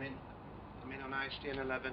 I'm in on ISDN 11.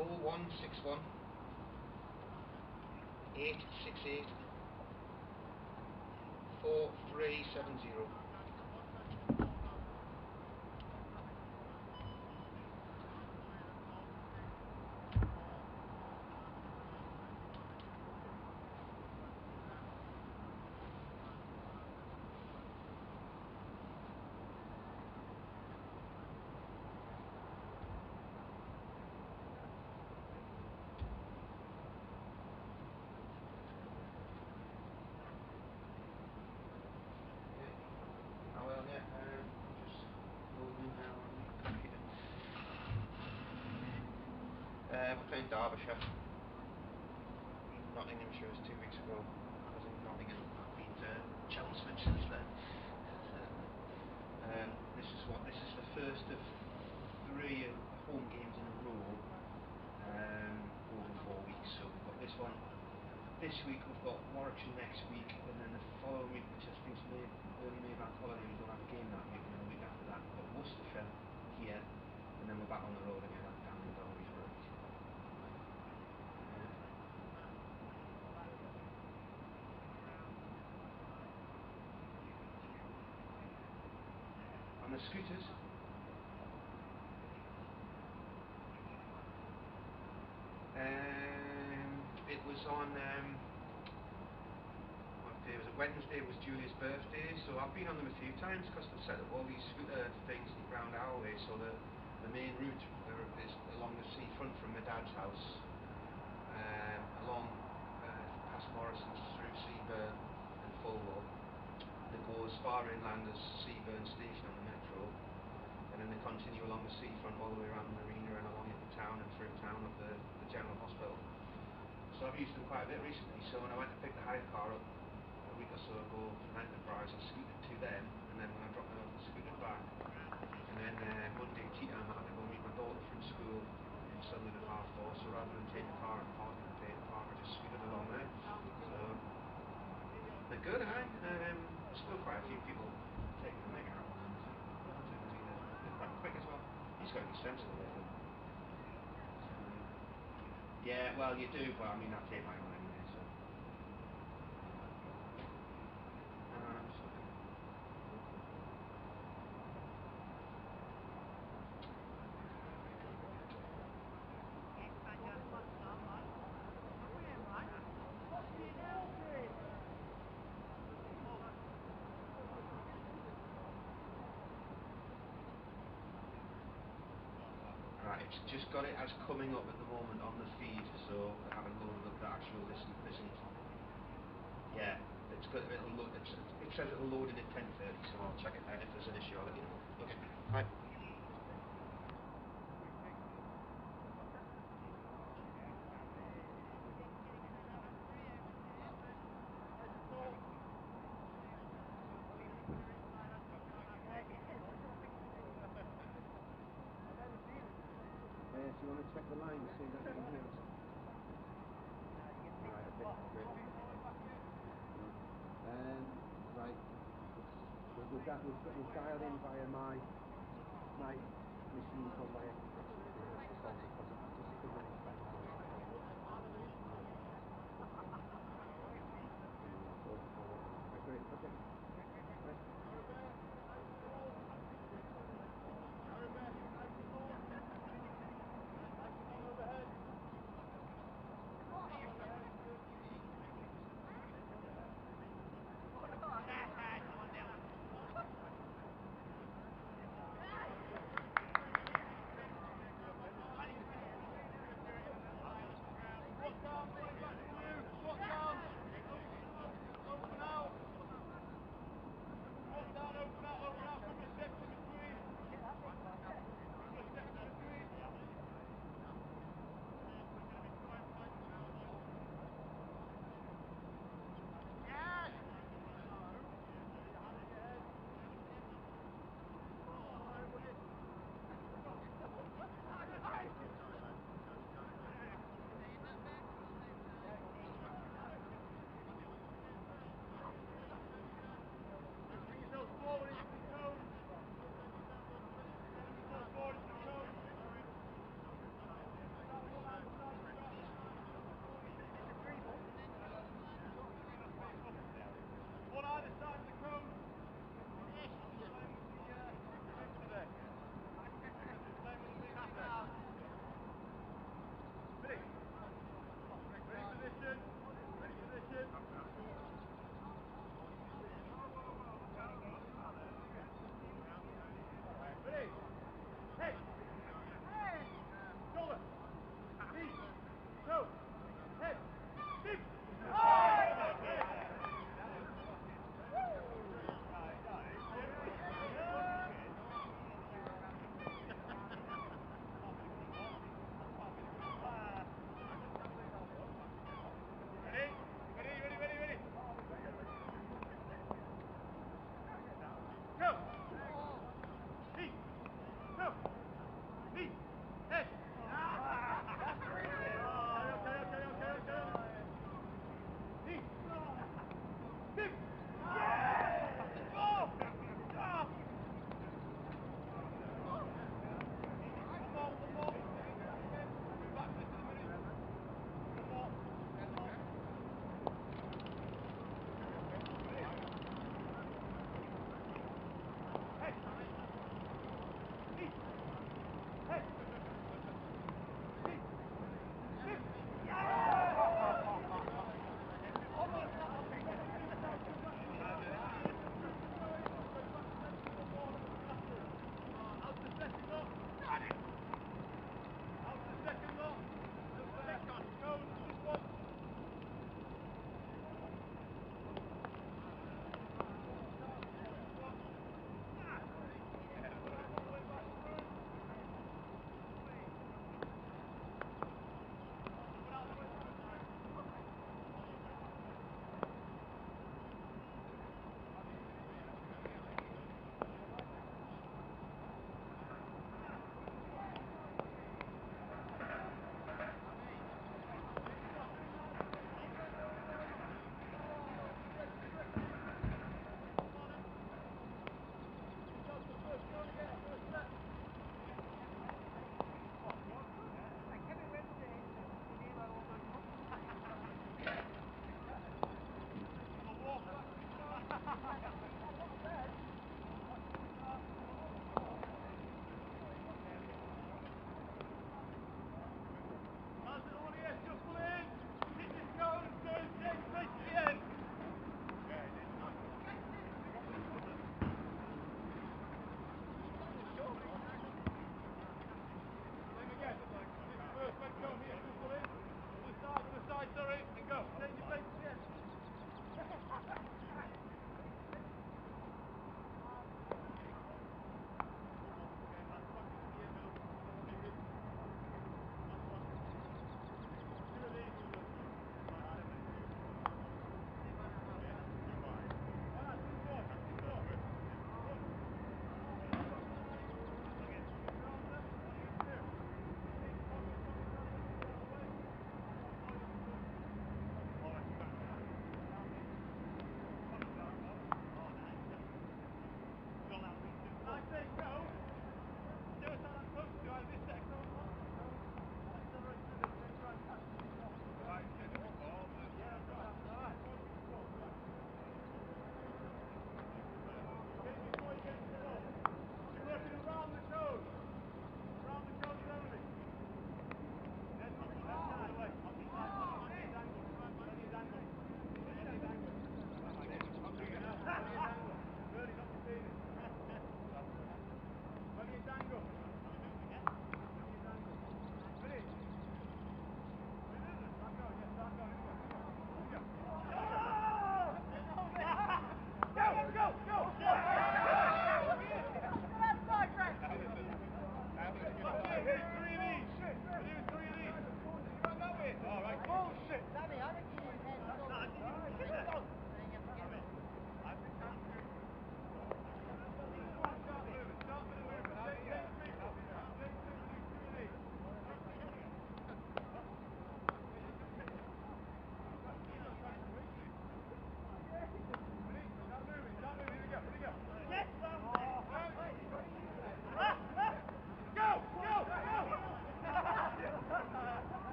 Oh 0161 868 4370. Just loading now on the computer. We're playing Derbyshire. Nottinghamshire was 2 weeks ago. I was in Nottingham. I've been to Chelmsford since then. This is the first of 3 home games in a row over 4 weeks. So we've got this one this week, we've got Warwickshire next week, and then the following week, which I think is early May bank holiday, we don't have a game that week, and then the week after that we've got Worcestershire here, and then we're back on the road again down in Derbyshire. On the scooters, it was on what day was it? Wednesday was Julia's birthday, so I've been on them a few times because they've set up all these scooter things round our way. So the main route is along the seafront from my dad's house, along past Morrison's through Seaburn and Fulwell. They go as far inland as Seaburn Station on the metro, and then they continue along the seafront all the way around the marina and along into town and through town of the general hospital. So I've used them quite a bit recently. So when I went to pick the hire car up a week or so ago from Enterprise, I scooted to them, and then when I dropped it off, I scooted back. And then Monday tea time, I had to go meet my daughter from school in Sutherland at 4:30. So rather than take the car and park and pay the park, I just scooted along there. So they're good, eh? Still quite a few people taking the mick out of them. They're quite quick as well. You just got to be sensible with them. Yeah, well, you do, but I mean, I take mine on anyway, so. Right, it's just got it as coming up at the moment on the feed, so I haven't loaded up the actual listen. Yeah, it'll load. It says it'll load in at 10:30, so I'll check it out. If there's an issue, I'll let you know. Okay. Bye. So you want to check the line, see that you can hear us? Right, okay, great. Right, we've dialed in via my machine called via great, okay. Right.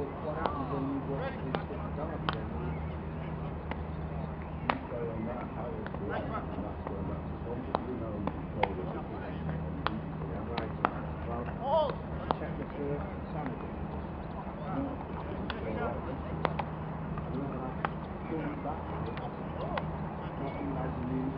what happens when you watch this stuff Derby then? You play on that house, and that's where that's from. You know, you play with the right. Well, check the sanity. Going back, not imagining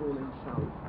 falling south.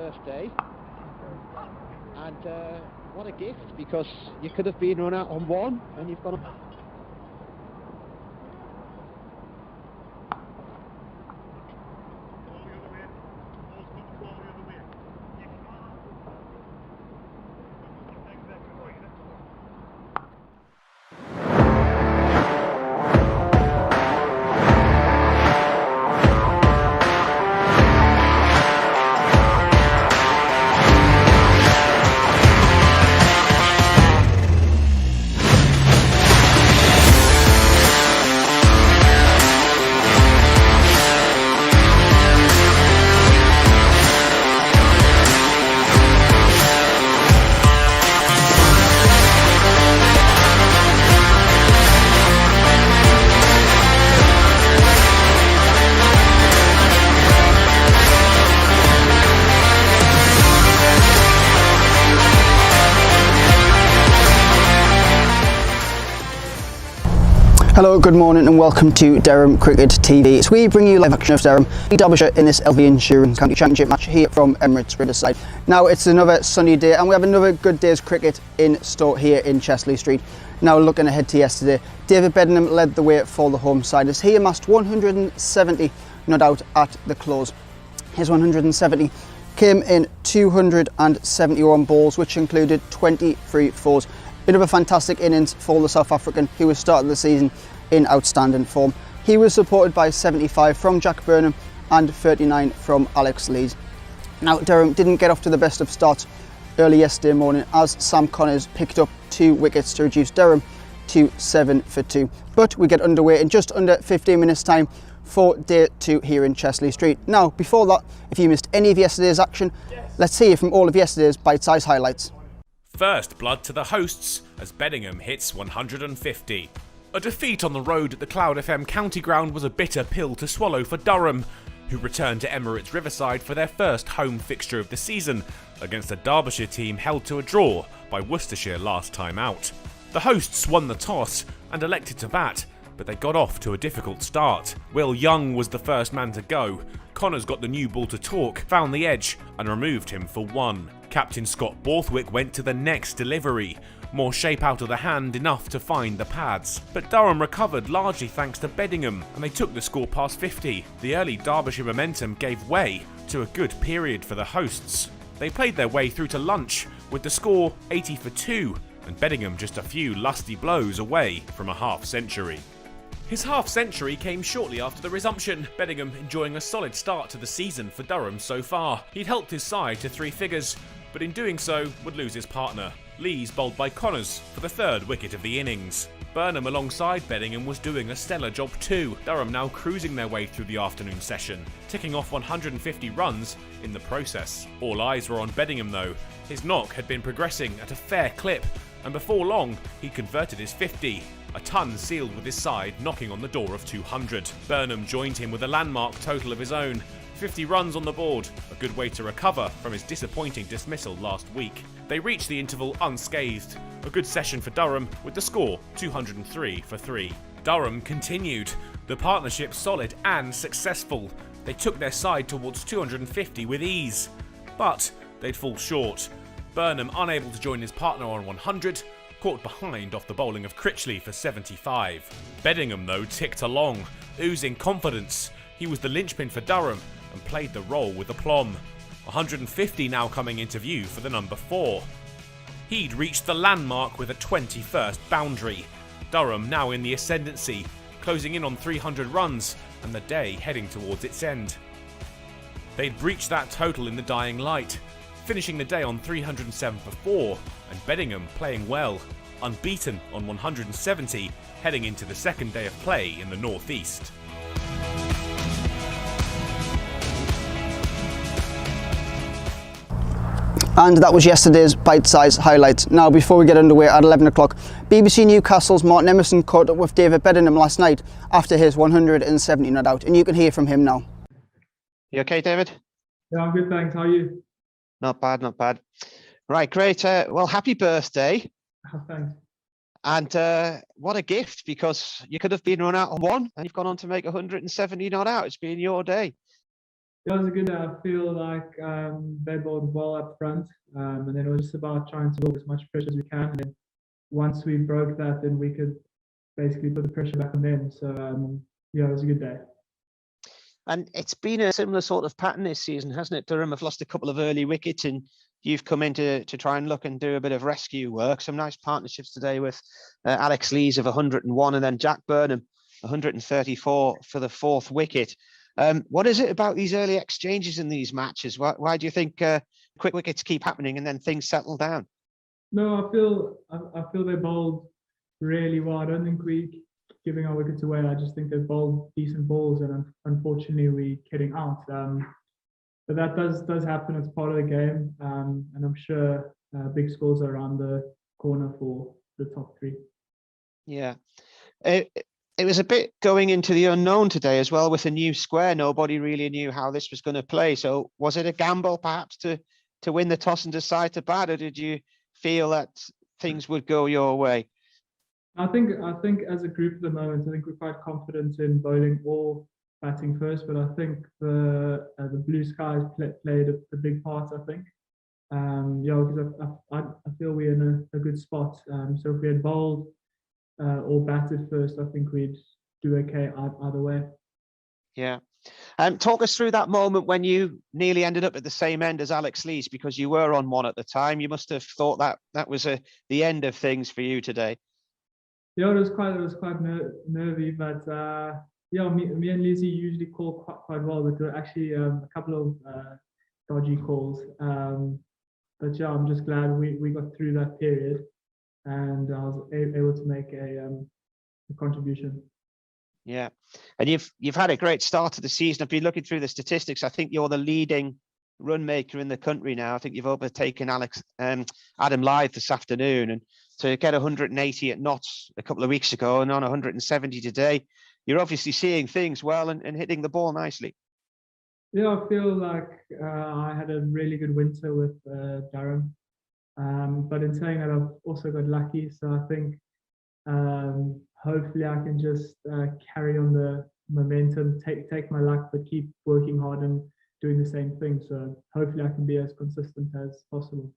birthday. And what a gift, because you could have been run out on one and you've gone. Hello, good morning and welcome to Durham Cricket TV. So we bring you live action of Durham, Derbyshire in this LV Insurance County Championship match here from Emirates Riverside. Now it's another sunny day and we have another good day's cricket in store here in Chesley Street. Now looking ahead to yesterday, David Bedingham led the way for the home side as he amassed 170 not out at the close. His 170 came in 271 balls, which included 23 fours. Another fantastic innings for the South African, who was starting the season in outstanding form. He was supported by 75 from Jack Burnham and 39 from Alex Lees. Now Durham didn't get off to the best of starts early yesterday morning as Sam Connors picked up 2 wickets to reduce Durham to 7 for 2. But we get underway in just under 15 minutes time for day 2 here in Chesley Street. Now before that, if you missed any of yesterday's action, let's hear from all of yesterday's bite-sized highlights. First blood to the hosts as Bedingham hits 150. A defeat on the road at the Cloud FM County Ground was a bitter pill to swallow for Durham, who returned to Emirates Riverside for their first home fixture of the season against a Derbyshire team held to a draw by Worcestershire last time out. The hosts won the toss and elected to bat, but they got off to a difficult start. Will Young was the first man to go. Connors got the new ball to talk, found the edge and removed him for 1. Captain Scott Borthwick went to the next delivery. More shape out of the hand, enough to find the pads. But Durham recovered largely thanks to Bedingham, and they took the score past 50. The early Derbyshire momentum gave way to a good period for the hosts. They played their way through to lunch, with the score 80 for 2, and Bedingham just a few lusty blows away from a half-century. His half-century came shortly after the resumption, Bedingham enjoying a solid start to the season for Durham so far. He'd helped his side to 3 figures, but in doing so would lose his partner. Lees bowled by Connors for the 3rd wicket of the innings. Burnham alongside Bedingham was doing a stellar job too. Durham now cruising their way through the afternoon session, ticking off 150 runs in the process. All eyes were on Bedingham though. His knock had been progressing at a fair clip, and before long he converted his 50. A ton sealed with his side knocking on the door of 200. Burnham joined him with a landmark total of his own. 50 runs on the board, a good way to recover from his disappointing dismissal last week. They reached the interval unscathed. A good session for Durham with the score 203 for 3. Durham continued. The partnership solid and successful. They took their side towards 250 with ease. But they'd fall short. Burnham unable to join his partner on 100, caught behind off the bowling of Critchley for 75. Bedingham though ticked along, oozing confidence. He was the linchpin for Durham and played the role with aplomb. 150 now coming into view for the number 4. He'd reached the landmark with a 21st boundary. Durham now in the ascendancy, closing in on 300 runs and the day heading towards its end. They'd breached that total in the dying light, finishing the day on 307 for 4, and Bedingham playing well, unbeaten on 170, heading into the second day of play in the northeast. And that was yesterday's bite-sized highlights. Now before we get underway at 11 o'clock, BBC Newcastle's Martin Emerson caught up with David Bedingham last night after his 170 not out, and you can hear from him now. You okay, David? Yeah, I'm good, thanks. How are you? Not bad, not bad. Right, great. Well, happy birthday. Thanks. And what a gift, because you could have been run out on 1 and you've gone on to make 170 not out. It's been your day. Yeah, it was a good day. I feel like they bowled well up front, and then it was just about trying to build as much pressure as we can. And then once we broke that, then we could basically put the pressure back on them. So yeah, it was a good day. And it's been a similar sort of pattern this season, hasn't it? Durham have lost a couple of early wickets, and you've come in to try and look and do a bit of rescue work. Some nice partnerships today with Alex Lees of 101 and then Jack Burnham 134 for the fourth wicket. What is it about these early exchanges in these matches? Why do you think quick wickets keep happening and then things settle down? No, I feel they bowled really well. I don't think we giving our wickets away. I just think they bowled decent balls, and unfortunately we're getting out. But that does happen. It's part of the game, and I'm sure big scores are around the corner for the top three. Yeah. It was a bit going into the unknown today as well with a new square. Nobody really knew how this was going to play. So was it a gamble perhaps to win the toss and decide to bat, or did you feel that things would go your way? I think as a group at the moment, I think we're quite confident in bowling or batting first. But I think the blue skies played a big part. I think, yeah, because I feel we're in a good spot. So if we had bowled or batted first, I think we'd do okay either way. Yeah. Talk us through that moment when you nearly ended up at the same end as Alex Lees, because you were on one at the time. You must have thought that was the end of things for you today. Yeah, it was quite nervy, but yeah, me and Lizzie usually call quite well, but there were actually a couple of dodgy calls. But yeah, I'm just glad we got through that period, and I was able to make a contribution. Yeah, and you've had a great start to the season. I've been looking through the statistics. I think you're the leading run maker in the country now. I think you've overtaken Adam Lyth this afternoon, and to get 180 at Notts a couple of weeks ago and on 170 today, you're obviously seeing things well and hitting the ball nicely. Yeah, I feel like I had a really good winter with Durham, but in saying that, I've also got lucky. So I think hopefully I can just carry on the momentum, take my luck, but keep working hard and doing the same thing. So hopefully I can be as consistent as possible.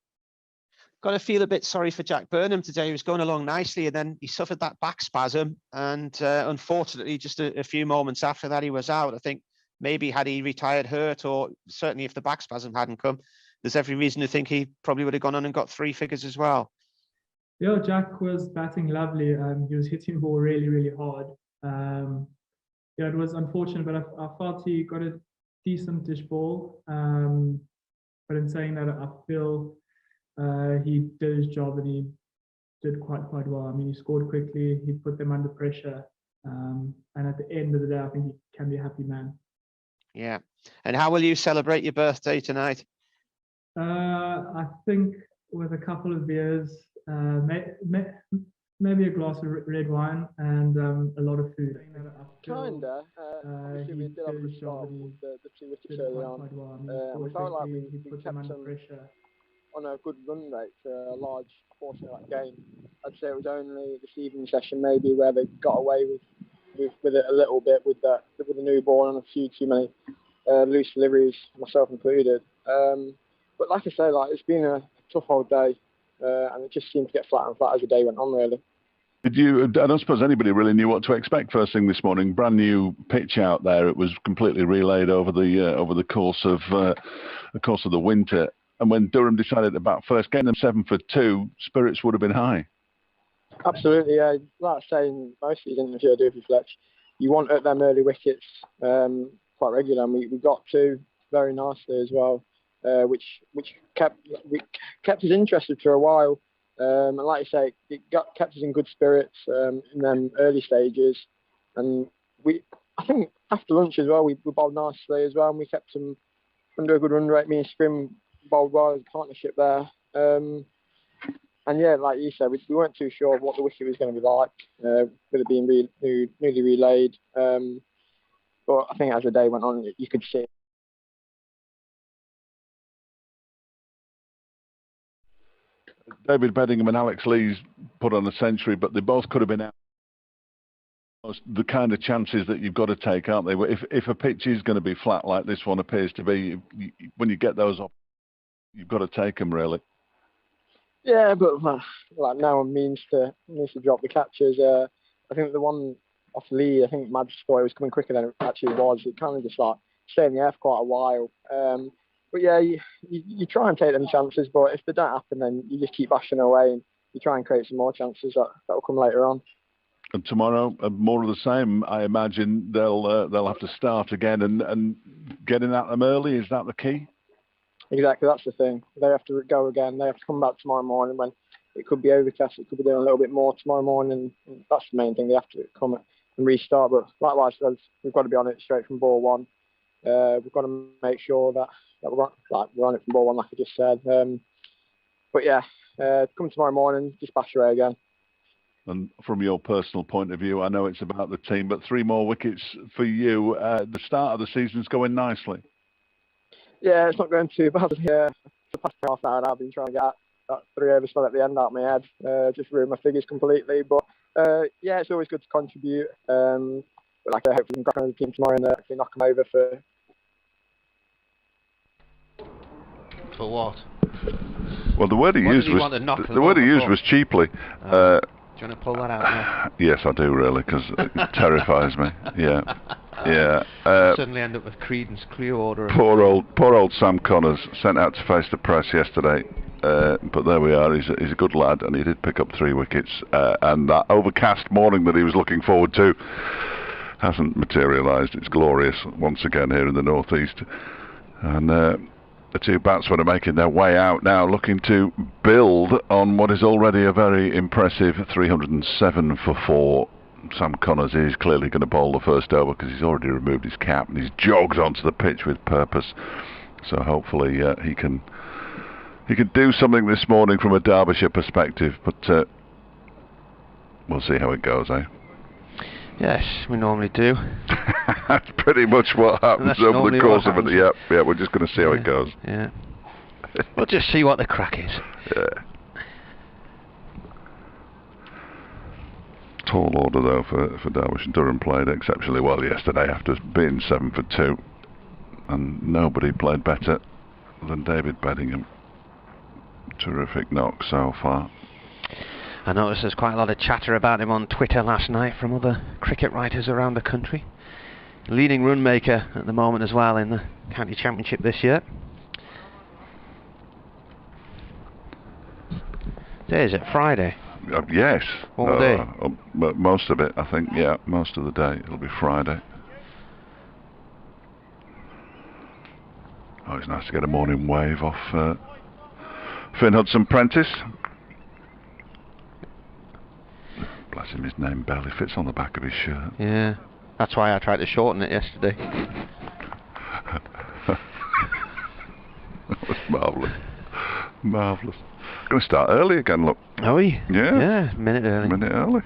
Got to feel a bit sorry for Jack Burnham today. He was going along nicely, and then he suffered that back spasm, and unfortunately just a few moments after that he was out. I think maybe had he retired hurt, or certainly if the back spasm hadn't come, there's every reason to think he probably would have gone on and got 3 figures as well. Yeah, Jack was batting lovely. He was hitting the ball really, really hard. Yeah, it was unfortunate, but I felt he got a decent-ish ball. But in saying that, I feel he did his job and he did quite well. I mean, he scored quickly. He put them under pressure. And at the end of the day, I think he can be a happy man. Yeah. And how will you celebrate your birthday tonight? I think with a couple of beers, maybe a glass of red wine and a lot of food. Kinda. Obviously, we did have a good start with the 2 wickets early on. We felt like we kept them on a good run rate for a large portion of that game. I'd say it was only this evening session maybe where they got away with it a little bit with the new ball and a few too many loose deliveries, myself included. But like I say, like it's been a tough old day, and it just seemed to get flat and flat as the day went on, really. I don't suppose anybody really knew what to expect first thing this morning. Brand new pitch out there. It was completely relayed over the course of the winter. And when Durham decided to bat first, getting them 7 for 2, spirits would have been high. Absolutely, yeah. Like I say in most seasons, if you do Fletch, you want at them early wickets quite regular, and we got 2 very nicely as well, which kept us interested for a while. And like you say, it kept us in good spirits in them early stages. And I think after lunch as well, we bowled nicely as well, and we kept them under a good run rate. Me and Scrim bowled well as a partnership there. And yeah, like you said, we weren't too sure what the wicket was going to be like, with it being newly relayed. But I think as the day went on, you could see it. David Beddingham and Alex Lees put on a century, but they both could have been out the kind of chances that you've got to take, aren't they? If a pitch is going to be flat like this one appears to be, when you get those up, you've got to take them, really. Yeah, but like no one means to drop the catches. I think the one off Lee, I think Madge thought it was coming quicker than it actually was. It kind of just like stayed in the air for quite a while. But yeah, you try and take them chances, but if they don't happen, then you just keep bashing away and you try and create some more chances that will come later on. And tomorrow, more of the same. I imagine they'll have to start again and getting at them early. Is that the key? Exactly, that's the thing. They have to go again. They have to come back tomorrow morning when it could be overcast. It could be doing a little bit more tomorrow morning. And that's the main thing. They have to come and restart. But likewise, we've got to be on it straight from ball one. We've got to make sure that we're on it from ball one, like I just said. But yeah, come tomorrow morning, just bash away again. And from your personal point of view, I know it's about the team, but 3 more wickets for you. The start of the season's going nicely. Yeah, it's not going too bad. Yeah, the past half an hour I've been trying to get that 3 over spell at the end out of my head. Just ruined my figures completely. But yeah, it's always good to contribute. But like I hope we can crack on the team tomorrow and actually knock them over for. For what? Well, the word he used was cheaply. Do you want to pull that out now? Yes, I do really, because it terrifies me. Yeah, yeah. Suddenly end up with Creedence Clearwater. Poor old Sam Connors sent out to face the press yesterday, but there we are. He's a good lad, and he did pick up 3 wickets. And that overcast morning that he was looking forward to hasn't materialised. It's glorious once again here in the northeast, and the 2 batsmen are making their way out now, looking to build on what is already a very impressive 307 for 4. Sam Connors is clearly going to bowl the first over because he's already removed his cap and he's jogged onto the pitch with purpose. So hopefully he can do something this morning from a Derbyshire perspective. But we'll see how it goes, eh? Yes, we normally do. That's pretty much what happens over the course of it. Yeah, we're just going to see how it goes. Yeah. We'll just see what the crack is. Yeah. Tall order though for Derbyshire. Durham played exceptionally well yesterday after being 7 for 2, and nobody played better than David Beddingham. Terrific knock so far. I noticed there's quite a lot of chatter about him on Twitter last night from other cricket writers around the country. Leading run maker at the moment as well in the county championship this year. Day is it? Friday? Yes. All day? Most of it, I think. Yeah, most of the day. It'll be Friday. Oh, it's nice to get a morning wave off Finn Hudson-Prentice. Bless him, his name barely fits on the back of his shirt. Yeah, that's why I tried to shorten it yesterday. That was marvellous. Marvellous. Going to start early again, look. Are we? Yeah. Yeah, minute early.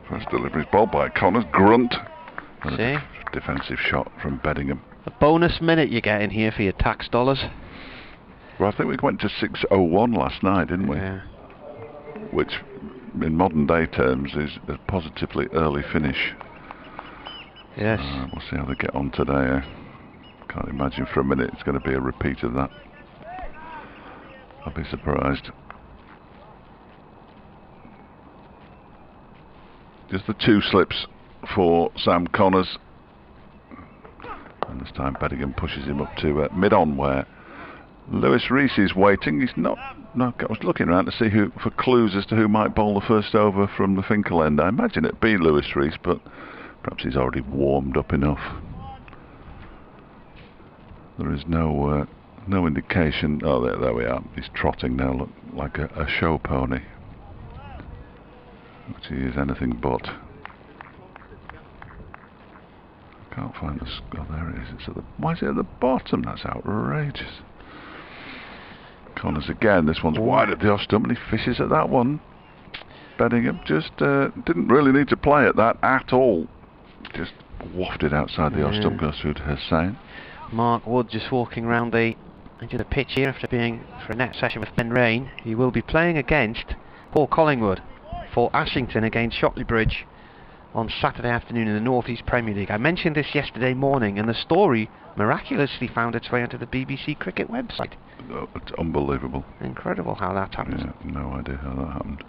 First delivery's ball by Connors. Grunt. See? Defensive shot from Beddingham. A bonus minute you get in here for your tax dollars. Well, I think we went to 6:01 last night, didn't we? Yeah. Which, in modern day terms, is a positively early finish. Yes. We'll see how they get on today. Can't imagine for a minute it's going to be a repeat of that. I'll be surprised. Just the 2 slips for Sam Connors. And this time Beddingham pushes him up to mid-on where Lewis Rees is waiting. He's not. I was looking around to see for clues as to who might bowl the first over from the Finkel end. I imagine it'd be Lewis Rees, but perhaps he's already warmed up enough. There is no indication. Oh, there we are. He's trotting now, look like a show pony, which he is anything but. Can't find the. Oh, there it is. It's at the. Why is it at the bottom? That's outrageous. Connors again. This one's wide at the off stump, and he fishes at that one. Beddingham just didn't really need to play at that at all. Just wafted outside the off stump, goes through to Hussain. Mark Wood just walking around the edge of the pitch here after being for a net session with Ben Rain. He will be playing against Paul Collingwood for Ashington against Shotley Bridge on Saturday afternoon in the North East Premier League. I mentioned this yesterday morning, and the story miraculously found its way onto the BBC Cricket website. Oh, it's unbelievable. Incredible how that happened. Yeah, no idea how that happened.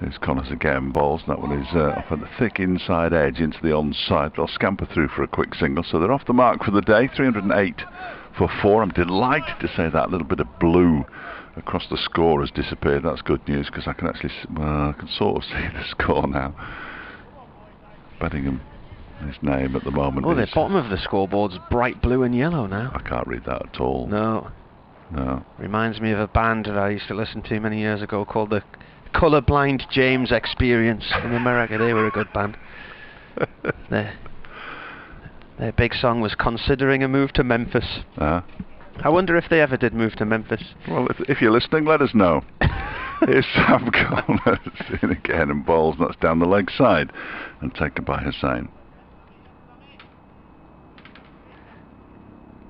Here's Connors again, balls. That one is off at the thick inside edge into the onside. They'll scamper through for a quick single, so they're off the mark for the day. 308 for 4. I'm delighted to say that little bit of blue across the score has disappeared. That's good news, because I can actually, I can sort of see the score now. Bettingham, his name at the moment. Oh, the bottom of the scoreboard's bright blue and yellow now. I can't read that at all. No. No. Reminds me of a band that I used to listen to many years ago called the Colourblind James Experience in America. They were a good band. Their big song was Considering a Move to Memphis. I wonder if they ever did move to Memphis. Well, if you're listening, let us know. Here's Sam Connors in again, and balls, and that's down the leg side and taken by Hussain.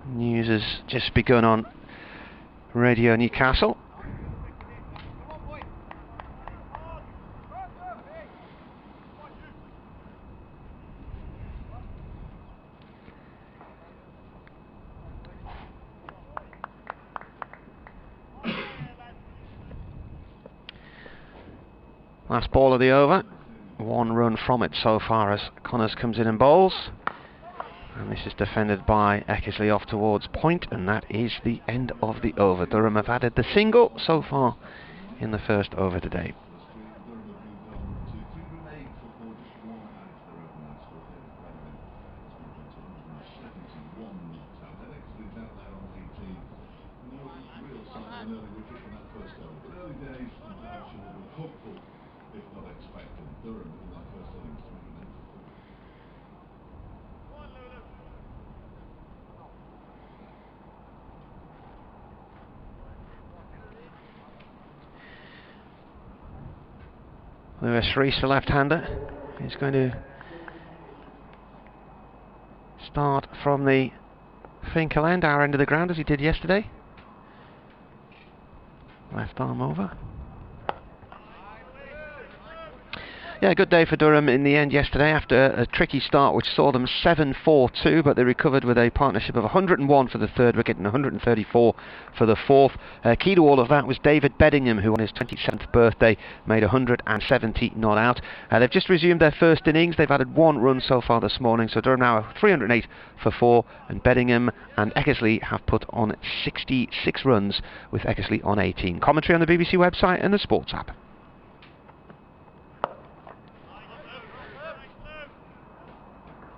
News has just begun on Radio Newcastle. Last ball of the over. 1 run from it so far as Connors comes in and bowls. And this is defended by Eckersley off towards point, and that is the end of the over. Durham have added the single so far in the first over today. Lewis Rees, the left-hander, is going to start from the Finkel end, our end of the ground, as he did yesterday. Left arm over. Yeah, good day for Durham in the end yesterday after a tricky start which saw them 7-4-2, but they recovered with a partnership of 101 for the third wicket and 134 for the fourth. Key to all of that was David Bedingham, who on his 27th birthday made 170 not out. They've just resumed their first innings. They've added 1 run so far this morning, so Durham now 308 for 4, and Bedingham and Eckersley have put on 66 runs, with Eckersley on 18. Commentary on the BBC website and the Sports app.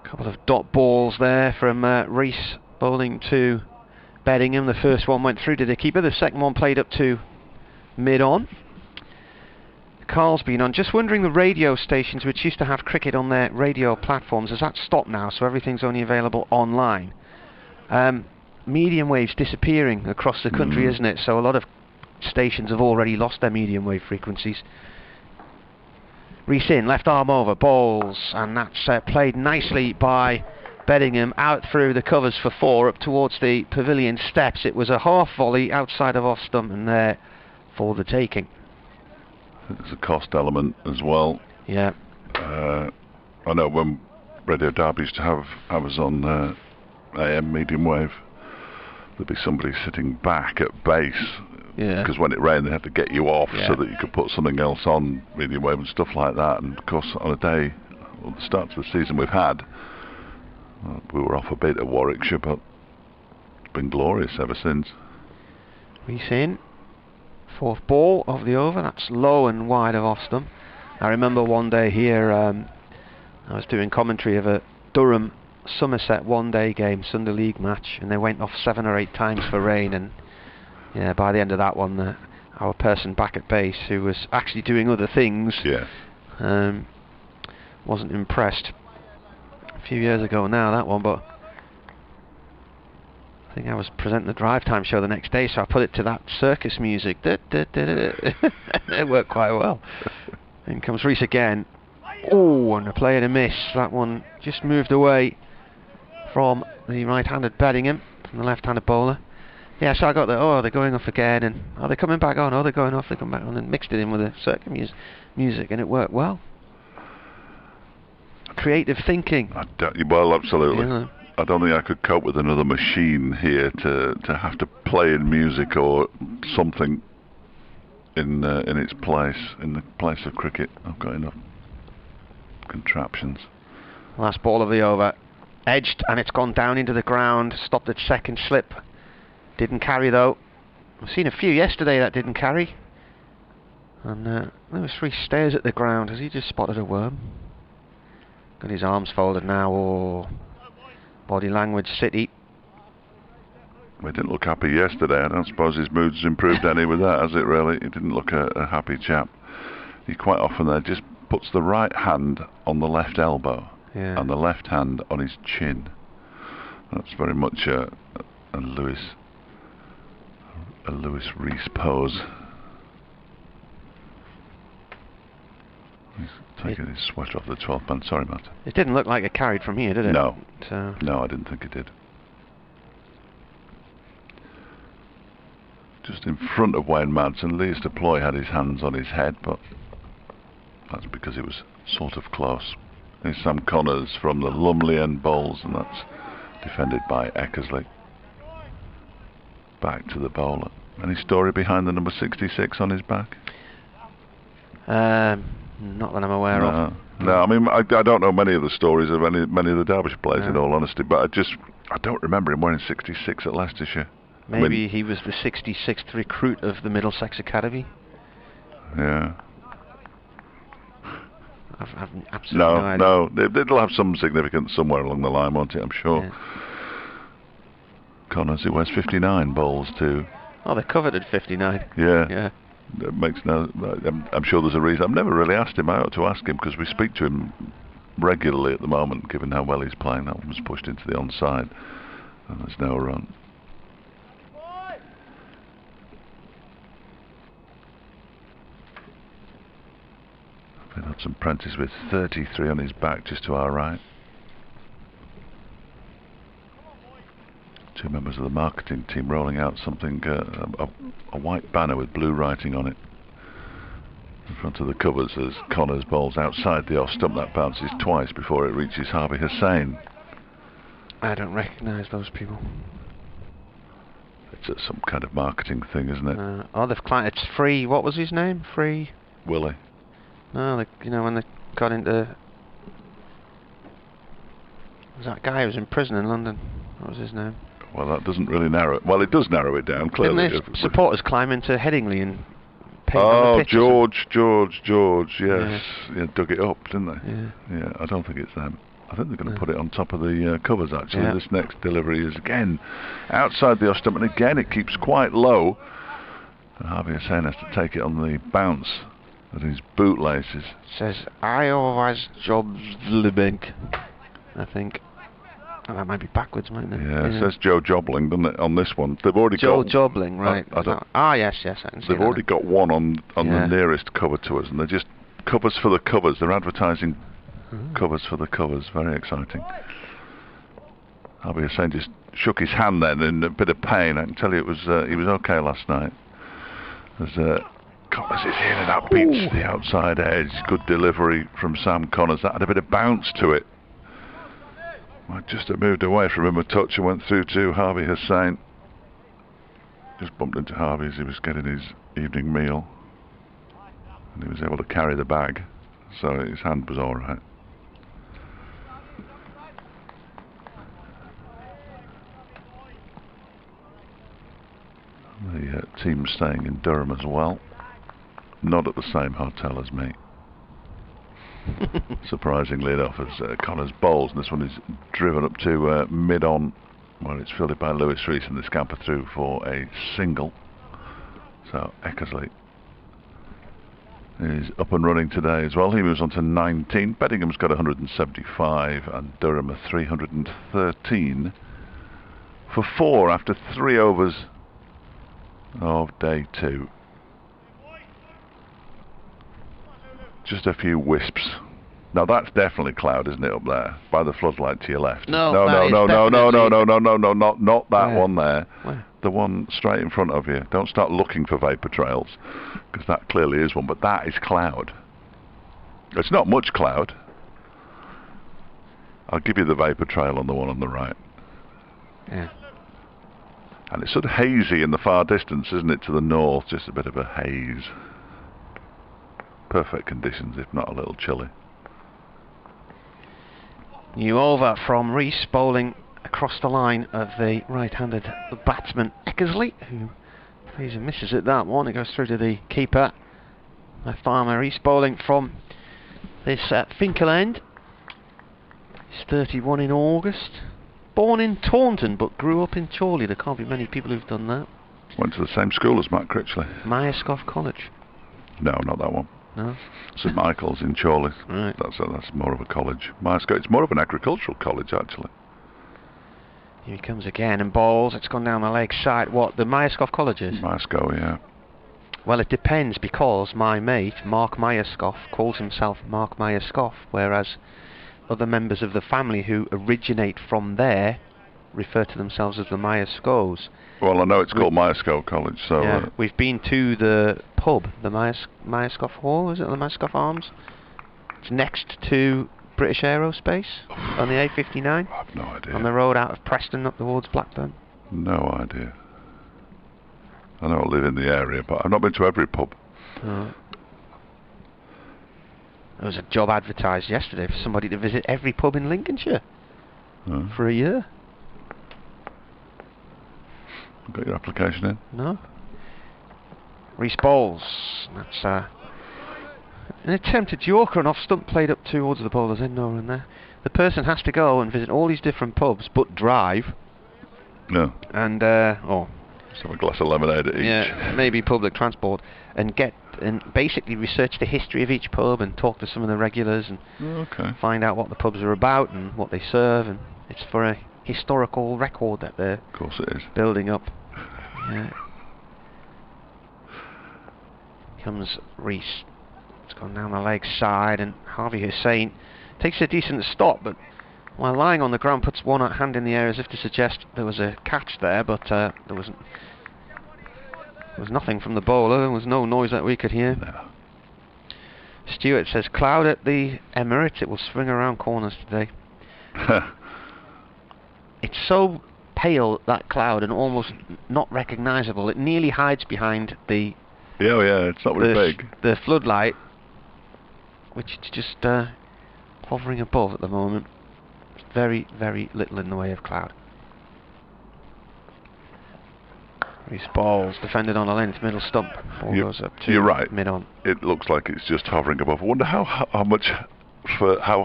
Couple of dot balls there from Rees bowling to Bedingham. The first one went through to the keeper. The second one played up to mid-on. Carl's been on. Just wondering, the radio stations which used to have cricket on their radio platforms, has that stopped now, so everything's only available online? Medium wave's disappearing across the country, isn't it? So a lot of stations have already lost their medium wave frequencies. Rees in, left arm over, bowls, and that's played nicely by Bedingham out through the covers for 4 up towards the pavilion steps. It was a half volley outside of off stump and there for the taking. There's a cost element as well. Yeah. I know when Radio Derby used to have us on AM medium wave, there'd be somebody sitting back at base. Yeah. Because when it rained, they had to get you off Yeah. so that you could put something else on, medium wave and stuff like that. And of course, on a day, well, the start to the season we've had, we were off a bit at Warwickshire, but it's been glorious ever since. Rees in, 4th ball of the over. That's low and wide of off stump. I remember one day here, I was doing commentary of a Durham Somerset one-day game, Sunday League match, and they went off 7 or 8 times for rain. And yeah, by the end of that one, our person back at base, who was actually doing other things, wasn't impressed. A few years ago now, that one, but I think I was presenting the drive time show the next day, so I put it to that circus music. It worked quite well. In comes Rees again. Oh, and a play and a miss. That one just moved away from the right-handed Bedingham, from the left-handed bowler. Yeah, so I got the, oh, they're going off again, and oh, they're coming back on, oh, they're going off, they come back on, and mixed it in with the circuit music, and it worked well. creative thinking. Well, absolutely. Yeah. I don't think I could cope with another machine here to have to play in music or something in its place, in the place of cricket. I've got enough contraptions. Last ball of the over. Edged, and it's gone down into the ground. Stopped at second slip. Didn't carry, though. I've seen a few yesterday that didn't carry. And there was 3 stairs at the ground. Has he just spotted a worm? Got his arms folded now. Oh, body language city. He didn't look happy yesterday. I don't suppose his mood's improved any with that, has it really? He didn't look a happy chap. He quite often there just puts the right hand on the left elbow and the left hand on his chin. That's very much a Lewis Rees pose. He's taking his sweater off the 12th man. Sorry, Matt. It didn't look like it carried from here, did it? No. No, I didn't think it did. Just in front of Wayne Madsen, Lewis Deploy had his hands on his head, but that's because it was sort of close. There's Sam Connors from the Lumley end bowls, and that's defended by Eckersley. Back to the bowler. Any story behind the number 66 on his back? Not that I'm aware of. No, I mean, I don't know many of the stories of many of the Derbyshire players, in all honesty, but I don't remember him wearing 66 at Leicestershire. Maybe he was the 66th recruit of the Middlesex Academy. Yeah. I've absolutely no idea. No, it'll have some significance somewhere along the line, won't it? I'm sure. Yeah. Connors, who wears 59 bowls too. Oh, they're covered at 59. Yeah. It makes no. I'm sure there's a reason. I've never really asked him. I ought to ask him because we speak to him regularly at the moment, given how well he's playing. That one was pushed into the onside, and there's no run. Hudson Prentice with 33 on his back, just to our right. 2 members of the marketing team rolling out something, a white banner with blue writing on it in front of the covers as Connors bowls outside the off stump. That bounces twice before it reaches Harvey Hussain. I don't recognise those people. It's some kind of marketing thing, isn't it? It's Free. What was his name? Free Willie. No, when they got into... Was that guy who was in prison in London? What was his name? Well, that doesn't really narrow it. Well, it does narrow it down, clearly. Didn't supporters climb into Headingley and paint on the pitch? George, yes. Yeah, dug it up, didn't they? Yeah, I don't think it's them. I think they're going to put it on top of the covers, actually. Yeah. This next delivery is, again, outside the off stump, and again, it keeps quite low. And Harvey Hussain has to take it on the bounce at his bootlaces. Says, I always jobs the bank, I think. Oh, that might be backwards, mightn't it? Yeah, it says Joe Jobling, doesn't it, on this one? They've already Joe got... Jobling, right. Yes, I can see They've already got one on the nearest cover to us, and they're just covers for the covers. They're advertising covers for the covers. Very exciting. Harvey Hussain just shook his hand then in a bit of pain. I can tell you it was he was okay last night. As Connors is in, and that beats the outside edge. Good delivery from Sam Connors. That had a bit of bounce to it. Well, just moved away from him a touch and went through to Harvey Hussain. Just bumped into Harvey as he was getting his evening meal. And he was able to carry the bag, so his hand was all right. The team staying in Durham as well. Not at the same hotel as me. Surprisingly enough, as Connors bowls, and this one is driven up to mid-on, where it's fielded by Lewis Rees, and they scamper through for a single. So Eckersley is up and running today as well. He moves on to 19. Beddingham's got 175, and Durham 313 for 4 after 3 overs of day 2. Just a few wisps. Now that's definitely cloud, isn't it, up there by the floodlight to your left? No, not that one there. Where? The one straight in front of you. Don't start looking for vapour trails, because that clearly is one. But that is cloud. It's not much cloud. I'll give you the vapor trail on the one on the right. Yeah. And it's sort of hazy in the far distance, isn't it, to the north? Just a bit of a haze. Perfect conditions, if not a little chilly. New over from Rees, bowling across the line of the right-handed batsman Eckersley, who plays and misses at that one. It goes through to the keeper. Left armer Rees, bowling from this Finkel end. He's 31 in August. Born in Taunton, but grew up in Chorley. There can't be many people who've done that. Went to the same school as Matt Critchley. Myerscough College. No, not that one. No. St Michael's in Chorley. Right. That's more of a college. Myerscough, it's more of an agricultural college, actually. Here he comes again and bowls. It's gone down the leg side. What, the Myerscough College is? Myerscough, yeah. Well, it depends, because my mate, Mark Myerscough, calls himself Mark Myerscough, whereas other members of the family who originate from there refer to themselves as the Myerscoghs. Well, I know it's called Myerscough College, so... Yeah, we've been to the pub, the Myerscough Hall, is it, the Myerscough Arms? It's next to British Aerospace on the A59. I have no idea. On the road out of Preston up towards Blackburn. No idea. I know I live in the area, but I've not been to every pub. Oh. There was a job advertised yesterday for somebody to visit every pub in Lincolnshire for a year. Got your application in? No. Rees bowls. That's an attempted yorker and off stump played up towards the bowler's end over in there. The person has to go and visit all these different pubs, but drive. No. And Just have a glass of lemonade at each. Yeah, maybe public transport, and basically research the history of each pub and talk to some of the regulars and find out what the pubs are about and what they serve, and it's for a historical record that they're of course it is. building up. Yeah. Comes Rees. It's gone down the leg side, and Harvey Hussain takes a decent stop, but while lying on the ground puts one hand in the air as if to suggest there was a catch there, but there was nothing from the bowler. There was no noise that we could hear. No. Stewart says, cloud at the Emirates, it will swing around corners today. It's so pale, that cloud, and almost not recognisable. It nearly hides behind the... Yeah, it's not very big. The floodlight, which is just hovering above at the moment. Very, very little in the way of cloud. Rees balls, defended on a length, middle stump. Ball goes up to you're right. mid-on. It looks like it's just hovering above. I wonder how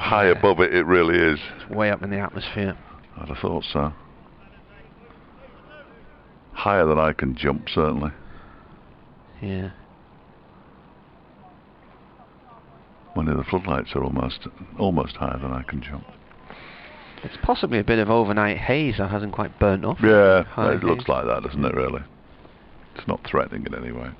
high above it really is. It's way up in the atmosphere. I'd have thought so. Higher than I can jump, certainly. Yeah. Many of the floodlights are almost higher than I can jump. It's possibly a bit of overnight haze that hasn't quite burnt off. Yeah, it looks like that, doesn't it, really? It's not threatening in any way.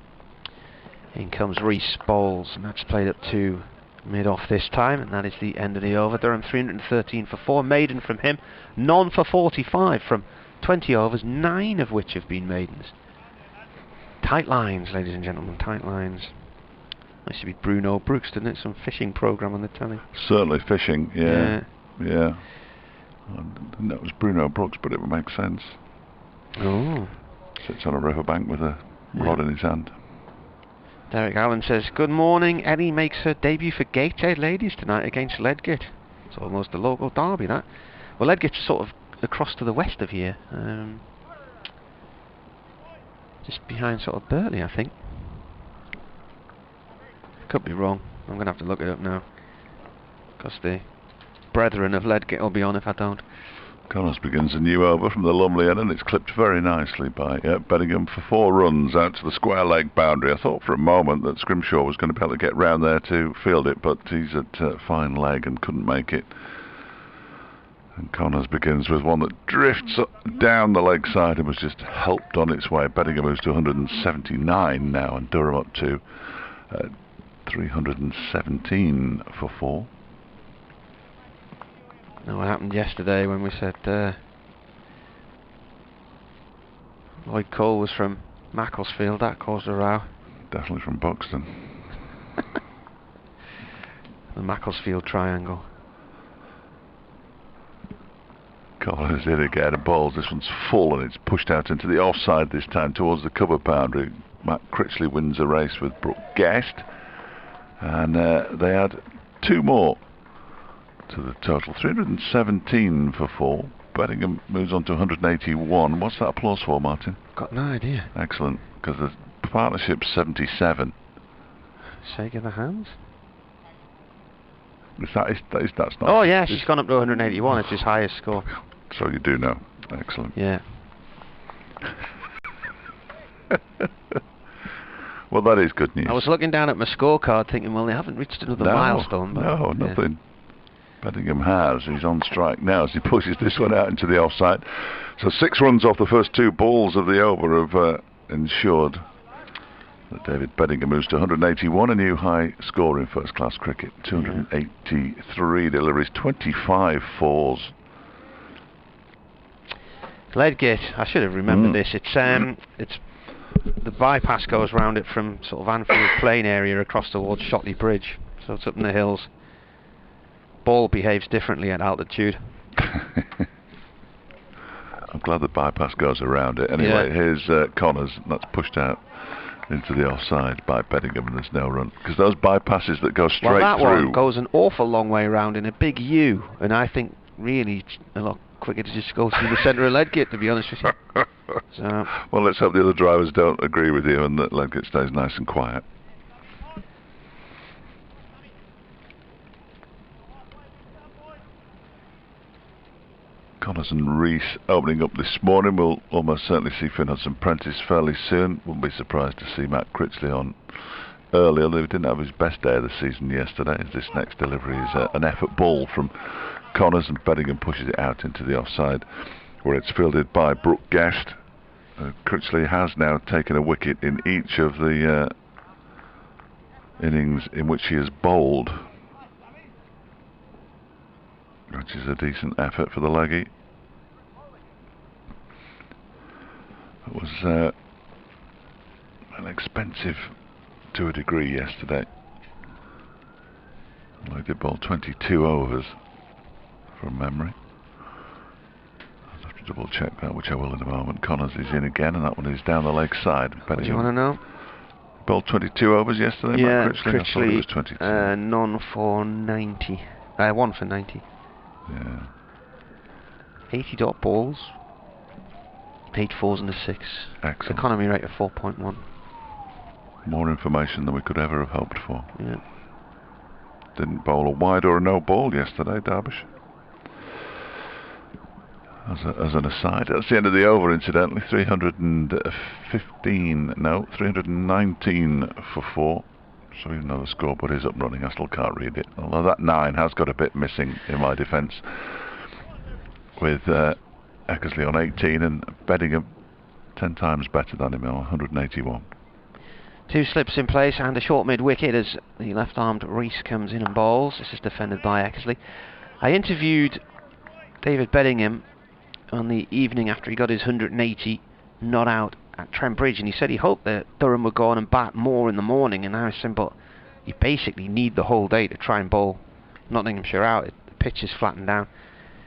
In comes Rees bowls, and that's played up to mid-off this time, and that is the end of the over. Durham 313 for 4, maiden from him, none for 45 from 20 overs, 9 of which have been maidens. Tight lines, ladies and gentlemen, tight lines. Used to be Bruno Brooks, didn't it? Some fishing programme on the telly. Certainly fishing, yeah. I didn't know it was Bruno Brooks, but it would make sense. Oh. Sits on a riverbank with a rod in his hand. Derek Allen says, good morning. Ellie makes her debut for Gateshead ladies tonight against Ledgate. It's almost a local derby, that. Well, Ledgate's sort of across to the west of here. Just behind sort of Burley, I think. Could be wrong. I'm going to have to look it up now. Because the brethren of Ledgate will be on if I don't. Connors begins a new over from the Lumley end, and it's clipped very nicely by Bedingham for 4 runs out to the square leg boundary. I thought for a moment that Scrimshaw was going to be able to get round there to field it, but he's at fine leg and couldn't make it. And Connors begins with one that drifts down the leg side and was just helped on its way. Bedingham moves to 179 now, and Durham up to 317 for 4. Now, what happened yesterday when we said Lloyd Cole was from Macclesfield, that caused a row. Definitely from Buxton. The Macclesfield triangle. Connors in again and bowls. This one's full and it's pushed out into the offside this time towards the cover boundary. Matt Critchley wins the race with Brooke Guest, and they add 2 more to the total. 317 for 4. Bedingham moves on to 181. What's that applause for, Martin? Got no idea. Excellent, because the partnership's 77. Shake of the hands. That's not. Oh yeah, she's gone up to 181. It's his highest score. So you do know. Excellent. Yeah. Well, that is good news. I was looking down at my scorecard thinking, well, they haven't reached another milestone. But no, nothing. Bedingham has. He's on strike now as he pushes this one out into the offside. So 6 runs off the first 2 balls of the over have ensured that David Bedingham moves to 181, a new high score in first-class cricket. 283 deliveries, 25 fours. Ledgate, I should have remembered this. It's the bypass goes round it from sort of Anfield Plain area across towards Shotley Bridge, so it's up in the hills. Ball behaves differently at altitude. I'm glad the bypass goes around it. Anyway, here's Connors, and that's pushed out into the offside by Bedingham, and there's no run. Because those bypasses that go straight through... Well, that one goes an awful long way around in a big U, and I think really a lot quicker to just go through the centre of Ledgate, to be honest with you. So, well, let's hope the other drivers don't agree with you and that Ledgate stays nice and quiet. Connors and Rees opening up this morning. We'll almost certainly see Finn Hudson-Prentice fairly soon. Wouldn't be surprised to see Matt Critchley on early, although he didn't have his best day of the season yesterday. This next delivery is an effort ball from Connors, and Bedingham pushes it out into the offside, where it's fielded by Brooke Guest. Critchley has now taken a wicket in each of the innings in which he has bowled, which is a decent effort for the leggy. It was an expensive to a degree yesterday. They did bowl 22 overs from memory. I'll have to double check that, which I will in a moment. Connors is in again, and that one is down the leg side. What do you want to know? Bowled 22 overs yesterday, yeah, Matt Critchley. I thought it was 22. None for 90. 1 for 90. Yeah. 80 dot balls, 8 fours and a 6. Excellent. Economy rate of 4.1. More information than we could ever have hoped for. Yeah. Didn't bowl a wide or a no ball yesterday, Derbyshire. As an aside, that's the end of the over, incidentally. 319 for 4. So even though the scoreboard is up and running, I still can't read it. Although that 9 has got a bit missing in my defence, with Eckersley on 18 and Bedingham 10 times better than him on 181. 2 slips in place and a short mid-wicket as the left-armed Rees comes in and bowls. This is defended by Eckersley. I interviewed David Bedingham on the evening after he got his 180 not out at Trent Bridge, and he said he hoped that Durham would go on and bat more in the morning, and I was saying, but you basically need the whole day to try and bowl Nottinghamshire out. The pitch is flattened down,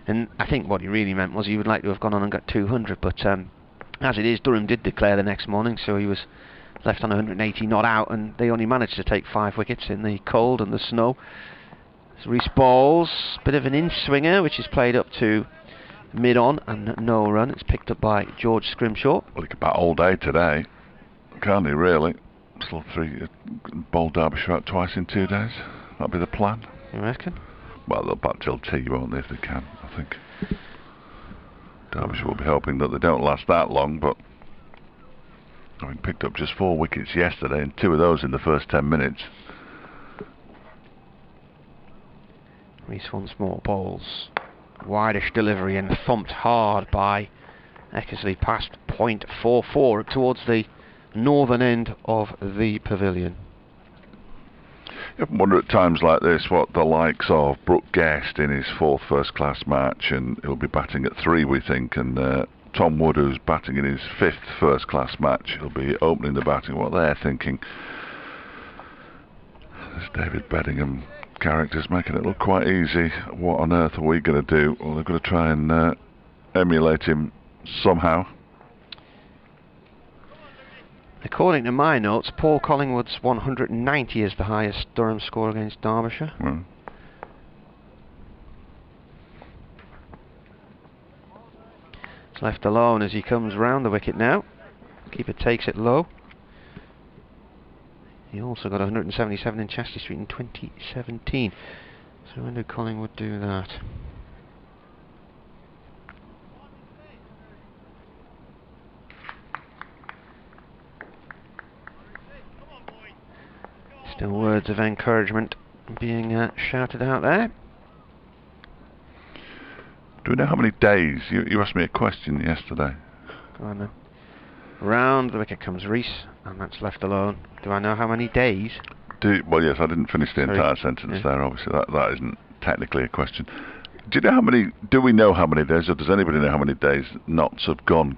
and I think what he really meant was he would like to have gone on and got 200, but as it is, Durham did declare the next morning, so he was left on 180 not out, and they only managed to take 5 wickets in the cold and the snow. So Rees bowls, bit of an in-swinger, which is played up to mid-on, and no run. It's picked up by George Scrimshaw. Well, he could bat all day today, can't he, really? Still 3 bowled Derbyshire out twice in 2 days. That'll be the plan. You reckon? Well, they'll bat till tea, won't they, if they can, I think. Derbyshire will be hoping that they don't last that long, but having picked up just 4 wickets yesterday, and 2 of those in the first 10 minutes. Rees once more bowls. Wideish delivery and thumped hard by Eckersley past .44 towards the northern end of the pavilion. You often wonder at times like this what the likes of Brooke Guest in his 4th first-class match, and he'll be batting at 3, we think, and Tom Wood, who's batting in his 5th first-class match, he'll be opening the batting, what they're thinking. This David Bedingham character's making it look quite easy. What on earth are we going to do? Well, they're going to try and emulate him somehow. According to my notes, Paul Collingwood's 190 is the highest Durham score against Derbyshire. Mm. It's left alone as he comes round the wicket now. Keeper takes it low. He also got 177 in Chastity Street in 2017. So when did Collingwood do that? Still words of encouragement being shouted out there. Do we know how many days? You asked me a question yesterday. Go on then. Round the wicket comes Rees, and that's left alone. Do I know how many days? Well, yes, I didn't finish the entire sentence there. Obviously, that isn't technically a question. Do we know how many days, or does anybody know how many days Notts have gone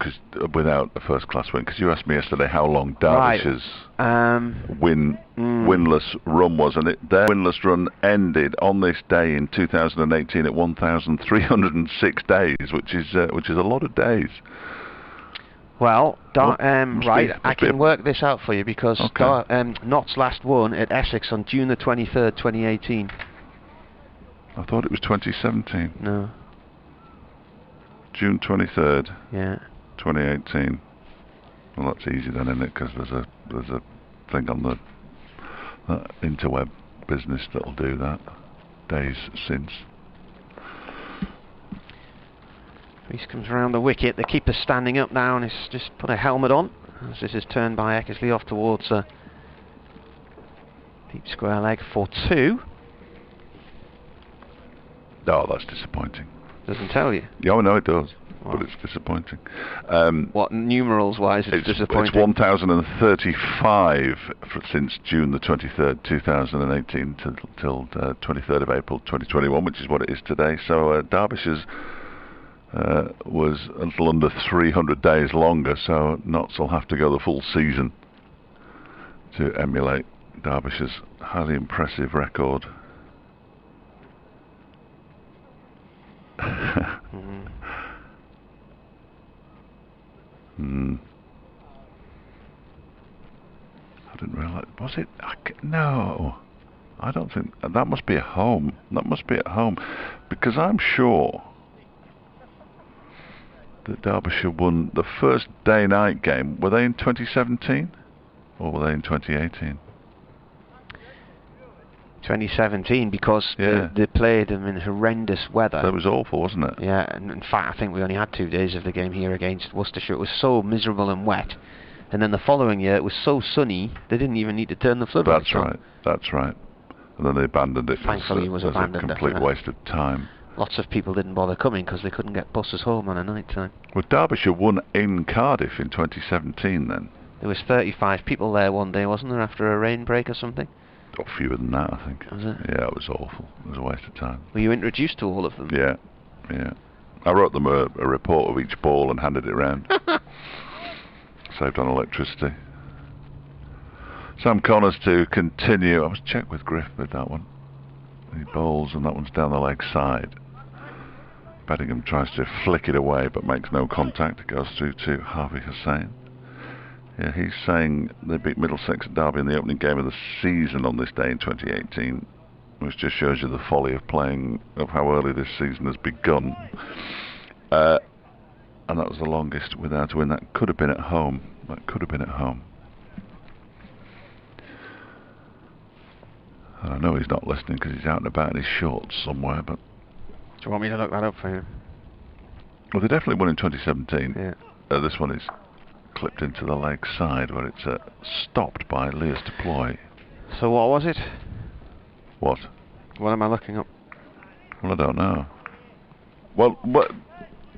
without a first-class win? Because you asked me yesterday how long Derbyshire's winless run was, and their winless run ended on this day in 2018 at 1,306 days, which is a lot of days. Well, I can work this out for you because Notts last won at Essex on June the 23rd, 2018. I thought it was 2017. No. June 23rd. Yeah. 2018. Well, that's easy then, isn't it? Because there's a thing on the interweb business that'll do that. Days since. Rees comes around the wicket. The keeper's standing up now and has just put a helmet on as this is turned by Eckersley off towards deep square leg for 2. Oh, that's disappointing. Doesn't tell you. Yeah, I know it does, Wow. but it's disappointing. What numerals wise it's disappointing? It's 1,035 since June the 23rd, 2018 till 23rd of April 2021, which is what it is today. So Derbyshire's was a little under 300 days longer, so Notts will have to go the full season to emulate Derbyshire's highly impressive record. I didn't realise. Was it? No. I don't think. That must be at home. That must be at home. Because I'm sure that Derbyshire won the first day-night game. Were they in 2017? Or were they in 2018? 2017, because they played them in horrendous weather. That was awful, wasn't it? Yeah, and in fact I think we only had 2 days of the game here against Worcestershire. It was so miserable and wet, and then the following year it was so sunny they didn't even need to turn the floodlights on. That's right. And then they abandoned it. Thankfully it was abandoned. A complete waste of time. Lots of people didn't bother coming because they couldn't get buses home on a night time. Well, Derbyshire won in Cardiff in 2017 then. There was 35 people there one day, wasn't there, after a rain break or something? Or fewer than that, I think. Was it? Yeah, it was awful. It was a waste of time. Were you introduced to all of them? Yeah. I wrote them a report of each ball and handed it around. Saved on electricity. Sam Connors to continue. I was checked with Griff with that one. He bowls and that one's down the leg side. Beddingham tries to flick it away but makes no contact. It goes through to Harvey Hussain. Yeah, he's saying they beat Middlesex at Derby in the opening game of the season on this day in 2018, which just shows you the folly of how early this season has begun. And that was the longest without a win. That could have been at home. And I know he's not listening because he's out and about in his shorts somewhere, but... Do you want me to look that up for you? Well, they definitely won in 2017. Yeah. This one is clipped into the leg side where it's stopped by Leas de Ploy. So what was it? What? What am I looking up? Well, I don't know. Well,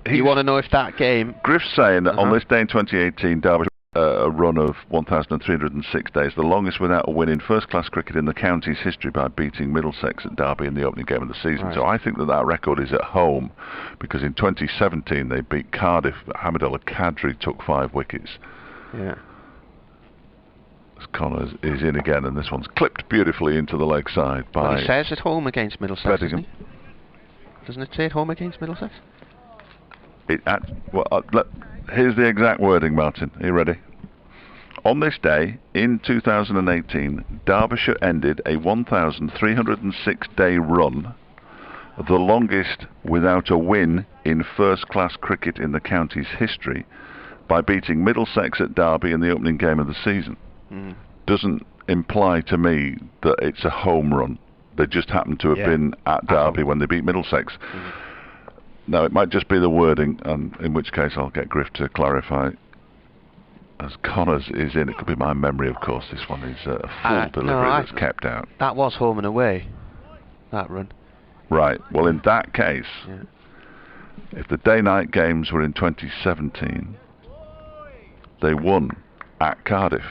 you want to know if that game... Griff's saying that on this day in 2018, Derbyshire a run of 1,306 days, the longest without a win in first-class cricket in the county's history by beating Middlesex at Derby in the opening game of the season. Right. So I think that record is at home, because in 2017 they beat Cardiff. Hamid Al-Qadri took 5 wickets. Yeah. As Connors is in again, and this one's clipped beautifully into the leg side by... Well, he says at home against Middlesex, doesn't he? Doesn't it say at home against Middlesex? Here's the exact wording, Martin. Are you ready? On this day, in 2018, Derbyshire ended a 1,306-day run, the longest without a win in first-class cricket in the county's history, by beating Middlesex at Derby in the opening game of the season. Doesn't imply to me that it's a home run. They just happened to have been at Derby when they beat Middlesex. Now, it might just be the wording, and in which case I'll get Griff to clarify. As Connors is in, it could be my memory, of course. This one is a full delivery that's kept out. That was home and away, that run. Right, well, in that case, if the day-night games were in 2017, they won at Cardiff,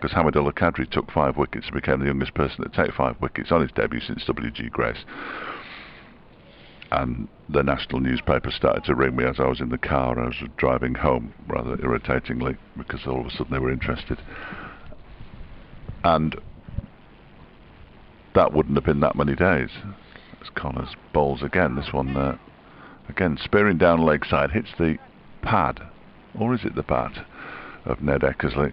because Hamidullah Kadri took 5 wickets and became the youngest person to take 5 wickets on his debut since W.G. Grace. And the national newspaper started to ring me as I was in the car. I was driving home, rather irritatingly, because all of a sudden they were interested. And that wouldn't have been that many days. As Connors bowls again, this one, again, spearing down leg side, hits the pad, or is it the bat, of Ned Eckersley.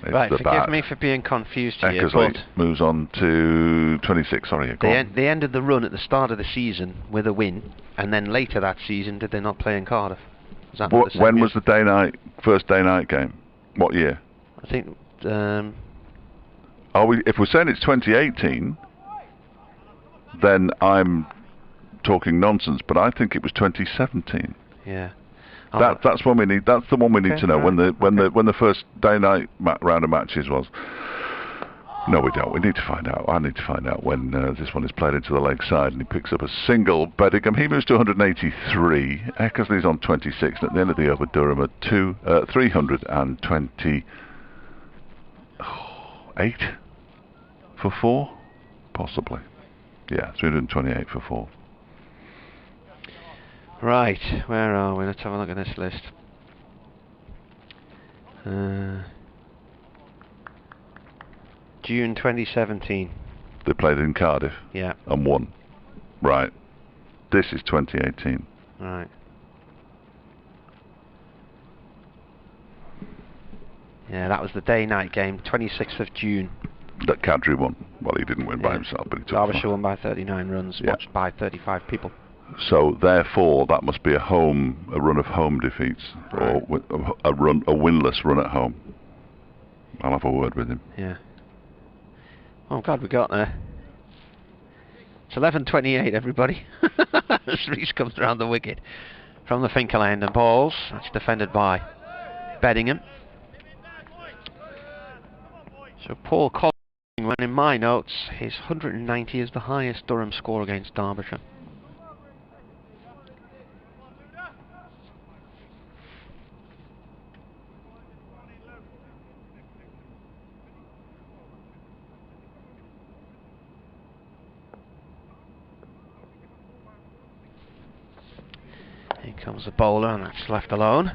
It's right, the forgive bat. me for being confused here, Eckersley but moves on to 26, sorry. they ended the run at the start of the season with a win, and then later that season, did they not play in Cardiff? Is that when was the first day-night game? What year? I think... if we're saying it's 2018, then I'm talking nonsense, but I think it was 2017. Yeah. That's when we need. That's the one we need to know. When the first day-night round of matches was. No, we don't. We need to find out. I need to find out when this one is played into the leg side, and he picks up a single. Bedingham, he moves to 183. Eckersley's on 26, and at the end of the over, Durham at 328 for 4, possibly. Yeah, 328 for 4. Right, where are we? Let's have a look at this list. June 2017. They played in Cardiff. Yeah. And won. Right. This is 2018. Right. Yeah, that was the day-night game, 26th of June. That Kadri won. Well, he didn't win by himself, but he took Derbyshire won by 39 runs, watched by 35 people. So therefore, that must be a run of home defeats, or a winless run at home. I'll have a word with him. Yeah. Oh, I'm glad we got there. It's 11:28, everybody. As Reese comes around the wicket from the Finkel end and balls. That's defended by Bedingham. So Paul Collins, when in my notes, his 190 is the highest Durham score against Derbyshire. Here comes the bowler, and that's left alone.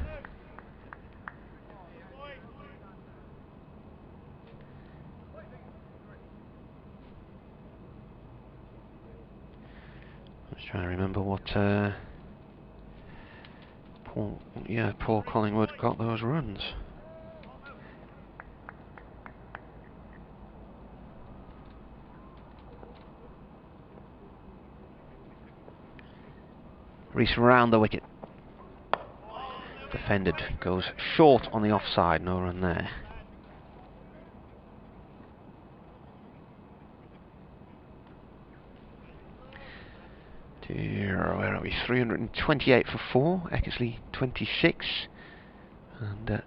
Let's try to remember what Paul Collingwood got those runs. Reese round the wicket. Defended, goes short on the offside, no run there. Where are we? 328 for 4, Eckersley 26, and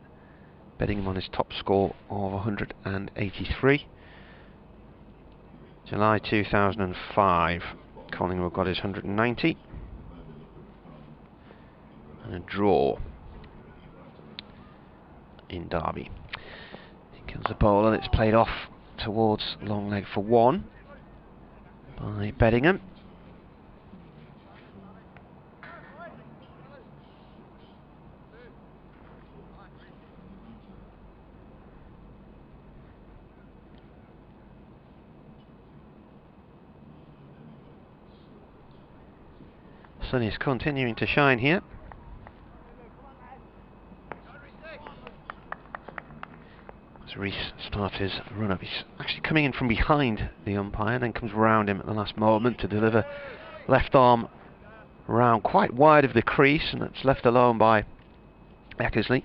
Bedingham on his top score of 183. July 2005, Collingwood got his 190. And a draw in Derby. Here comes the bowler, and it's played off towards long leg for 1 by Bedingham. Sun is continuing to shine here. to restart his run-up. He's actually coming in from behind the umpire, then comes round him at the last moment to deliver left arm round quite wide of the crease, and it's left alone by Eckersley.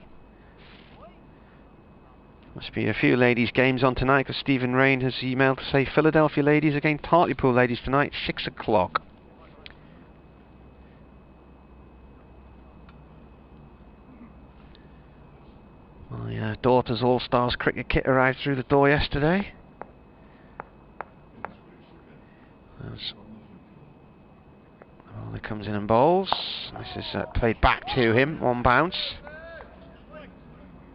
Must be a few ladies' games on tonight, because Stephen Rain has emailed to say Philadelphia ladies against Hartlepool ladies tonight, 6 o'clock. My daughter's All-Stars cricket kit arrived through the door yesterday. Bowler comes in and bowls. This is played back to him, one bounce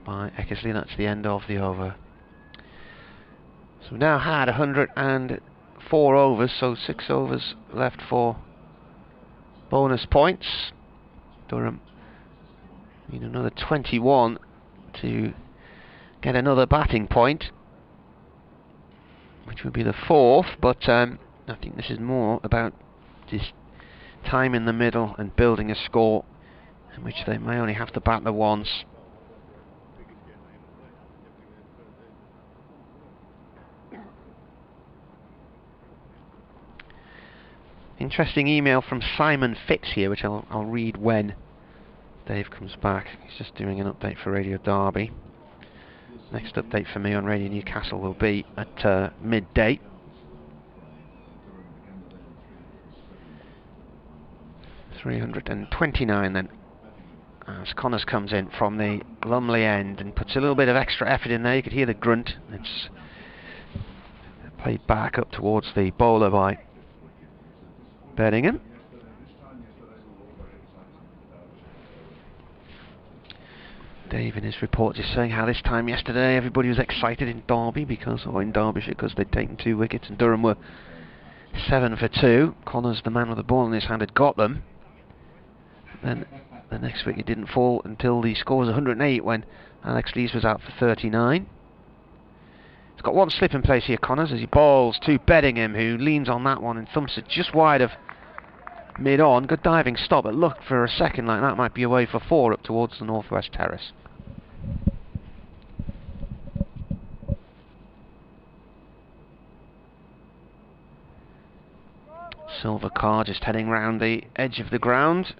by Eckersley. That's the end of the over. So we've now had 104 overs, so 6 overs left for bonus points. Durham need another 21 to get another batting point, which would be the 4th, but I think this is more about this time in the middle and building a score in which they may only have to bat the once. Interesting email from Simon Fitz here, which I'll read when Dave comes back. He's just doing an update for Radio Derby. Next update for me on Radio Newcastle will be at midday. .329 then, as Connors comes in from the Lumley end and puts a little bit of extra effort in there. You could hear the grunt. It's played back up towards the bowler by Bedingham. Dave in his report just saying how this time yesterday everybody was excited in Derby in Derbyshire because they'd taken 2 wickets and Durham were 7 for 2. Connors, the man with the ball in his hand, had got them. Then the next wicket didn't fall until the score was 108 when Alex Lees was out for 39. He's got one slip in place here, Connors, as he bowls to Bedingham, who leans on that one and thumps it just wide of mid-on. Good diving stop. It looked for a second like that might be away for 4 up towards the northwest terrace. Silver car just heading round the edge of the ground,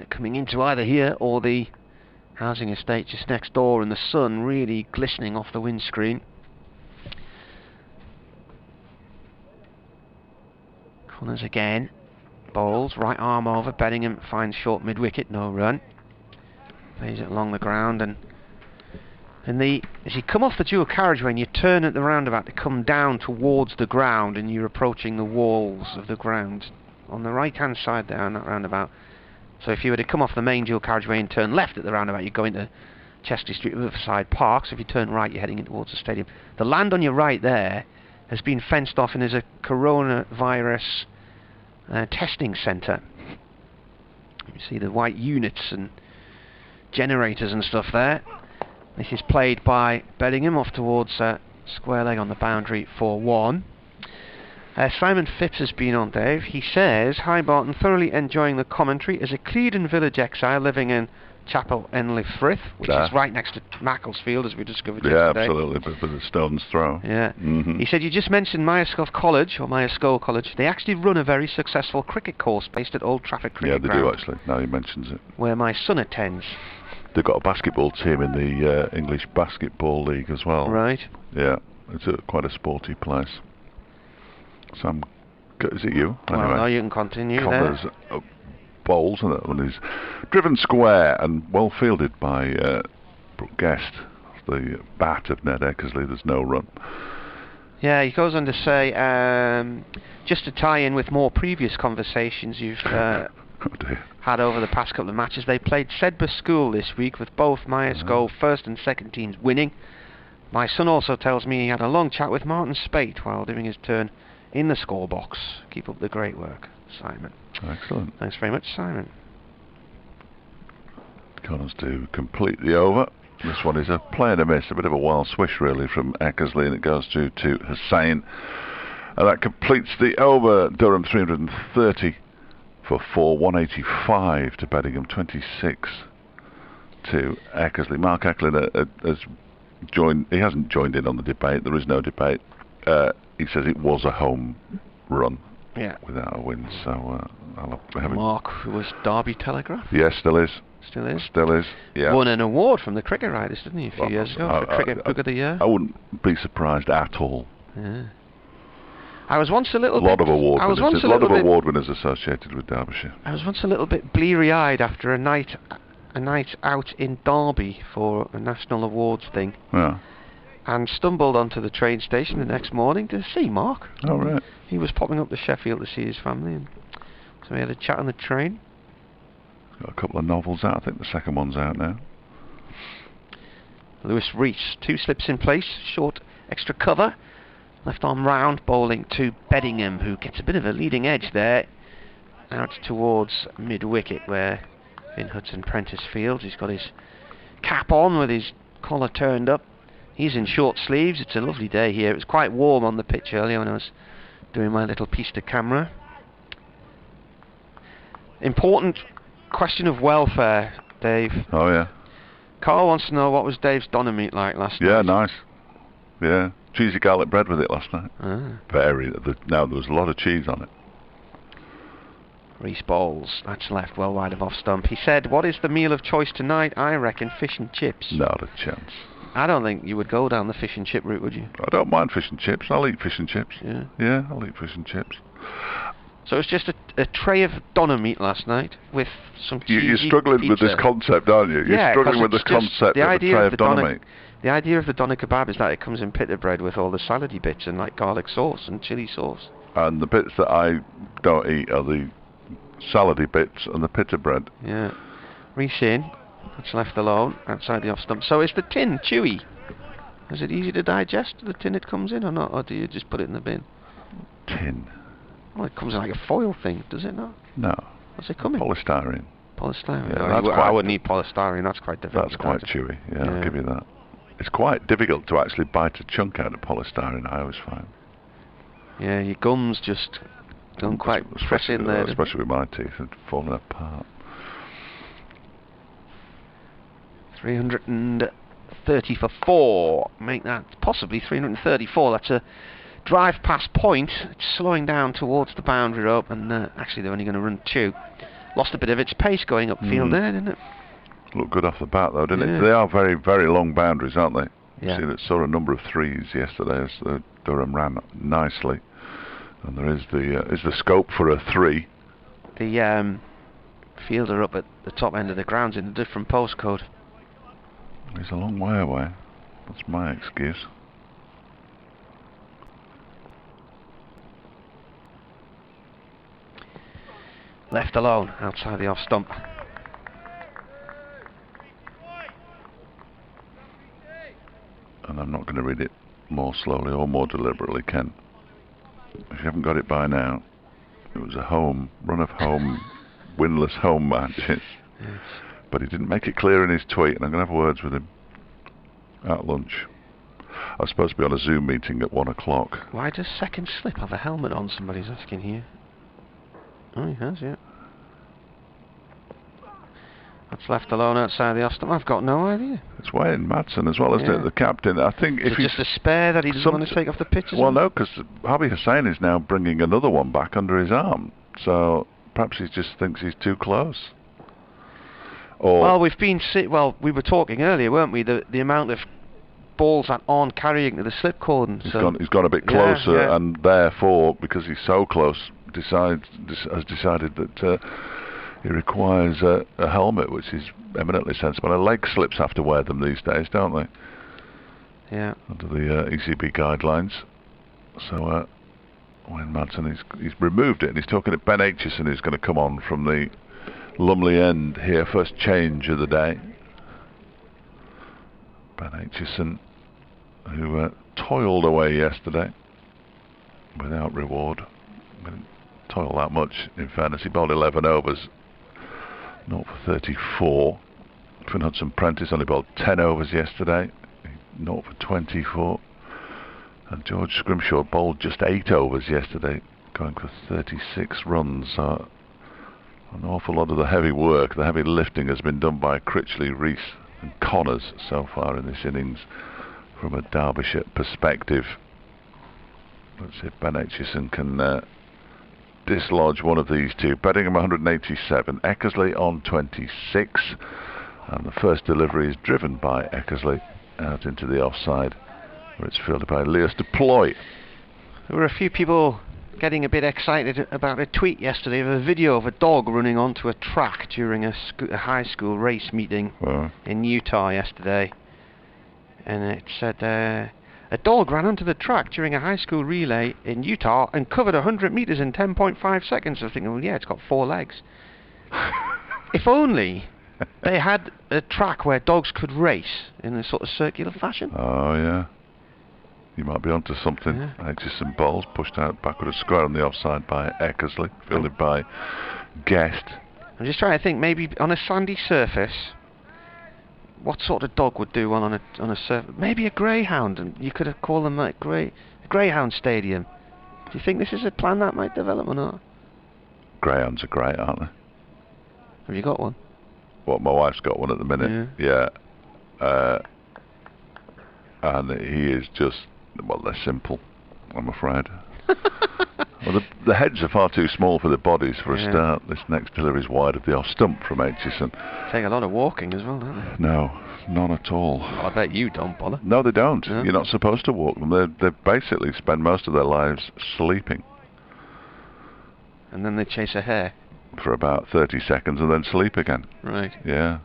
coming into either here or the housing estate just next door, and the sun really glistening off the windscreen. Connors again bowls, right arm over. Bedingham finds short mid-wicket, no run. Plays it along the ground, and as you come off the dual carriageway and you turn at the roundabout to come down towards the ground, and you're approaching the walls of the ground on the right hand side there on that roundabout. So if you were to come off the main dual carriageway and turn left at the roundabout, you go into Chesley Street Riverside Park. So if you turn right, you're heading in towards the stadium. The land on your right there has been fenced off, and there's a coronavirus testing centre. You see the white units and generators and stuff there. This is played by Bedingham off towards square leg on the boundary for 1. Simon Phipps has been on, Dave. He says, "Hi Barton, thoroughly enjoying the commentary. As a Clevedon Village exile living in Chapel Enley Frith, which is right next to Macclesfield, as we discovered yesterday." Yeah, absolutely, but a stone's throw. Yeah. He said, "You just mentioned Myerscough College. They actually run a very successful cricket course based at Old Trafford Cricket Ground. Yeah, they do actually, now he mentions it. Where my son attends." They've got a basketball team in the English Basketball League as well. Right. Yeah, it's quite a sporty place. Sam, is it you? Well, anyway, no, you can continue Connors there. Bowls, and that one is driven square and well fielded by Brooke Guest, the bat of Ned Eckersley. There's no run. Yeah, he goes on to say, just to tie in with more previous conversations you've had over the past couple of matches, they played Sedbergh School this week with both Myerscough first and second teams winning. My son also tells me he had a long chat with Martin Spate while doing his turn in the score box. Keep up the great work, Simon. Excellent. Thanks very much, Simon. Connors to complete the over. This one is a play and a miss, a bit of a wild swish really from Eckersley, and it goes to Hussain. And that completes the over. Durham 330 for 4, 185 to Bedingham 26 to Eckersley. Mark Eckersley has joined. He hasn't joined in on the debate. There is no debate. He says it was a home run. Yeah. Without a win. So I'll have Mark, who was Derby Telegraph. Yes, still is. Still is. Still is. Yeah. Won an award from the Cricket Writers, didn't he, a few years ago for Cricket Book of the Year? I wouldn't be surprised at all. Yeah. I was once a little bit... A lot of award winners associated with Derbyshire. I was once a little bit bleary-eyed after a night out in Derby for a national awards thing. Yeah. And stumbled onto the train station the next morning to see Mark. Oh, right. He was popping up to Sheffield to see his family, and so we had a chat on the train. Got a couple of novels out. I think the second one's out now. Lewis Rees, 2 slips in place, short extra cover. Left arm round, bowling to Beddingham, who gets a bit of a leading edge there. Out towards mid-wicket where Finn Hudson-Prentice fields. He's got his cap on with his collar turned up. He's in short sleeves. It's a lovely day here. It was quite warm on the pitch earlier when I was doing my little piece to camera. Important question of welfare, Dave. Oh, yeah. Carl wants to know, what was Dave's doner meat like last night? Yeah, nice. Yeah. Cheesy garlic bread with it last night. Very. Now, there was a lot of cheese on it. Reese bowls. That's left well wide of off stump. He said, what is the meal of choice tonight? I reckon fish and chips. Not a chance. I don't think you would go down the fish and chip route, would you? I don't mind fish and chips. I'll eat fish and chips. Yeah. Yeah, I'll eat fish and chips. So it's just a tray of doner meat last night with some cheesy You're struggling pizza. with this concept, aren't you? You're struggling with the concept of a tray of doner meat. The idea of the doner kebab is that it comes in pita bread with all the salady bits and like garlic sauce and chili sauce. And the bits that I don't eat are the salady bits and the pita bread. Yeah. Reese in. That's left alone outside the off stump. So is the tin chewy? Is it easy to digest, the tin it comes in, or not? Or do you just put it in the bin? Tin? Well, it comes in like a foil thing, does it not? No. What's it coming? Polystyrene. Polystyrene? Yeah, I wouldn't need polystyrene, that's quite difficult. That's quite chewy, yeah, I'll give you that. It's quite difficult to actually bite a chunk out of polystyrene, I always find. Yeah, your gums just don't quite press in there. Especially with my teeth, and falling apart. 330 for 4. Make that possibly 334. That's a drive past point. It's slowing down towards the boundary rope, and actually they're only going to run 2. Lost a bit of its pace going upfield there, didn't it? Looked good off the bat though, didn't it? They are very, very long boundaries, aren't they? Yeah. You saw a number of 3s yesterday as Durham ran nicely, and there is the scope for a 3. The fielder up at the top end of the ground's in a different postcode. He's a long way away. That's my excuse. Left alone outside the off stump. And I'm not going to read it more slowly or more deliberately, Ken. If you haven't got it by now, it was a run of home, winless home matches. Yes. But he didn't make it clear in his tweet, and I'm going to have words with him at lunch. I was supposed to be on a Zoom meeting at 1 o'clock. Why does Second Slip have a helmet on, somebody's asking here? Oh, he has, yeah. That's left alone outside the off stump. I've got no idea. It's Wayne Madsen as well, isn't it? The captain. I think if he's just a spare that he doesn't want to take off the pitch. Well, no, because Harvey Hussain is now bringing another one back under his arm. So perhaps he just thinks he's too close. Or well, we were talking earlier, weren't we? The amount of balls that aren't carrying to the slip cordon. He's gone a bit closer, and therefore, because he's so close, has decided that he requires a helmet, which is eminently sensible. And leg slips have to wear them these days, don't they? Yeah. Under the ECB guidelines. So Wayne Madsen, he's removed it, and he's talking to Ben Aitchison, who's going to come on from the Lumley end here, first change of the day. Ben Aitchison, who toiled away yesterday without reward. Didn't toil that much, in fairness. He bowled 11 overs, 0 for 34. Finn Hudson-Prentice only bowled 10 overs yesterday, 0 for 24. And George Scrimshaw bowled just 8 overs yesterday, going for 36 runs. An awful lot of the heavy work, the heavy lifting has been done by Critchley, Rees and Connors so far in this innings from a Derbyshire perspective. Let's see if Ben Aitchison can dislodge one of these two. Beddingham 187, Eckersley on 26, and the first delivery is driven by Eckersley out into the offside, where it's fielded by Leos de Ploy. There were a few people getting a bit excited about a tweet yesterday of a video of a dog running onto a track during a high school race meeting in Utah yesterday, and it said a dog ran onto the track during a high school relay in Utah and covered 100 meters in 10.5 seconds. I was thinking, well, yeah, it's got 4 legs. If only they had a track where dogs could race in a sort of circular fashion. Oh yeah, you might be onto something. Yeah. Aitchison bowls pushed out backward and square on the offside by Eckersley, fielded by Guest. I'm just trying to think, maybe on a sandy surface, what sort of dog would do one on a surface? Maybe a greyhound, and you could have called them like greyhound stadium. Do you think this is a plan that might develop or not? Greyhounds are great, aren't they? Have you got one? Well, my wife's got one at the minute. Yeah. And he is just, well, they're simple, I'm afraid. Well, the heads are far too small for the bodies for a start. This next delivery is wide of the off stump from Aitchison. Take a lot of walking as well, don't they? No, none at all. Well, I bet you don't bother. No, they don't. No. You're not supposed to walk them. They basically spend most of their lives sleeping. And then they chase a hare. For about 30 seconds and then sleep again. Right. Yeah.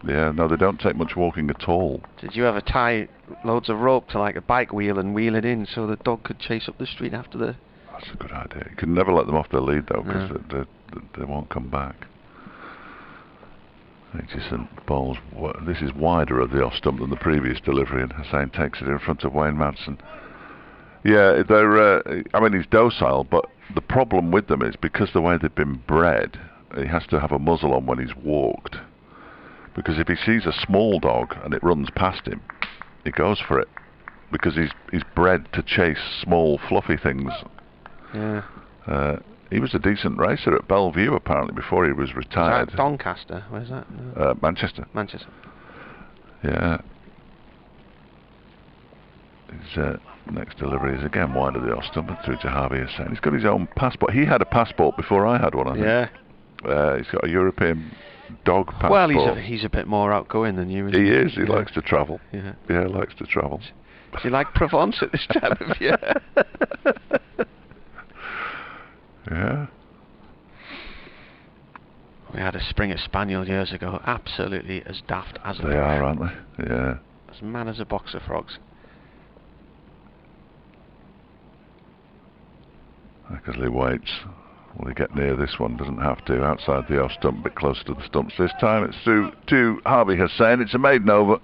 Yeah, no, they don't take much walking at all. Did you ever tie loads of rope to like a bike wheel and wheel it in so the dog could chase up the street after the... That's a good idea. You can never let them off their lead though, because they won't come back. Aitchison bowls. This is wider of the off stump than the previous delivery, and Hussain takes it in front of Wayne Madsen. Yeah, they're. I mean, he's docile, but the problem with them is because the way they've been bred, he has to have a muzzle on when he's walked. Because if he sees a small dog and it runs past him, he goes for it. Because he's bred to chase small, fluffy things. Yeah. He was a decent racer at Bellevue, apparently, before he was retired. Is that Doncaster? Where's that? No. Manchester. Manchester. Yeah. His next delivery is again wide of the off stump and through to Harvey Hussain. He's got his own passport. He had a passport before I had one, I think. Yeah. He's got a European dog passport. Well, he's a bit more outgoing than you, isn't he? He is. He likes to travel. Yeah. Yeah, likes to travel. Do you like Provence at this time of year? Yeah. We had a Springer Spaniel years ago, absolutely as daft as They are, aren't they? Yeah. As mad as a box of frogs. Eckersley waits. Will he get near this one? Doesn't have to. Outside the off stump, a bit closer to the stumps this time. It's through to Harvey Hussain. It's a maiden over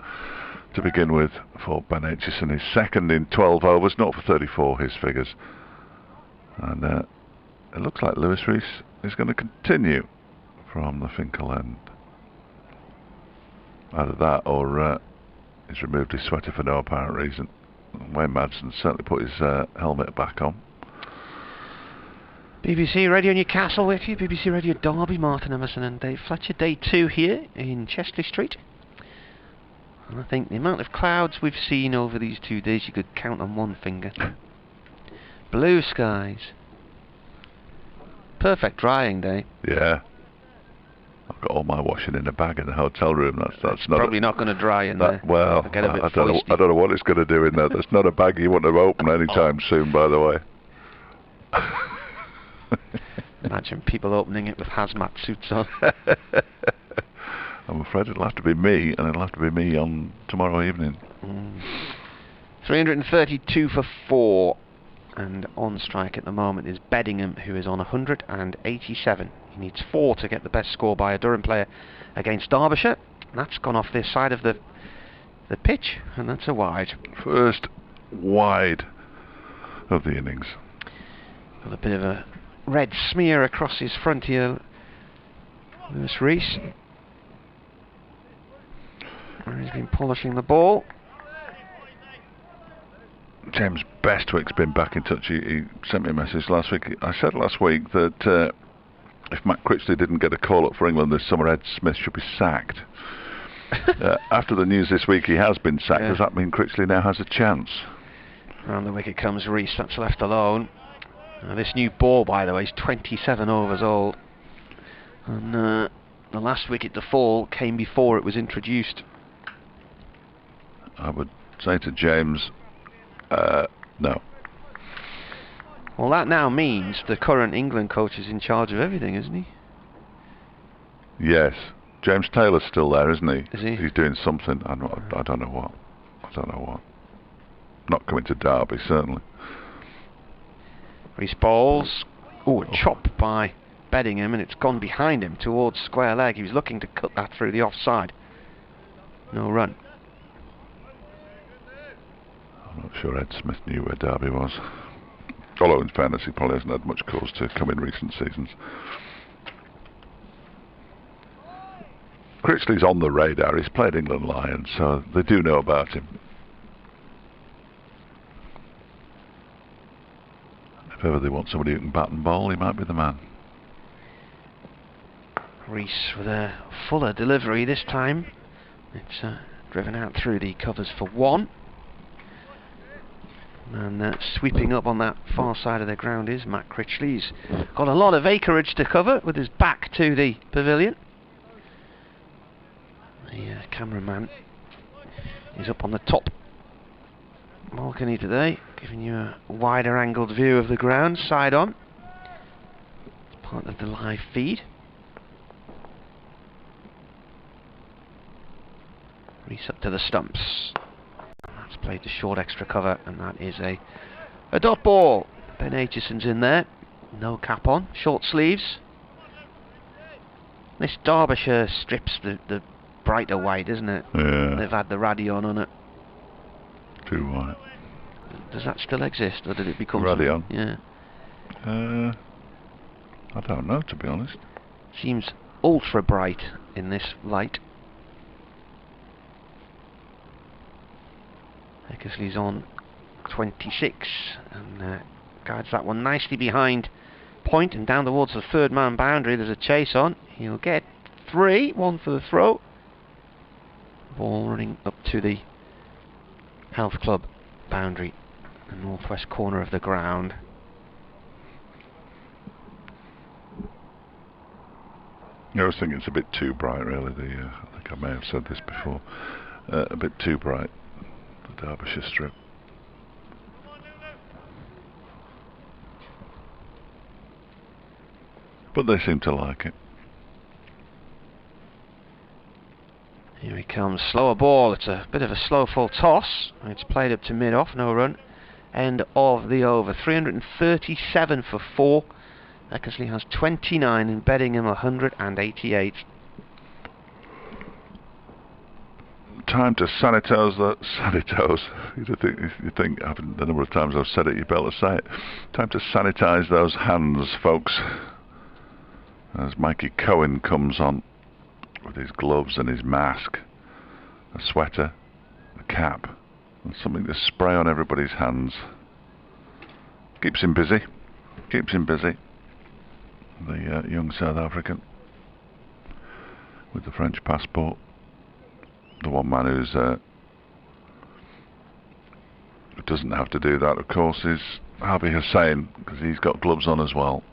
to begin with for Ben Aitchison. His second in 12 overs, not for 34, his figures. And it looks like Lewis Rees is going to continue from the Finkel end. Either that or he's removed his sweater for no apparent reason. Wayne Madsen certainly put his helmet back on. BBC Radio Newcastle with you, BBC Radio Derby, Martin Emerson and Dave Fletcher. Day 2 here in Chesley Street. And I think the amount of clouds we've seen over these 2 days you could count on one finger. Blue skies. Perfect drying day. Yeah. I've got all my washing in a bag in the hotel room. That's not probably not going to dry in there. Well, I don't know what it's going to do in there. That's not a bag you want to open anytime soon, by the way. Imagine people opening it with hazmat suits on. I'm afraid it'll have to be me, and it'll have to be me on tomorrow evening. 332 for 4. And on strike at the moment is Beddingham, who is on 187. He needs 4 to get the best score by a Durham player against Derbyshire. And that's gone off this side of the pitch, and that's a wide. First wide of the innings. Got a bit of a red smear across his front here, Lewis Rees. And he's been polishing the ball. James Bestwick's been back in touch. He sent me a message last week. I said last week that if Matt Critchley didn't get a call up for England this summer, Ed Smith should be sacked. After the news this week he has been sacked, does that mean Critchley now has a chance? Round the wicket comes Rees, that's left alone. This new ball, by the way, is 27 overs old. And the last wicket to fall came before it was introduced. I would say to James, no. Well, that now means the current England coach is in charge of everything, isn't he? Yes. James Taylor's still there, isn't he? Is he? He's doing something. I don't know what. Not coming to Derby, certainly. Rees bowls. Oh, a chop by Beddingham, and it's gone behind him towards square leg. He was looking to cut that through the offside. No run. I'm not sure Ed Smith knew where Derby was. Although, in fairness, he probably hasn't had much cause to come in recent seasons. Critchley's on the radar. He's played England Lions, so they do know about him. If ever they want somebody who can bat and bowl, he might be the man. Rees with a fuller delivery this time. It's driven out through the covers for one. And sweeping up on that far side of the ground is Matt Critchley. He's got a lot of acreage to cover with his back to the pavilion. The cameraman is up on the top balcony today, giving you a wider angled view of the ground, side on. It's part of the live feed. Rees up to the stumps. That's played to short extra cover, and that is a dot ball. Ben Aitchison's in there, no cap on, short sleeves. This Derbyshire strips the brighter white, isn't it? Yeah. They've had the Radion on it. Too white. Does that still exist, or did it become Radion? Yeah. I don't know, to be honest. Seems ultra bright in this light. Eckersley's on 26 and guides that one nicely behind point and down towards the third man boundary. There's a chase on. He'll get 3, 1 for the throw. Ball running up to the Health Club boundary, the northwest corner of the ground. I was thinking it's a bit too bright, really. I think I may have said this before. A bit too bright, the Derbyshire strip. But they seem to like it. Here he comes, slower ball. It's a bit of a slow full toss. It's played up to mid-off, no run. End of the over. 337 for 4. Eckersley has 29 and Beddingham 188. Time to sanitose you think the number of times I've said it, you better say it. Time to sanitise those hands, folks. As Mikey Cohen comes on with his gloves and his mask, a sweater, a cap, and something to spray on everybody's hands. Keeps him busy. The young South African with the French passport. The one man who doesn't have to do that, of course, is Harvey Hussain, because he's got gloves on as well.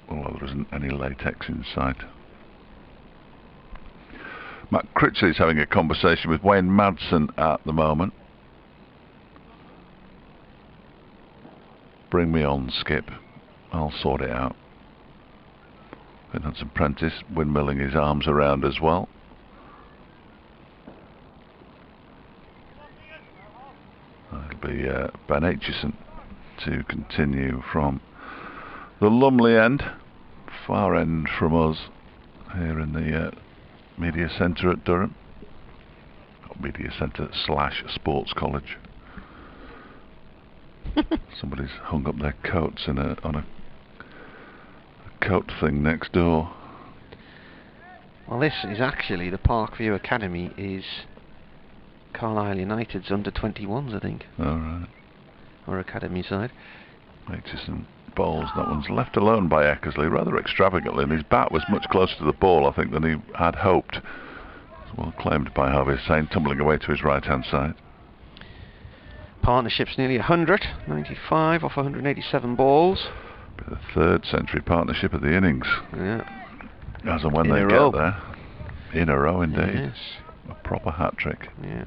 Although there isn't any latex in sight. Matt Critchley is having a conversation with Wayne Madsen at the moment. Bring me on, Skip. I'll sort it out. And Hudson Prentice windmilling his arms around as well. It'll be Ben Aitchison to continue from the Lumley end, far end from us, here in the media centre at Durham. Media centre / sports college. Somebody's hung up their coats on a coat thing next door. Well, this is actually the Parkview Academy, is Carlisle United's under 21s, I think. All right. Or academy side. Aitchison bowls. That one's left alone by Eckersley rather extravagantly, and his bat was much closer to the ball, I think, than he had hoped. It's well claimed by Harvey Hussain, tumbling away to his right-hand side. Partnership's nearly 100, 95 off 187 balls. Be the third century partnership of the innings. Yeah. As and when they get there. In a row, indeed. Yes. A proper hat-trick. Yeah.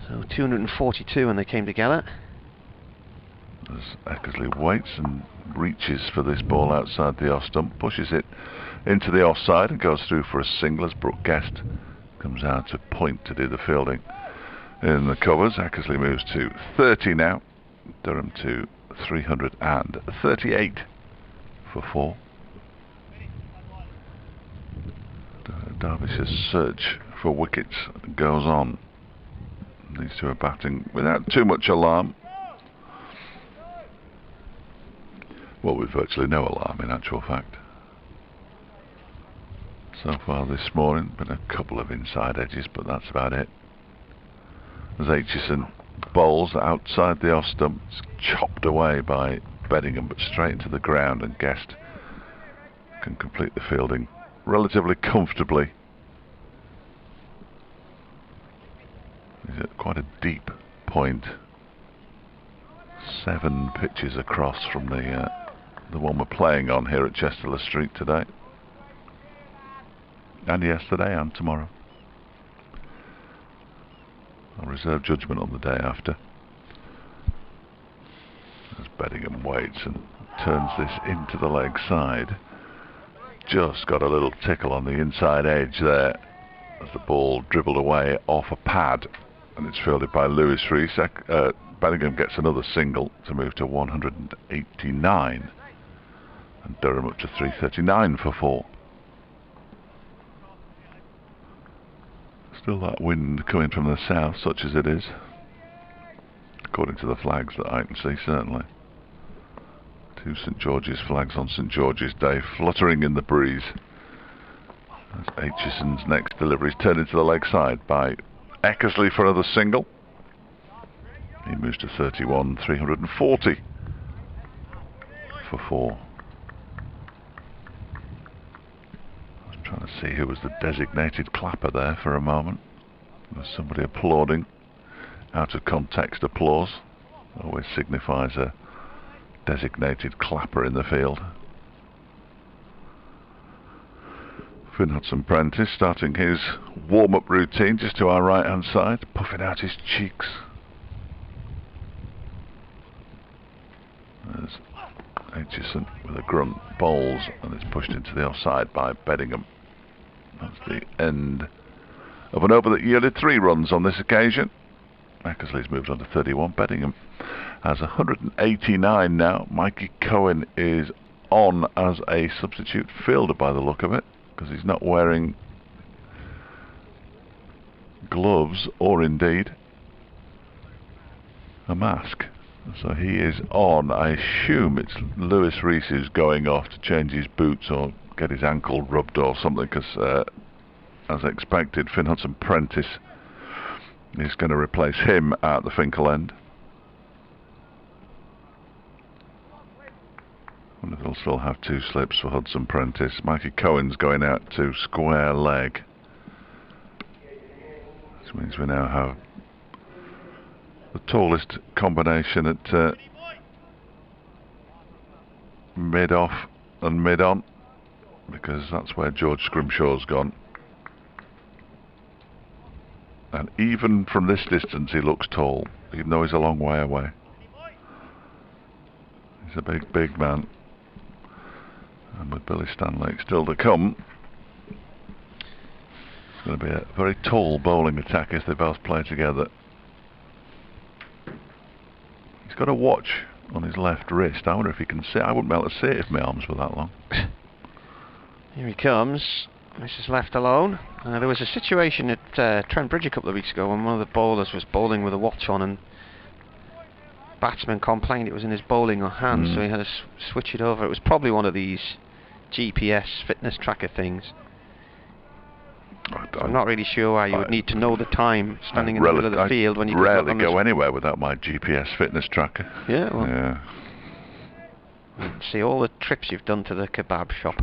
So 242 when they came together. As Eckersley waits and reaches for this ball outside the off stump, pushes it into the offside and goes through for a single as Brooke Guest comes out to point to do the fielding. In the covers, Eckersley moves to 30 now. Durham to 338 for 4. Derbyshire's search for wickets goes on. These two are batting without too much alarm. Well, with virtually no alarm in actual fact. So far this morning, been a couple of inside edges, but that's about it. As Aitchison bowls outside the off stump, it's chopped away by Beddingham, but straight into the ground, and Guest can complete the fielding relatively comfortably. He's at quite a deep point, 7 pitches across from the one we're playing on here at Chesterless Street today, and yesterday and tomorrow. I'll reserve judgment on the day after. As Beddingham waits and turns this into the leg side. Just got a little tickle on the inside edge there as the ball dribbled away off a pad, and it's fielded by Lewis Rees. Beddingham gets another single to move to 189, and Durham up to 339 for 4. Still that wind coming from the south, such as it is, according to the flags that I can see, certainly. 2 St George's flags on St George's Day fluttering in the breeze. As Aitchison's next delivery is turned into the leg side by Eckersley for another single. He moves to 31, 340 for 4. I was trying to see who was the designated clapper there for a moment. There's somebody applauding. Out of context applause always signifies a designated clapper in the field. Finn Hudson-Prentice starting his warm-up routine just to our right-hand side, puffing out his cheeks. There's Aitchison with a grunt, bowls, and it's pushed into the offside by Beddingham. That's the end of an over that yielded 3 runs on this occasion. Eckersley's moved on to 31. Beddingham has 189 now. Mikey Cohen is on as a substitute fielder by the look of it, because he's not wearing gloves or indeed a mask. So he is on. I assume it's Lewis Rees who's going off to change his boots or get his ankle rubbed or something, because as expected, Finn Hudson-Prentice is going to replace him at the Finkel end. I wonder if they'll still have 2 slips for Hudson-Prentice. Mikey Cohen's going out to square leg. This means we now have the tallest combination at mid-off and mid-on, because that's where George Scrimshaw's gone. And even from this distance he looks tall, even though he's a long way away. He's a big, big man. And with Billy Stanlake still to come, it's going to be a very tall bowling attack if they both play together. He's got a watch on his left wrist. I wonder if he can see. I wouldn't be able to see it if my arms were that long. Here he comes. This is left alone. There was a situation at Trent Bridge a couple of weeks ago when one of the bowlers was bowling with a watch on, and batsman complained it was in his bowling hand, so he had to switch it over. It was probably one of these GPS fitness tracker things. I'm not really sure why you would need to know the time standing in the middle of the field when you rarely go anywhere without my GPS fitness tracker. Yeah, well, yeah. See all the trips you've done to the kebab shop.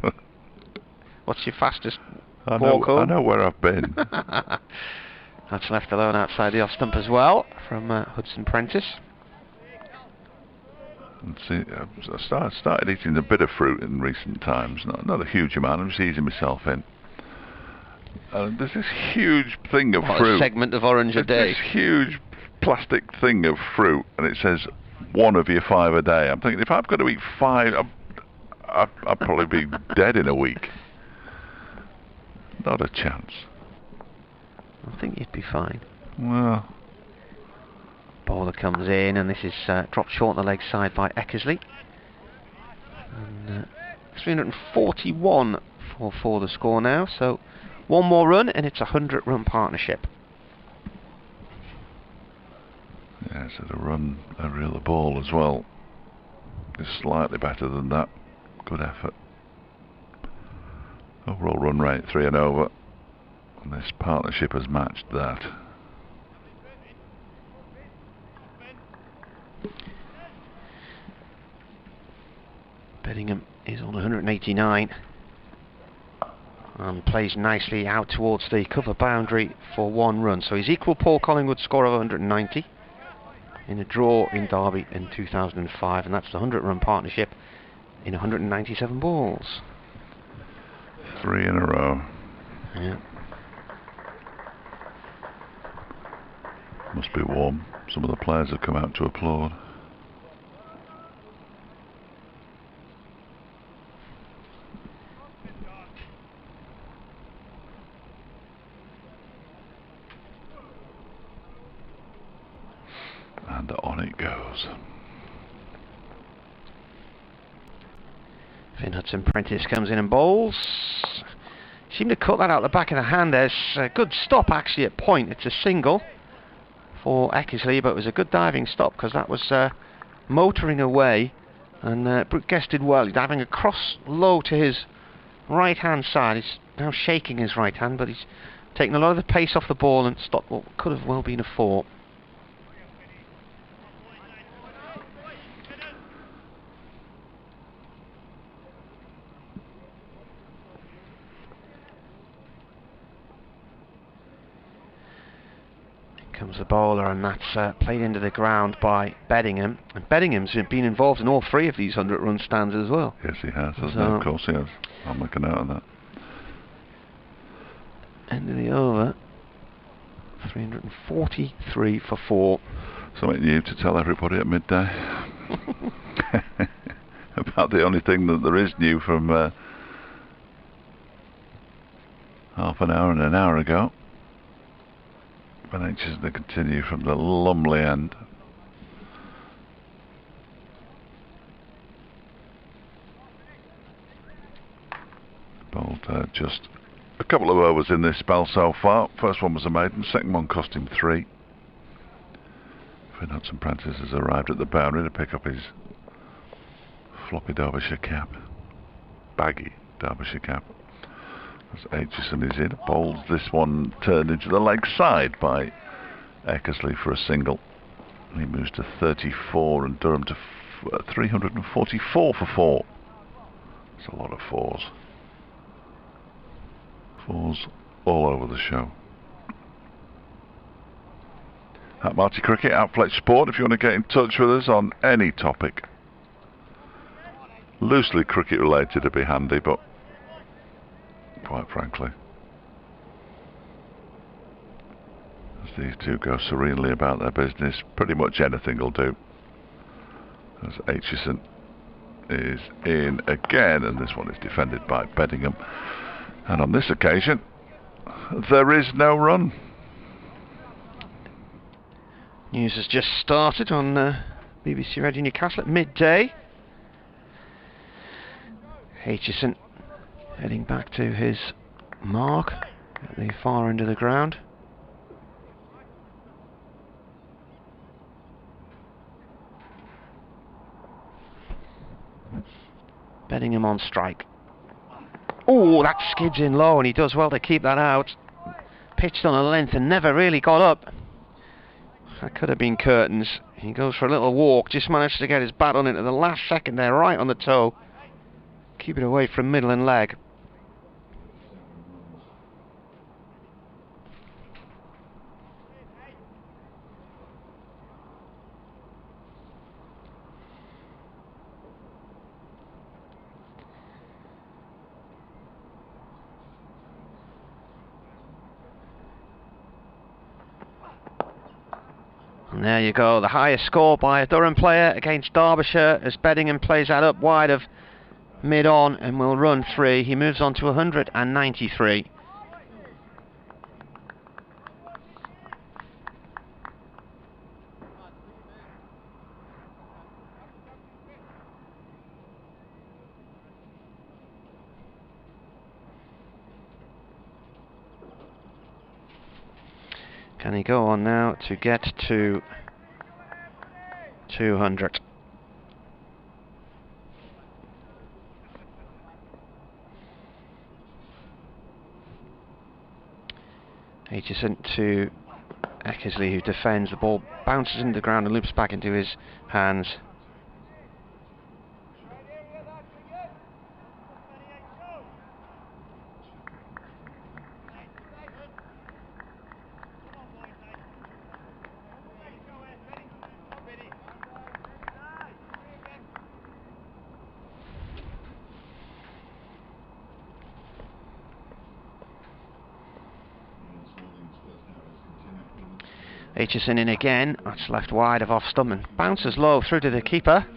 What's your fastest walk I home? know where I've been. That's left alone outside the off stump as well from Hudson Prentice. And see, I started eating a bit of fruit in recent times. Not a huge amount. I'm just easing myself in. There's this huge thing of fruit. A segment of orange a day. This huge plastic thing of fruit, and it says 1 of your 5 a day. I'm thinking if I've got to eat 5, I'd probably be dead in a week. Not a chance. I think you'd be fine. Well, bowler comes in, and this is dropped short on the leg side by Eckersley. And 341 for the score now. So 1 more run, and it's a 100-run partnership. Yeah, so the run every other ball as well is slightly better than that. Good effort. Overall run rate 3 and over, and this partnership has matched that. Bedingham is on 189 and plays nicely out towards the cover boundary for 1 run. So he's equal Paul Collingwood's score of 190 in a draw in Derby in 2005, and that's the 100-run partnership in 197 balls. 3 in a row. Yeah. Must be warm. Some of the players have come out to applaud. And on it goes. Finn Hudson Prentice comes in and bowls. Seemed to cut that out the back of the hand. There's a good stop actually at point. It's a single for Eckersley, but it was a good diving stop because that was motoring away, and Brooke Guest did well. He's diving across low to his right hand side. He's now shaking his right hand, but he's taken a lot of the pace off the ball and stopped what could have well been a 4. Comes the bowler, and that's played into the ground by Bedingham. And Bedingham's been involved in all 3 of these 100-run stands as well. Yes, he has, hasn't he? Of course he has. I'll make a note of that. End of the over. 343 for 4. Something new to tell everybody at midday. About the only thing that there is new from half an hour and an hour ago. But anxious to continue from the Lumley end. Bowled just a couple of overs in this spell so far. First one was a maiden, second one cost him 3. Finn Hudson Prentice has arrived at the boundary to pick up his floppy Derbyshire cap. Baggy Derbyshire cap. As Aitchison is in, bowls this one turned into the leg side by Eckersley for a single. He moves to 34 and Durham to 344 for 4. That's a lot of 4s. 4s all over the show. At Marty Cricket, Outfledge Sport, if you want to get in touch with us on any topic. Loosely cricket related would be handy, but quite frankly, as these two go serenely about their business, pretty much anything will do. As Aitchison is in again, and this one is defended by Bedingham, and on this occasion there is no run. News has just started on BBC Radio Newcastle at midday. Aitchison heading back to his mark at the far end of the ground. Bedingham on strike. Oh, that skids in low, and he does well to keep that out. pitched on a length and never really got up. That could have been curtains. He goes for a little walk, just managed to get his bat on into the last second there, right on the toe. Keep it away from middle and leg. And there you go, the highest score by a Durham player against Derbyshire as Beddingham plays that up wide of mid-on and will run 3. He moves on to 193. Can he go on now to get to 200? Aitchison to Eckersley, who defends. The ball bounces into the ground and loops back into his hands. Aitchison in again, that's left wide of off stump and bounces low through to the keeper.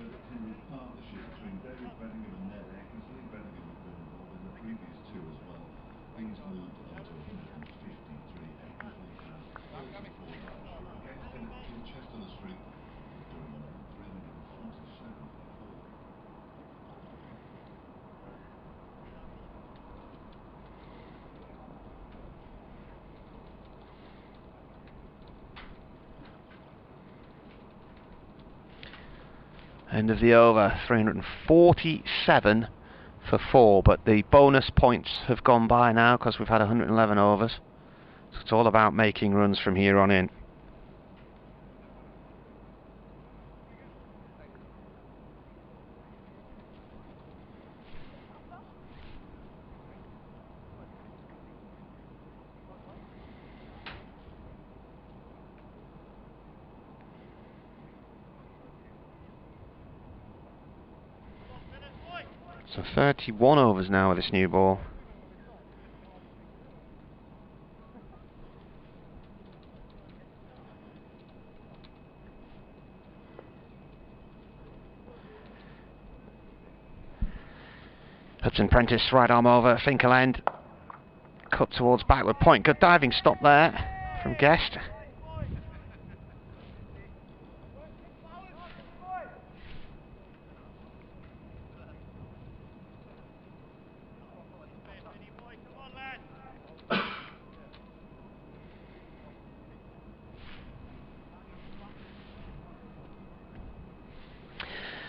End of the over, 347 for 4, but the bonus points have gone by now because we've had 111 overs. So it's all about making runs from here on in. So 31 overs now with this new ball. Hudson Prentice, right arm over, Finkel end. Cut towards backward point. Good diving stop there from Guest.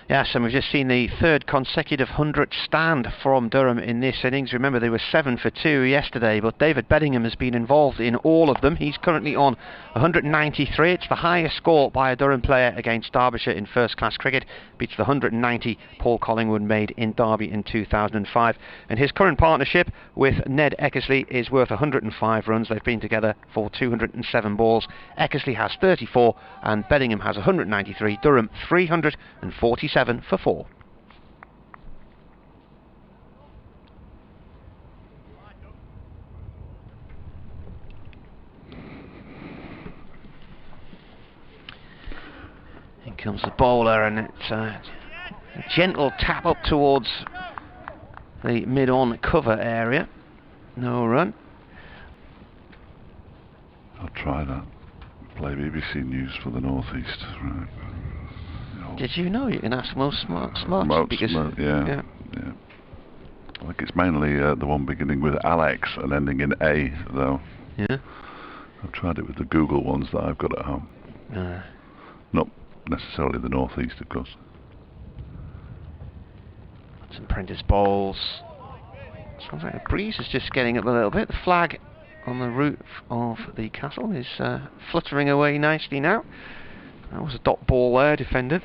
Yes, and we've just seen the third consecutive 100 stand from Durham in this innings. Remember, they were 7 for 2 yesterday, but David Beddingham has been involved in all of them. He's currently on 193. It's the highest score by a Durham player against Derbyshire in first-class cricket. Beats the 190 Paul Collingwood made in Derby in 2005. And his current partnership with Ned Eckersley is worth 105 runs. They've been together for 207 balls. Eckersley has 34 and Beddingham has 193. Durham 347 for 4. In comes the bowler, and it's a gentle tap up towards the mid-on cover area. No run. I'll try that. Play BBC News for the North East. Right. Did you know you can ask most smart speakers? Yeah. I think it's mainly the one beginning with Alex and ending in A, though. Yeah. I've tried it with the Google ones that I've got at home. Not necessarily the North East, of course. Some Prentice bowls. Sounds like the breeze is just getting up a little bit. The flag on the roof of the castle is fluttering away nicely now. That was a dot ball there, defended.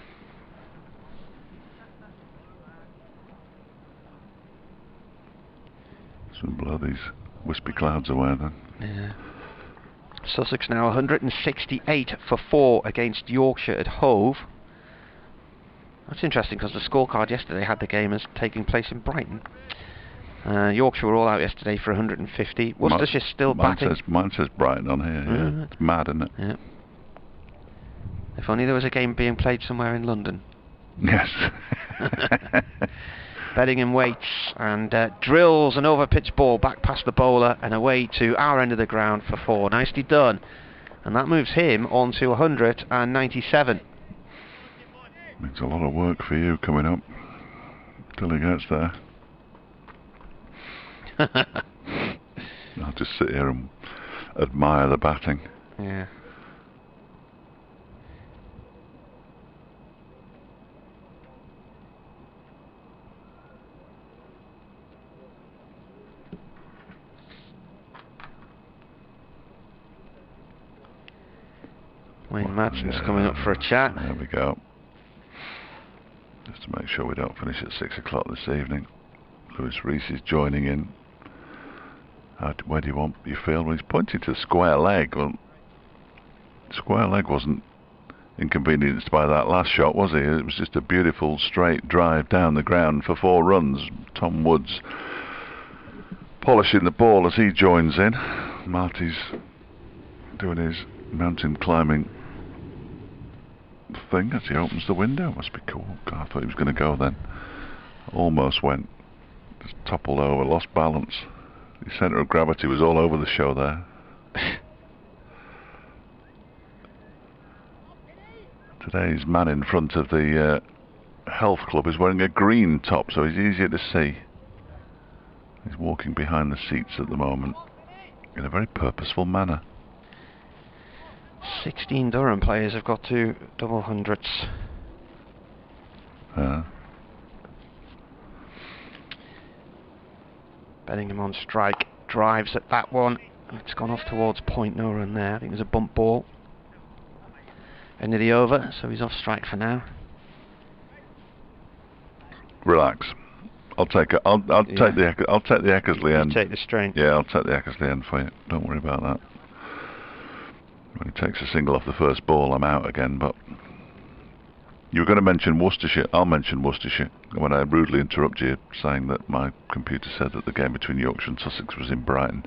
So blow these wispy clouds away then. Yeah. Sussex now 168 for 4 against Yorkshire at Hove. That's interesting because the scorecard yesterday had the game as taking place in Brighton. Yorkshire were all out yesterday for 150. Worcestershire still batting. Mine says Brighton on here. Yeah. It's mad, isn't it? Yeah. If only there was a game being played somewhere in London. Yes. Beddingham waits and drills an over pitch ball back past the bowler and away to our end of the ground for 4. Nicely done. And that moves him on to 197. Means a lot of work for you coming up till he gets there. I'll just sit here and admire the batting. Yeah. Wayne Madson's coming up for a chat. There we go. Just to make sure we don't finish at 6 o'clock this evening. Lewis Rees is joining in. Where do you want your field? Well, he's pointing to square leg. Well, square leg wasn't inconvenienced by that last shot, was he? It was just a beautiful straight drive down the ground for 4 runs. Tom Woods polishing the ball as he joins in. Marty's doing his mountain climbing thing as he opens the window. Must be cool. God, I thought he was going to go then. Almost went. Just toppled over, lost balance. The centre of gravity was all over the show there. Today's man in front of the health club is wearing a green top, so he's easier to see. He's walking behind the seats at the moment in a very purposeful manner. 16 Durham players have got to double hundreds. Beddingham on strike, drives at that one. It's gone off towards point, no run there. I think there's a bump ball. End of the over, so he's off strike for now. Relax. I'll take it. I'll take the Eckersley end. You take the strain. Yeah, I'll take the Eckersley end for you. Don't worry about that. When he takes a single off the first ball, I'm out again. But you were going to mention Worcestershire. I'll mention Worcestershire. When I rudely interrupt you, saying that my computer said that the game between Yorkshire and Sussex was in Brighton.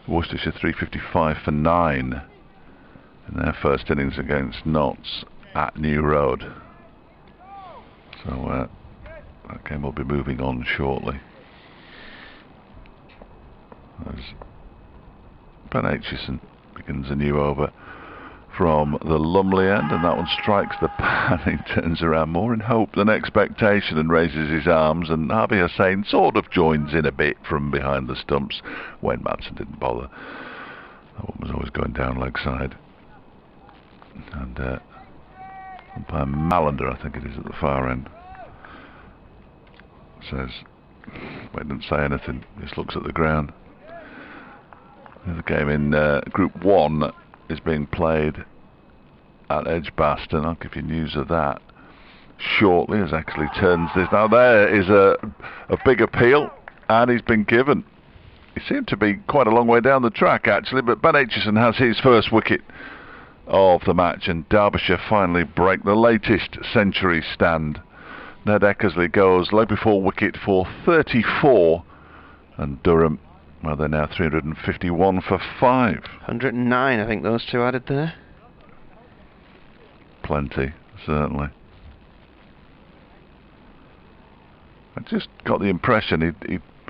Worcestershire 355 for 9 in their first innings against Notts at New Road. So that game will be moving on shortly. As Ben Aitchison begins a new over from the Lumley end, and that one strikes the pan. He turns around more in hope than expectation and raises his arms, and Harvey Hussain sort of joins in a bit from behind the stumps. Wayne Madsen didn't bother. That one was always going down leg side. And umpire Malander, I think it is, at the far end, says, well, he didn't say anything, just looks at the ground. The game in Group 1 is being played at Edgbaston. I'll give you news of that shortly as actually turns this. Now there is a big appeal, and he's been given. He seemed to be quite a long way down the track actually, but Ben Aitchison has his first wicket of the match, and Derbyshire finally break the latest century stand. Ned Eckersley goes low before wicket for 34, and Durham, well, they're now 351 for 5. 109, I think those two added there. Plenty, certainly. I just got the impression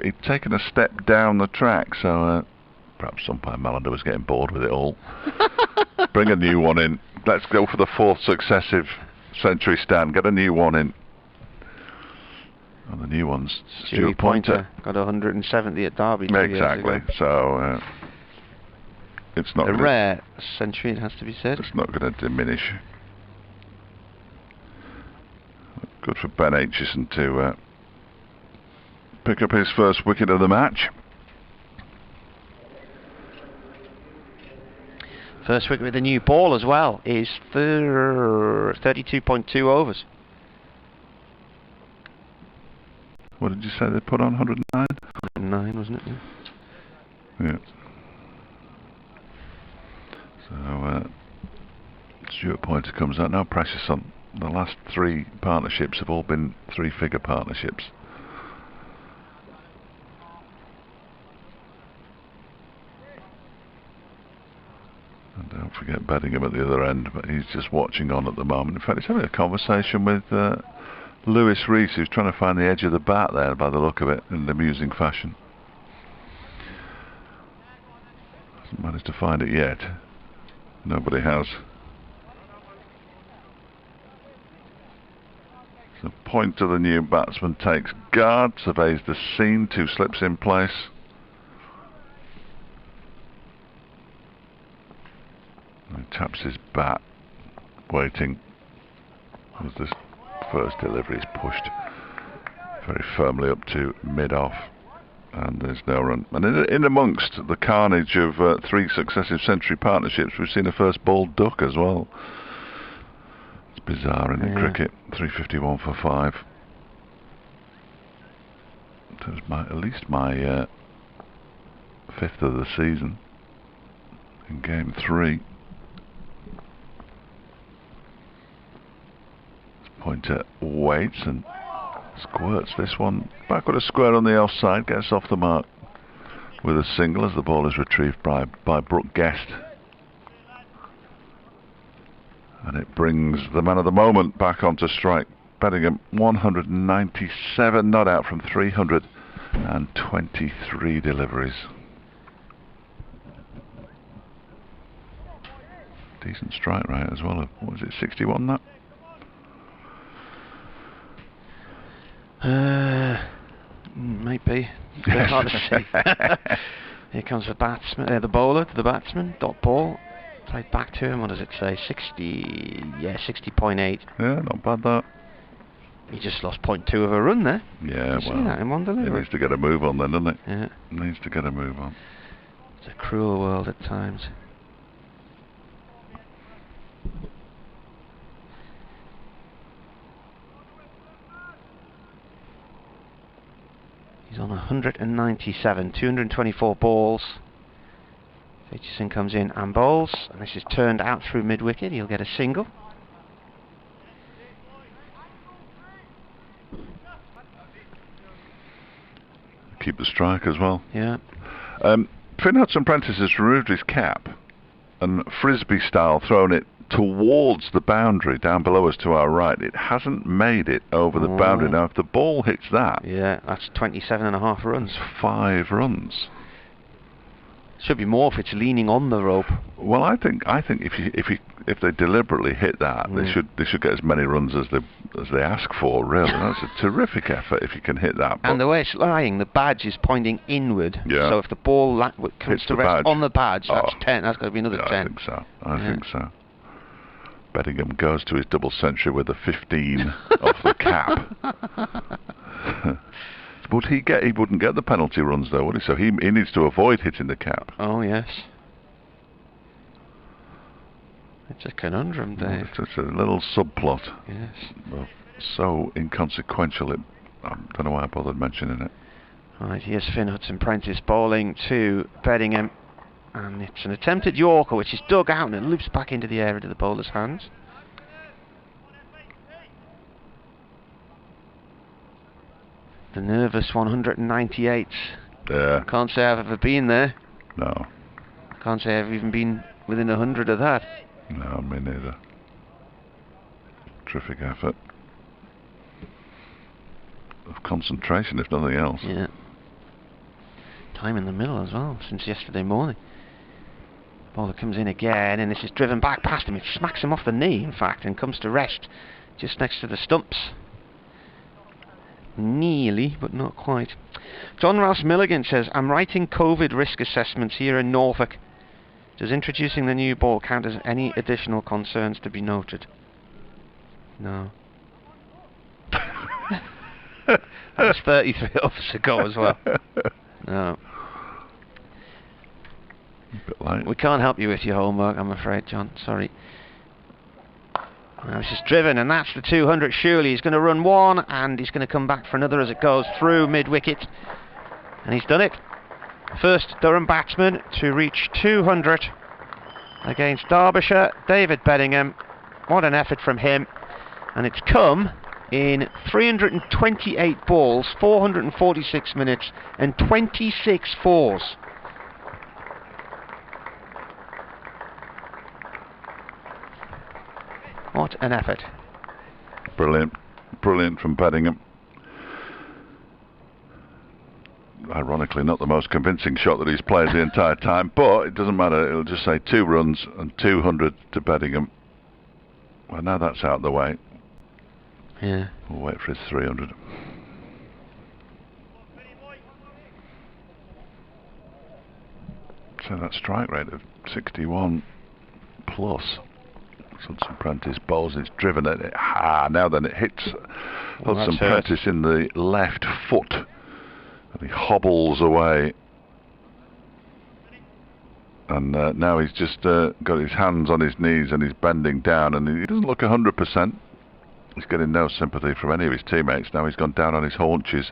he'd taken a step down the track, so perhaps umpire Malander was getting bored with it all. Bring a new one in. Let's go for the 4th successive century stand. Get a new one in. And the new one's Stuart Pointer. Got 170 at Derby. Exactly. So it's not a rare century, it has to be said. It's not going to diminish. Good for Ben Aitchison to pick up his first wicket of the match. First wicket with the new ball as well is 32.2 overs. What did you say they put on? 109? 109, wasn't it? Yeah. So Stuart Pointer comes out. No pressure on. The last 3 partnerships have all been 3-figure partnerships. And don't forget Beddingham at the other end, but he's just watching on at the moment. In fact, he's having a conversation with Lewis Rees, who's trying to find the edge of the bat there by the look of it, in an amusing fashion. Hasn't managed to find it yet. Nobody has. So point to the new batsman, takes guard, surveys the scene, 2 slips in place. And taps his bat, waiting as this first delivery is pushed very firmly up to mid-off, and there's no run. And in amongst the carnage of 3 successive century partnerships, we've seen a first ball duck as well. It's bizarre in the cricket. 351 for 5. That was at least my 5th of the season in game 3. Pointer waits and squirts this one back with a square on the outside, gets off the mark with a single as the ball is retrieved by Brooke Guest. And it brings the man of the moment back onto strike. Beddingham 197, not out from 323 deliveries. Decent strike rate as well. What was it, 61 that? Might be. It's a bit hard to see. Here comes the batsman, the bowler to the batsman. Dot ball. Played back to him. What does it say? 60. Yeah, 60.8. Yeah, not bad that. He just lost 0.2 of a run there. Yeah, well, that in one delivery. He needs to get a move on then, doesn't it? Yeah. Needs to get a move on. It's a cruel world at times. He's on 197, 224 balls. Aitchison comes in and bowls, and this is turned out through mid-wicket. He'll get a single. Keep the strike as well. Yeah. Finn Hudson-Prentice has removed his cap and frisbee style thrown it towards the boundary down below us to our right. It hasn't made it over the boundary. Now if the ball hits that, yeah, that's 27.5 runs. 5 runs. Should be more if it's leaning on the rope. Well, I think if they deliberately hit that, they should get as many runs as they ask for. Really, that's a terrific effort if you can hit that. And the way it's lying, the badge is pointing inward. Yeah. So if the ball comes to rest on the badge, that's 10. That's got to be another 10. I think so. I think so. Beddingham goes to his double century with a 15 off the cap. Would he wouldn't get the penalty runs though, would he? So he needs to avoid hitting the cap. Oh yes. It's a conundrum, Dave. It's a little subplot. Yes. Well, so inconsequential, I don't know why I bothered mentioning it. Right, here's Finn Hudson-Prentice bowling to Beddingham. And it's an attempted Yorker, which is dug out and it loops back into the air into the bowler's hands. The nervous 198. Yeah. Can't say I've ever been there. No. Can't say I've even been within 100 of that. No, me neither. Terrific effort. Of concentration, if nothing else. Yeah. Time in the middle as well, since yesterday morning. Bowler comes in again, and this is driven back past him. It smacks him off the knee, in fact, and comes to rest just next to the stumps. Nearly, but not quite. John Rouse Milligan says, I'm writing COVID risk assessments here in Norfolk. Does introducing the new ball count as any additional concerns to be noted? No. That was 33 overs ago as well. No. A bit late. We can't help you with your homework, I'm afraid, John. Sorry. Now this is driven, and that's the 200 surely. He's going to run one, and he's going to come back for another as it goes through mid-wicket. And he's done it. First Durham batsman to reach 200 against Derbyshire, David Bedingham. What an effort from him. And it's come in 328 balls, 446 minutes, and 26 fours. What an effort. Brilliant. Brilliant from Bedingham. Ironically, not the most convincing shot that he's played the entire time, but it doesn't matter. It'll just say 2 runs and 200 to Bedingham. Well, now that's out of the way. Yeah. We'll wait for his 300. So that strike rate of 61 plus. Hudson Prentice bowls, it's driven at it. Now then it hits Hudson Prentice in the left foot. And he hobbles away. And now he's just got his hands on his knees and he's bending down, and he doesn't look 100%. He's getting no sympathy from any of his teammates. Now he's gone down on his haunches.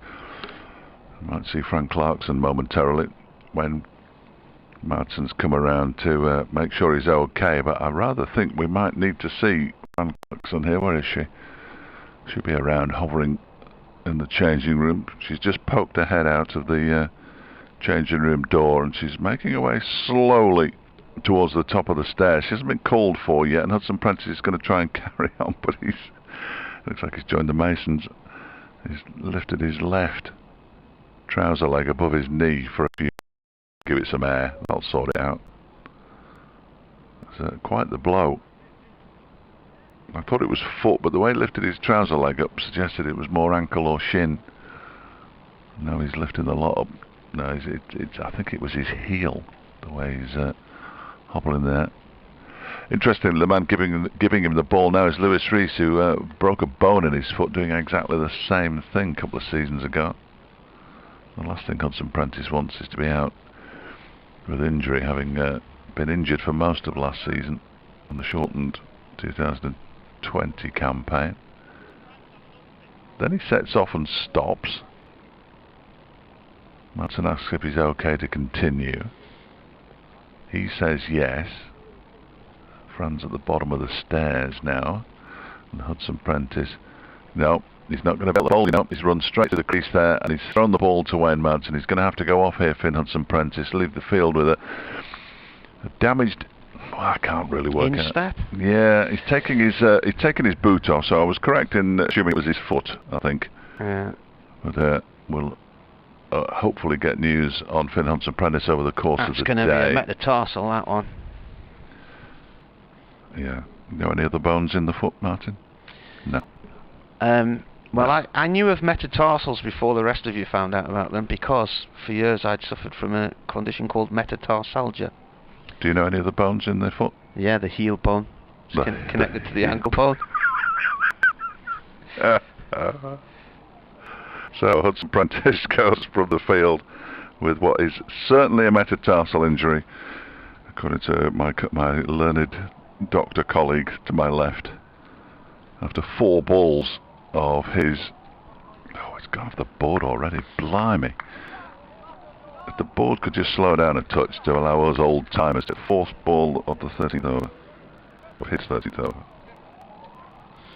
You might see Frank Clarkson momentarily when Madsen's come around to make sure he's okay, but I rather think we might need to see Frank Clarkson here. Where is she? She'll be around, hovering in the changing room. She's just poked her head out of the changing room door, and she's making her way slowly towards the top of the stairs. She hasn't been called for yet, and Hudson Prentice is going to try and carry on, but looks like he's joined the Masons. He's lifted his left trouser leg above his knee for a few. Give it some air, I'll sort it out. It's quite the blow. I thought it was foot, but the way he lifted his trouser leg up suggested it was more ankle or shin. No, he's lifting the lot up. No, I think it was his heel, the way he's hobbling there. Interestingly, the man giving him the ball now is Lewis Rees, who broke a bone in his foot doing exactly the same thing a couple of seasons ago. The last thing Hudson Prentice wants is to be out with injury, having been injured for most of last season on the shortened 2020 campaign. Then he sets off and stops. Madsen asks if he's okay to continue. He says yes. Fran's at the bottom of the stairs now, and Hudson Prentice, no, he's not going to get the ball. No, he's run straight to the crease there, and he's thrown the ball to Wayne Madsen. He's going to have to go off here, Finn Hudson Prentice, leave the field with a damaged. Oh, I can't really work out. Instep? Yeah, he's taking his boot off. So I was correct in assuming it was his foot, I think. Yeah. But we'll hopefully get news on Finn Hudson Prentice over the course of the day. That's going to be a metatarsal, that one. Yeah. Know any other bones in the foot, Martin? No. Well, I knew of metatarsals before the rest of you found out about them, because for years I'd suffered from a condition called metatarsalgia. Do you know any of the bones in the foot? Yeah, the heel bone. It's connected to the ankle bone. So Hudson Prentice goes from the field with what is certainly a metatarsal injury, according to my learned doctor colleague to my left, after 4 balls of his. Oh, it's gone off the board already. Blimey. If the board could just slow down a touch to allow us old timers to 4th ball of the 13th over. Of his 13th over.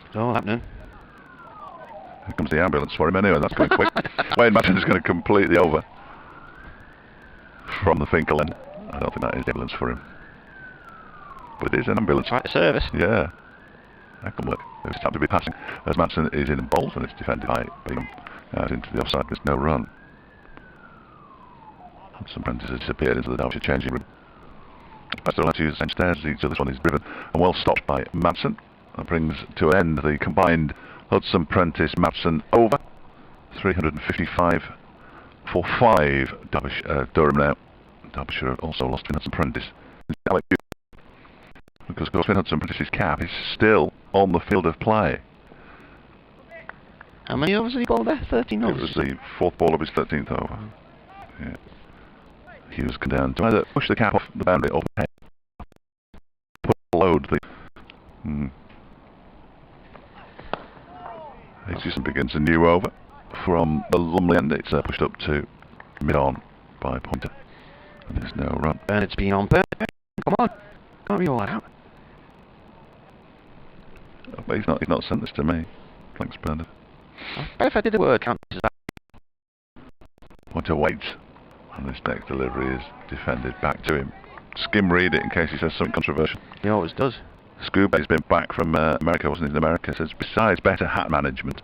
It's all happening. Here comes the ambulance for him anyway, that's going quick. Wayne Madsen is going to complete the over from the Finkel end. I don't think that is the ambulance for him. But it is an ambulance. Right service. Yeah. That can work. It's time to be passing. As Madsen is in bowls and it's defended by Bingham. Into the offside, there's no run. Hudson Prentice has disappeared into the Derbyshire changing room. Still have to use the same stairs. So this one is driven and well stopped by Madsen. That brings to an end the combined Hudson Prentice Madsen over. 355 for 5. Durham now. Derbyshire also lost Finn Hudson Prentice. Because of course Finn Hudson Prentice's cap is still on the field of play. How many overs did he bowl there? 13 overs? It was the 4th ball of his 13th over. Yeah. Hughes come down to either push the cap off the boundary or load the... Aitchison begins a new over from the Lumley end. It's pushed up to mid-on by Pointer. And there's no run. Bernard's been on. Bernard, come on. Can't be all that out. Oh, but he's not sent this to me. Thanks, Bernard. I bet if I did the word count. Pointer waits. And this next delivery is defended back to him. Skim read it in case he says something controversial. He always does. Scuba's been back from America, wasn't he, in America? Says, besides better hat management.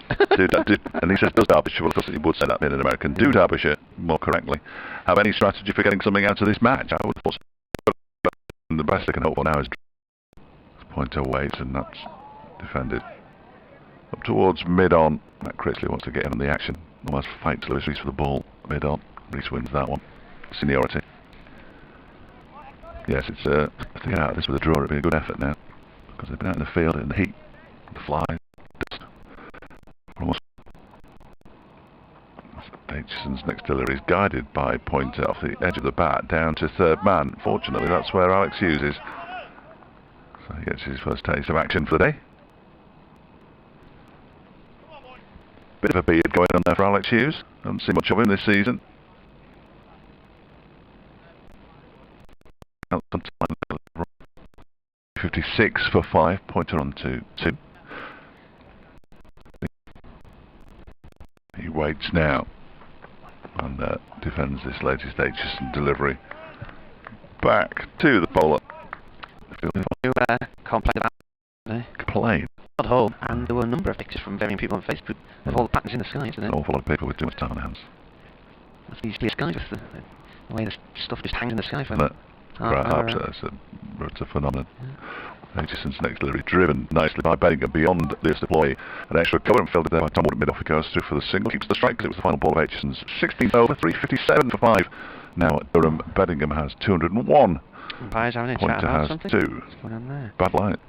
And he says, does Derbyshire, well, of course he would say that being an American, do Derbyshire, more correctly, have any strategy for getting something out of this match? I would have thought so. And the best they can hope for now is Pointer waits, and that's defended. Up towards mid-on, Matt Critchley wants to get in on the action. Almost fights Lewis Rees for the ball, mid-on. Rees wins that one. Seniority. Yes, it's to get out of this with a draw, it'd be a good effort now. Because they've been out in the field, in the heat, the fly, dust. Almost. Aitchison's next delivery is guided by Pointer off the edge of the bat down to third man. Fortunately, that's where Alex Hughes is. So he gets his first taste of action for the day. Bit of a beard going on there for Alex Hughes. Haven't seen much of him this season. 56 for 5. Pointer on to 2. He waits now and defends this latest Aitchison delivery. Back to the bowler. You complain about Complain. at home, and there were a number of pictures from varying people on Facebook of all the patterns in the sky, isn't it? An awful lot of people with too much time on their hands. Must be clear sky, just the way the stuff just hangs in the sky for Perhaps it's a phenomenon. Yeah. Aitchison's next delivery driven nicely by Bedingham beyond this deploy. An extra cover and fielded there by Tom Wood at mid-off. He goes through for the single. Keeps the strike because it was the final ball of Aitchison's. 16th over, 357 for 5. Now at Durham, Bedingham has 201. Umpires having a Pointer chat about has something? 2. What's going on there? Bad light.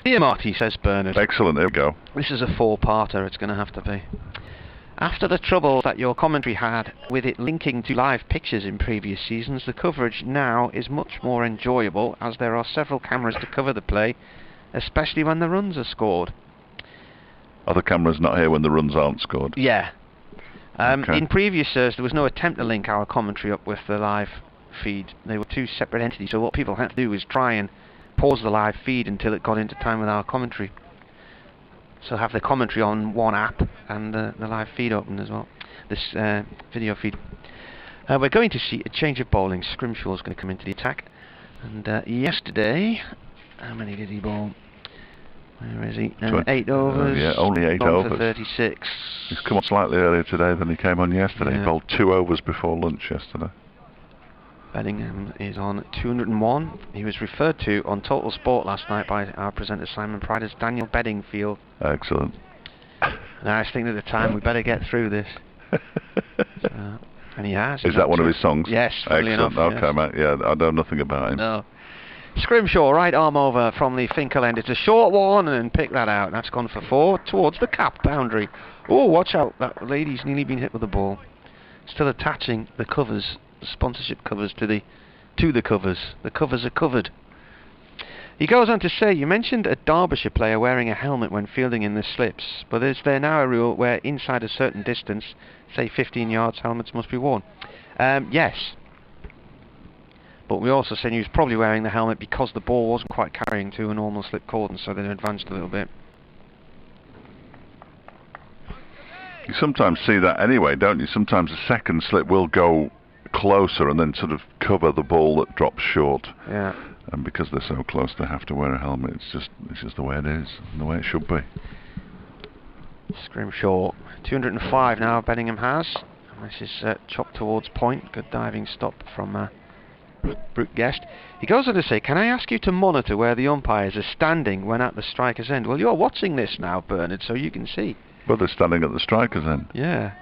Dear Marty, says Bernard. Excellent, there we go. This is a 4-parter, it's going to have to be. After the trouble that your commentary had with it linking to live pictures in previous seasons, the coverage now is much more enjoyable as there are several cameras to cover the play, especially when the runs are scored. Are the cameras not here when the runs aren't scored? Yeah. Okay. In previous years, there was no attempt to link our commentary up with the live feed. They were two separate entities, so what people had to do was try and pause the live feed until it got into time with our commentary. So have the commentary on one app and the live feed open as well. This video feed. We're going to see a change of bowling. Scrimshaw's going to come into the attack. And yesterday, how many did he bowl? Where is he? 8 overs. Yeah, only 8 overs. For 36. He's come on slightly earlier today than he came on yesterday. Yeah. He bowled 2 overs before lunch yesterday. Bedingham is on 201. He was referred to on Total Sport last night by our presenter Simon Pride as Daniel Bedingfield. Excellent. And I was thinking at the time we better get through this. And he has. Is that one of his songs? Yes, funnily excellent. enough. Okay, yes. mate. Yeah, I know nothing about him. No. Scrimshaw, right arm over from the Finkel end. It's a short one, and pick that out. That's gone for 4 towards the cap boundary. Oh, watch out! That lady's nearly been hit with the ball. Still attaching the covers, the sponsorship covers to the covers. The covers are covered. He goes on to say, you mentioned a Derbyshire player wearing a helmet when fielding in the slips, but is there now a rule where inside a certain distance, say 15 yards, helmets must be worn? Yes. But we also said he was probably wearing the helmet because the ball wasn't quite carrying to a normal slip cordon, so they advanced a little bit. You sometimes see that anyway, don't you? Sometimes the second slip will go closer and then sort of cover the ball that drops short. Yeah. And because they're so close, they have to wear a helmet. It's just the way it is, and the way it should be. Scrimshaw, 205 now. Bedingham has. And this is chopped towards point. Good diving stop from Brooke Guest. He goes on to say, can I ask you to monitor where the umpires are standing when at the striker's end? Well, you're watching this now, Bernard, so you can see. Well, they're standing at the striker's end. Yeah.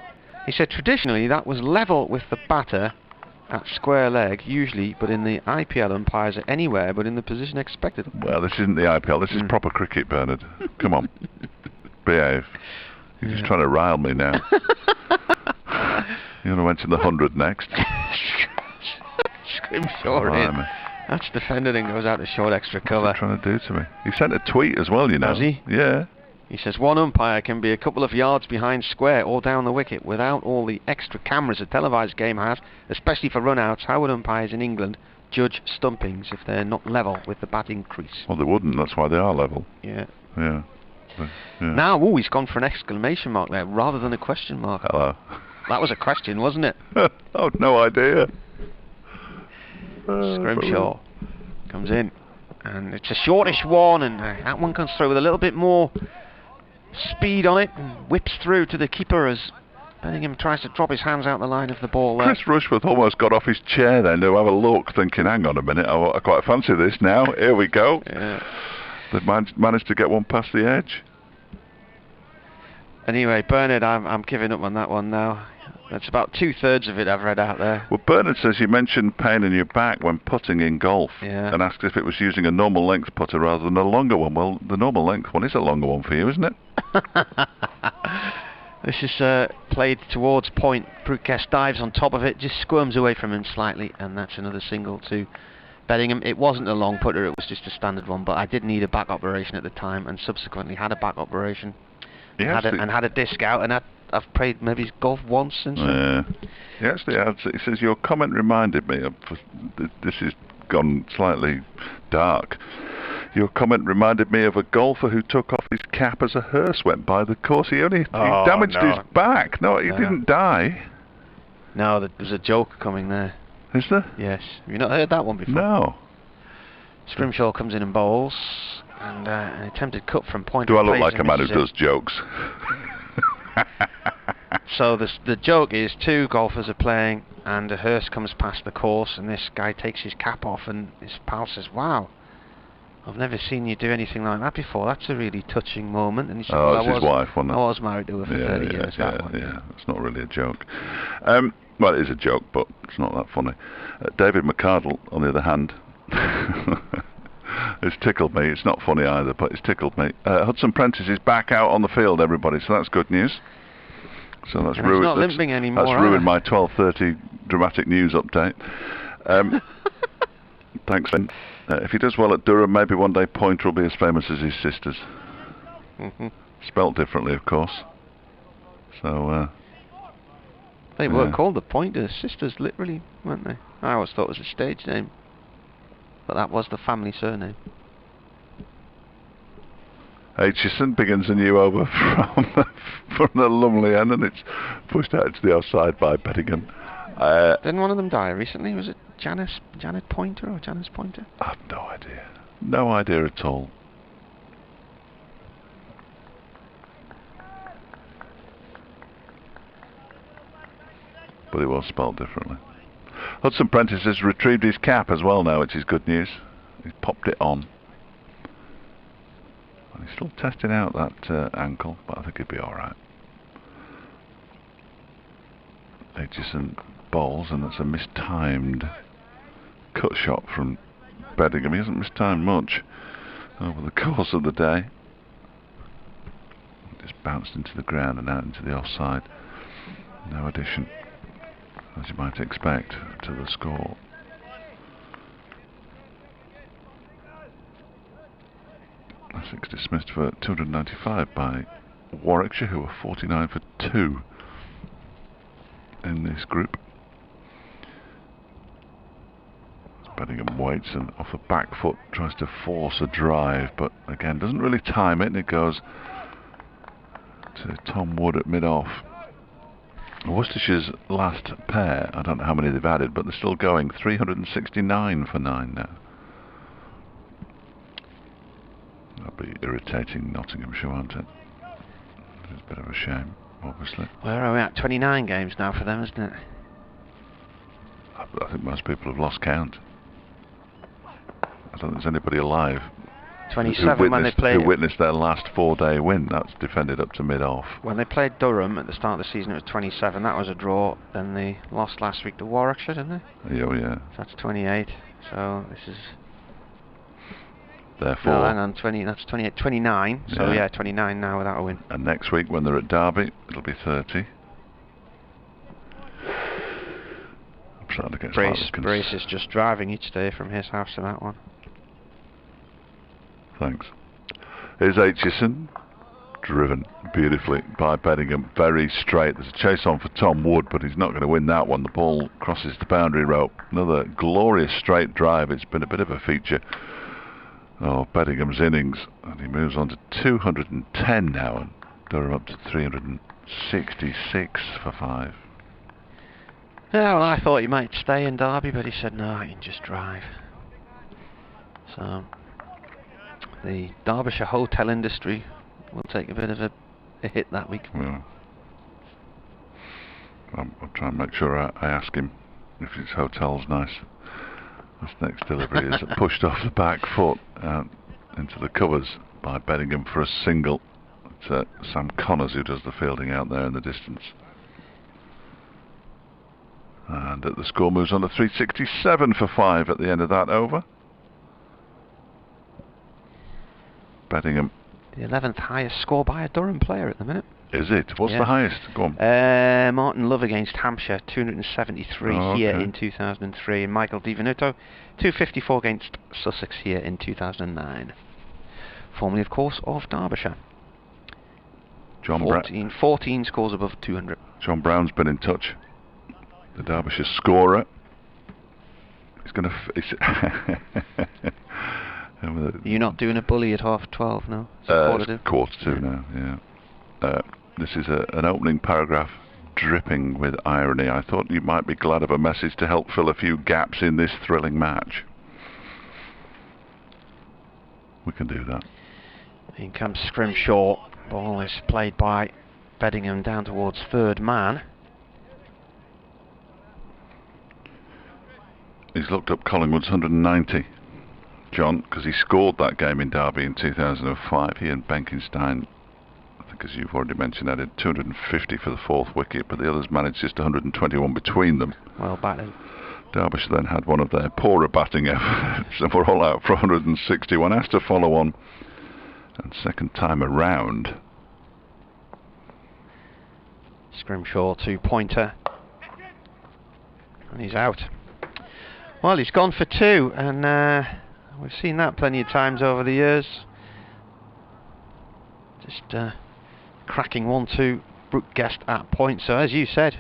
He said traditionally that was level with the batter at square leg, usually, but in the IPL umpires are anywhere but in the position expected. Well, this isn't the IPL, this is proper cricket, Bernard. Come on. Behave. You're just trying to rile me now. You're going to mention the 100 next. Scrimshaw in. That's defended and goes out to short extra cover. What's he trying to do to me? He sent a tweet as well, you know. Has he? Yeah. He says one umpire can be a couple of yards behind square or down the wicket without all the extra cameras a televised game has, especially for run-outs. How would umpires in England judge stumpings if they're not level with the batting crease? Well, they wouldn't. That's why they are level. Yeah. Yeah. Yeah. Now, he's gone for an exclamation mark there rather than a question mark. Hello. That was a question, wasn't it? Oh, no idea. Scrimshaw comes in, and it's a shortish one, and that one comes through with a little bit more speed on it, and whips through to the keeper as Bedingham tries to drop his hands out the line of the ball there. Chris Rushforth almost got off his chair then to have a look, thinking, hang on a minute, I quite fancy this now. Here we go. Yeah. They've managed to get one past the edge. Anyway, Bernard, I'm giving up on that one now. That's about 2/3 of it I've read out there. Well, Bernard says you mentioned pain in your back when putting in golf, yeah, and asked if it was using a normal length putter rather than a longer one. Well, the normal length one is a longer one for you, isn't it? This is played towards point. Brooke-Guest dives on top of it, just squirms away from him slightly, and that's another single to Bedingham. It wasn't a long putter, it was just a standard one, but I did need a back operation at the time, and subsequently had a back operation. Yes, and had a disc out, and I've played maybe golf once since. Yeah. He actually adds, he says, your comment reminded me of, this has gone slightly dark, your comment reminded me of a golfer who took off his cap as a hearse went by the course. He damaged his back. No, he didn't die. No, there's a joke coming there. Is there? Yes. Have you not heard that one before? No. Scrimshaw comes in and bowls, and an attempted cut from point. Do I look like a man who does jokes? So the joke is two golfers are playing, and a hearse comes past the course, and this guy takes his cap off, and his pal says, "Wow, I've never seen you do anything like that before. That's a really touching moment." And he said, "Oh, it's his wife, wasn't it? I was married to her for 30 years." Yeah, it's not really a joke. Well, it is a joke, but it's not that funny. David McCardle, on the other hand, it's tickled me. It's not funny either, but it's tickled me. Hudson Prentice is back out on the field, everybody, so that's good news. So that's ruined. He's not limping anymore. That's ruined my 12:30 dramatic news update. Thanks, Ben. If he does well at Durham, maybe one day Pointer will be as famous as his sisters. Spelt differently, of course. So. They were called the Pointer Sisters, literally, weren't they? I always thought it was a stage name, but that was the family surname. Aitchison begins a new over from the Lumley end, and it's pushed out to the offside by Bedingham. Didn't one of them die recently? Was it Janet Pointer or Janice Pointer? I have no idea. No idea at all. But it was spelled differently. Hudson Prentice has retrieved his cap as well now, which is good news. He's popped it on. And he's still testing out that ankle, but I think he'll be alright. Aitchison bowls, and that's a mistimed cut shot from Bedingham. He hasn't mistimed much over the course of the day. Just bounced into the ground and out into the offside. No addition, as you might expect, to the score. Essex dismissed for 295 by Warwickshire, who were 49 for 2 in this group. Bedingham waits and off the back foot tries to force a drive, but again doesn't really time it, and it goes to Tom Wood at mid-off. Worcestershire's last pair, I don't know how many they've added, but they're still going. 369 for 9 now. That'll be irritating Nottinghamshire, won't it? It's a bit of a shame, obviously. Where are we at? 29 games now for them, isn't it? I think most people have lost count. I don't think there's anybody alive 27 when they played. Who witnessed their last 4-day win. That's defended up to mid-off. When they played Durham at the start of the season, it was 27. That was a draw. Then they lost last week to Warwickshire, didn't they? Oh, yeah. So that's 28. So this is... Therefore... No, hang on, 20, that's 28, 29. So yeah, 29 now without a win. And next week, when they're at Derby, it'll be 30. I'm starting to get Brace is just driving each day from his house to that one. Thanks. Here's Aitchison, driven beautifully by Beddingham, very straight. There's a chase on for Tom Wood, but he's not going to win that one. The ball crosses the boundary rope. Another glorious straight drive. It's been a bit of a feature of Beddingham's innings, and he moves on to 210 now, and Durham up to 366 for 5. Yeah, well, I thought he might stay in Derby, but he said no, I can just drive. So the Derbyshire hotel industry will take a bit of a hit that week. Well, I'll try and make sure I ask him if his hotel's nice. This next delivery is pushed off the back foot out into the covers by Beddingham for a single. It's Sam Connors who does the fielding out there in the distance. And the score moves on to 367 for 5 at the end of that over. Beddingham. The 11th highest score by a Durham player at the minute. Is it? What's the highest? Go on. Martin Love against Hampshire, 273 here in 2003. And Michael DiVenuto, 254 against Sussex here in 2009. Formerly, of course, of Derbyshire. 14 scores above 200. John Brown's been in touch. The Derbyshire scorer. He's going to... You're not doing a bully at 12:30, no? It's quarter to now, yeah. This is an opening paragraph dripping with irony. I thought you might be glad of a message to help fill a few gaps in this thrilling match. We can do that. In comes Scrimshaw. Ball is played by Beddingham down towards third man. He's looked up Collingwood's 190, John, because he scored that game in Derby in 2005. He and Benkenstein, I think as you've already mentioned, added 250 for the 4th wicket, but the others managed just 121 between them. Well batted. Derbyshire then had one of their poorer batting efforts and were all out for 161. Has to follow on, and second time around. Scrimshaw 2-pointer, and he's out. Well, he's gone for 2, and we've seen that plenty of times over the years. Just cracking 1-2 Brooke Guest at point. So as you said,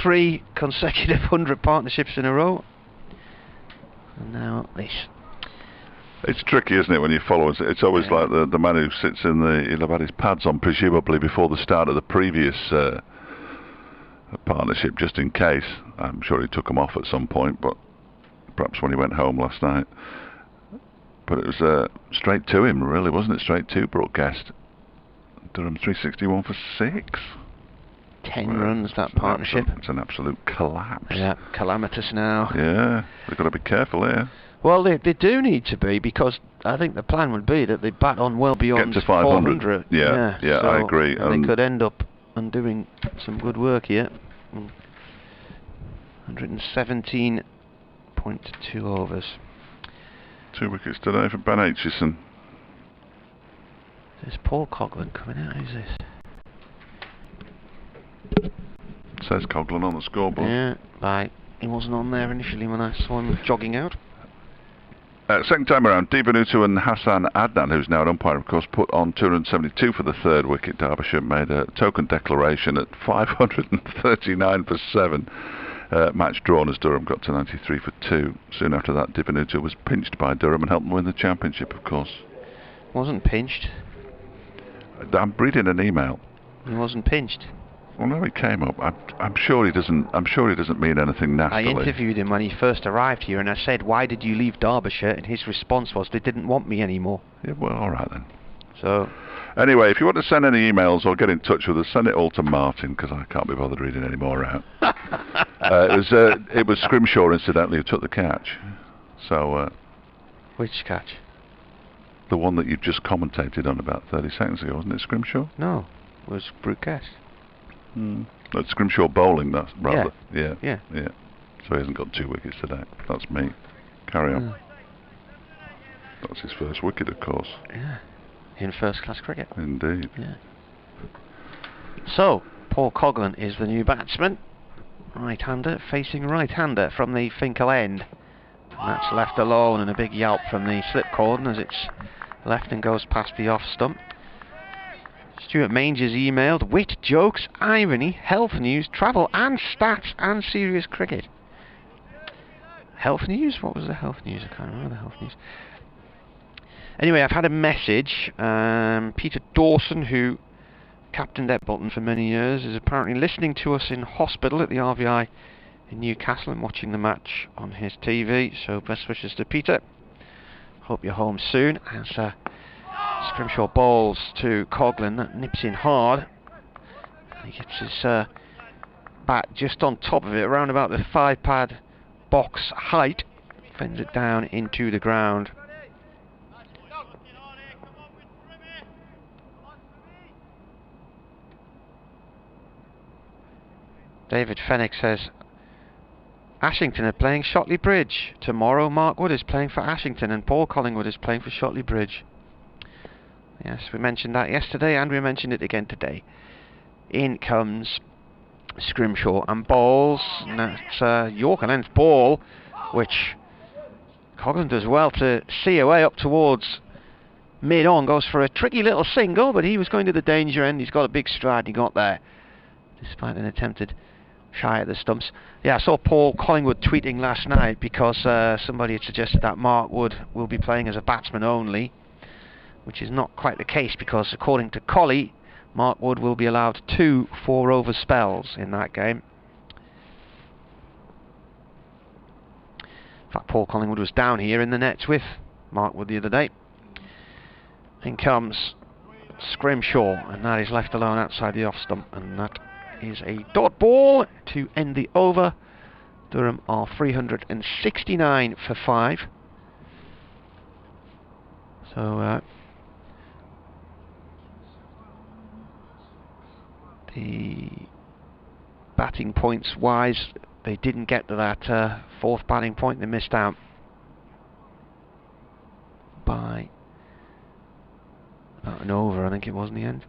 3 consecutive 100 partnerships in a row, and now this. It's tricky, isn't it, when you follow it? It's always like the man who sits in he'll have had his pads on presumably before the start of the previous partnership, just in case. I'm sure he took them off at some point, but perhaps when he went home last night. But it was straight to him, really, wasn't it? Straight to Brooke Guest. Durham 361 for 6. 10 runs, that partnership. It's an absolute collapse. Yeah, calamitous now. Yeah, they've got to be careful here. Well, they do need to be, because I think the plan would be that they bat on well beyond get to 500. 400. Yeah, so I agree. They could end up undoing some good work here. 117.2 overs. 2 wickets today for Ben Aitchison. There's Paul Coghlan coming out. Who's this? It says Coghlan on the scoreboard. Yeah, he wasn't on there initially when I saw him jogging out. Second time around, DiVenuto and Hassan Adnan, who's now an umpire, of course, put on 272 for the 3rd wicket. Derbyshire made a token declaration at 539 for 7. Match drawn as Durham got to 93 for 2. Soon after that, DiVenuto was pinched by Durham and helped them win the championship, of course. Wasn't pinched. I'm reading an email. He wasn't pinched. Well, no, he came up. I'm sure he doesn't. I'm sure he doesn't mean anything nastily. I interviewed him when he first arrived here, and I said, "Why did you leave Derbyshire?" And his response was, "They didn't want me anymore." Yeah, well, all right then. So, anyway, if you want to send any emails or get in touch with us, send it all to Martin, because I can't be bothered reading any more out. It was Scrimshaw, incidentally, who took the catch. So. Which catch? The one that you just commentated on about 30 seconds ago, wasn't it, Scrimshaw? No, it was Brooke Guest. That's Scrimshaw bowling, that's rather. Yeah. So he hasn't got 2 wickets today. That's me. Carry on. That's his first wicket, of course. Yeah. In first-class cricket. Indeed. Yeah. So, Paul Coghlan is the new batsman. Right-hander facing right-hander from the Finkel end. And that's left alone, and a big yelp from the slip cordon as it's left and goes past the off stump. Stuart Manger's emailed wit, jokes, irony, health news, travel and stats and serious cricket. Health news? What was the health news? I can't remember the health news. Anyway, I've had a message. Peter Dawson, who captained Bolton for many years, is apparently listening to us in hospital at the RVI in Newcastle and watching the match on his TV. So best wishes to Peter. Hope you're home soon. As Scrimshaw bowls to Coghlan, that nips in hard. He gets his bat just on top of it, around about the 5-pad box height, fends it down into the ground. David Fenwick says Ashington are playing Shotley Bridge. Tomorrow Mark Wood is playing for Ashington and Paul Collingwood is playing for Shotley Bridge. Yes, we mentioned that yesterday and we mentioned it again today. In comes Scrimshaw and bowls, and that's Yorker length ball, which Coghlan does well to see away up towards mid-on, goes for a tricky little single, but he was going to the danger end. He's got a big stride, he got there, despite an attempted shy at the stumps. Yeah, I saw Paul Collingwood tweeting last night because somebody had suggested that Mark Wood will be playing as a batsman only, which is not quite the case because according to Collie, Mark Wood will be allowed 2 4-over spells in that game. In fact, Paul Collingwood was down here in the nets with Mark Wood the other day. In comes Scrimshaw, and that is left alone outside the off stump, and that is a dot ball to end the over. Durham are 369 for 5. So the batting points wise, they didn't get to that 4th batting point. They missed out by about an over, I think it was in the end.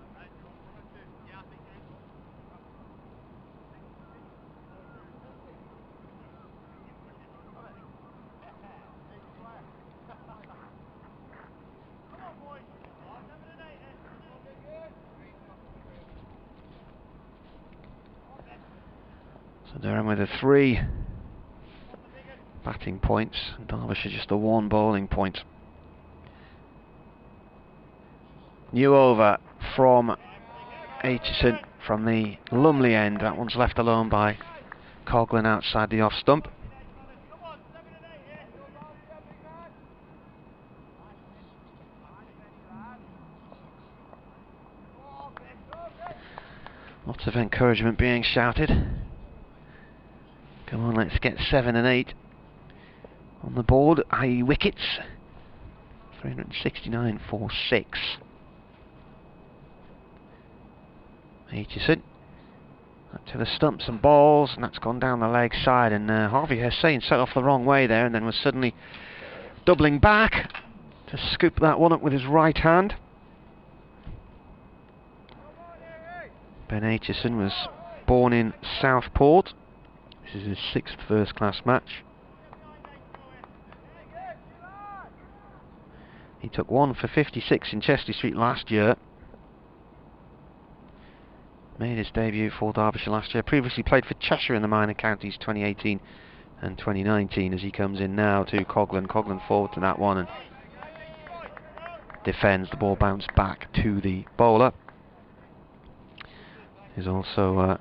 So Durham with a 3 batting points, and Derbyshire just a 1 bowling point. New over from Aitchison from the Lumley end. That one's left alone by Coghlan outside the off stump. Lots of encouragement being shouted. Come on, let's get 7 and 8 on the board, i.e. wickets. 369 for 6. Aitchison up to the stumps and balls, and that's gone down the leg side, and Harvey Hussain set off the wrong way there and then was suddenly doubling back to scoop that one up with his right hand. Ben Aitchison was born in Southport. This is his 6th first-class match. He took 1 for 56 in Chester Street last year. Made his debut for Derbyshire last year. Previously played for Cheshire in the minor counties 2018 and 2019 as he comes in now to Coghlan. Coghlan forward to that one and defends. The ball bounced back to the bowler. He's also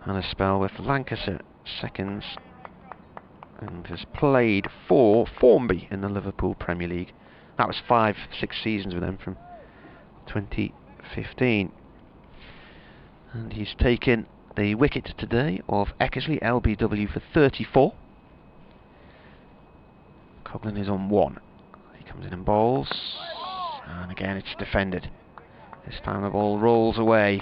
had a spell with Lancashire seconds and has played for Formby in the Liverpool Premier League. That was 5-6 seasons with them from 2015. And he's taken the wicket today of Eckersley LBW for 34. Coghlan is on 1. He comes in and bowls, and again it's defended. This time the ball rolls away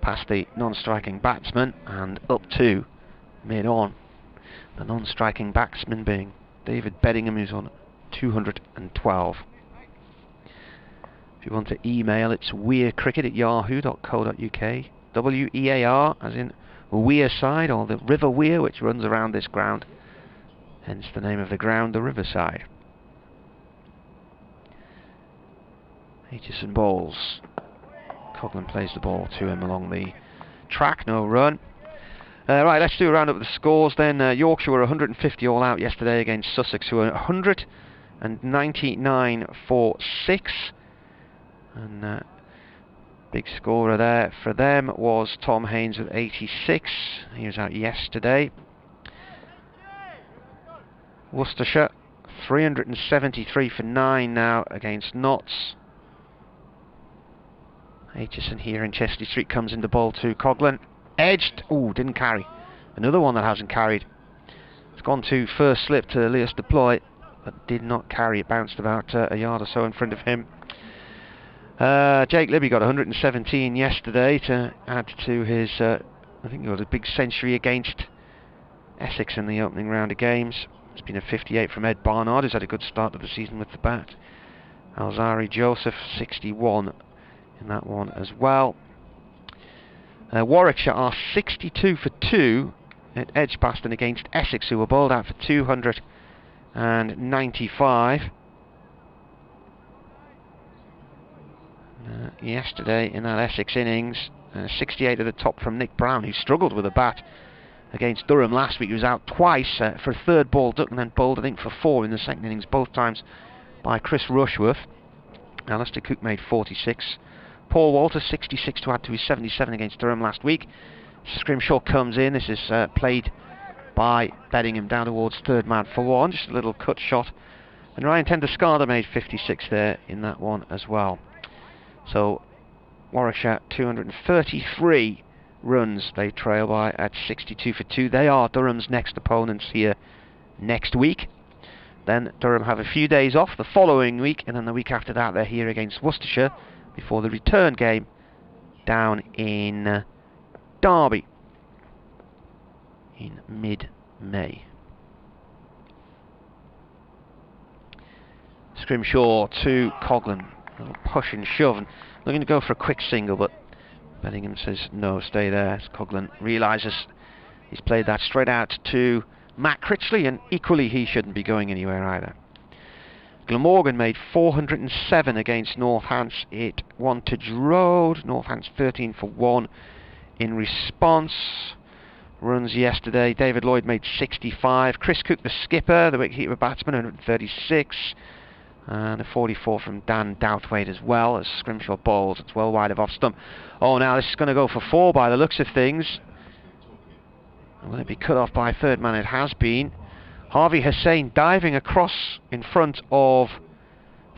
past the non-striking batsman and up to mid-on. The non-striking batsman being David Beddingham, who's on 212. If you want to email, it's weircricket@yahoo.co.uk. WEAR, as in Weir side, or the River Weir, which runs around this ground. Hence the name of the ground, the Riverside. Aitchison bowls. Coghlan plays the ball to him along the track, no run. Right, let's do a round up of the scores then. Yorkshire were 150 all out yesterday against Sussex, who were 199 for 6. And big scorer there for them was Tom Haynes with 86. He was out yesterday. Worcestershire 373 for 9 now against Notts. Aitchison here in Chesley Street comes into bowl to Coghlan. Edged. Ooh, didn't carry. Another one that hasn't carried. It's gone to first slip to Elias Deploy, but did not carry. It bounced about a yard or so in front of him. Jake Libby got 117 yesterday to add to his, I think it was a big century against Essex in the opening round of games. It's been a 58 from Ed Barnard, who's had a good start to the season with the bat. Alzari Joseph, 61 in that one as well. Warwickshire are 62 for 2 at Edgbaston against Essex, who were bowled out for 295. Yesterday in that Essex innings, 68 at the top from Nick Brown, who struggled with a bat against Durham last week. He was out twice for a third ball duck and then bowled, I think, for 4 in the second innings, both times by Chris Rushworth. Alistair Cook made 46. Paul Walter 66 to add to his 77 against Durham last week. Scrimshaw comes in. This is played by Beddingham down towards third man for 1. Just a little cut shot. And Ryan Tender-Scarder made 56 there in that one as well. So Warwickshire 233 runs they trail by at 62 for 2. They are Durham's next opponents here next week. Then Durham have a few days off the following week, and then the week after that they're here against Worcestershire before the return game down in Derby in mid-May. Scrimshaw to Coghlan. A little push and shove, and looking to go for a quick single, but Bellingham says no, stay there. As Coghlan realises he's played that straight out to Matt Critchley, and equally he shouldn't be going anywhere either. Glamorgan made 407 against Northants. It Wantage Road. Northants 13 for 1 in response. Runs yesterday. David Lloyd made 65. Chris Cook, the skipper, the wicketkeeper batsman, 136. And a 44 from Dan Douthwaite as well, as Scrimshaw bowls. It's well wide of off stump. Oh, now this is going to go for 4 by the looks of things. Will it be cut off by third man? It has been. Harvey Hussain diving across in front of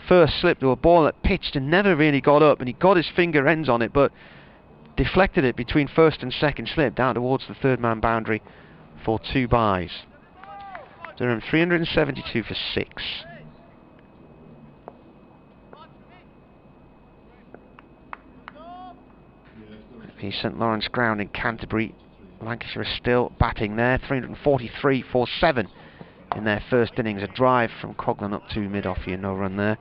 first slip to a ball that pitched and never really got up, and he got his finger ends on it, but deflected it between first and second slip down towards the third man boundary for 2 byes. Durham 372 for 6. The St Lawrence ground in Canterbury. Lancashire is still batting there. 343 for 7 in their first innings. A drive from Coghlan up to mid-off here, no run there.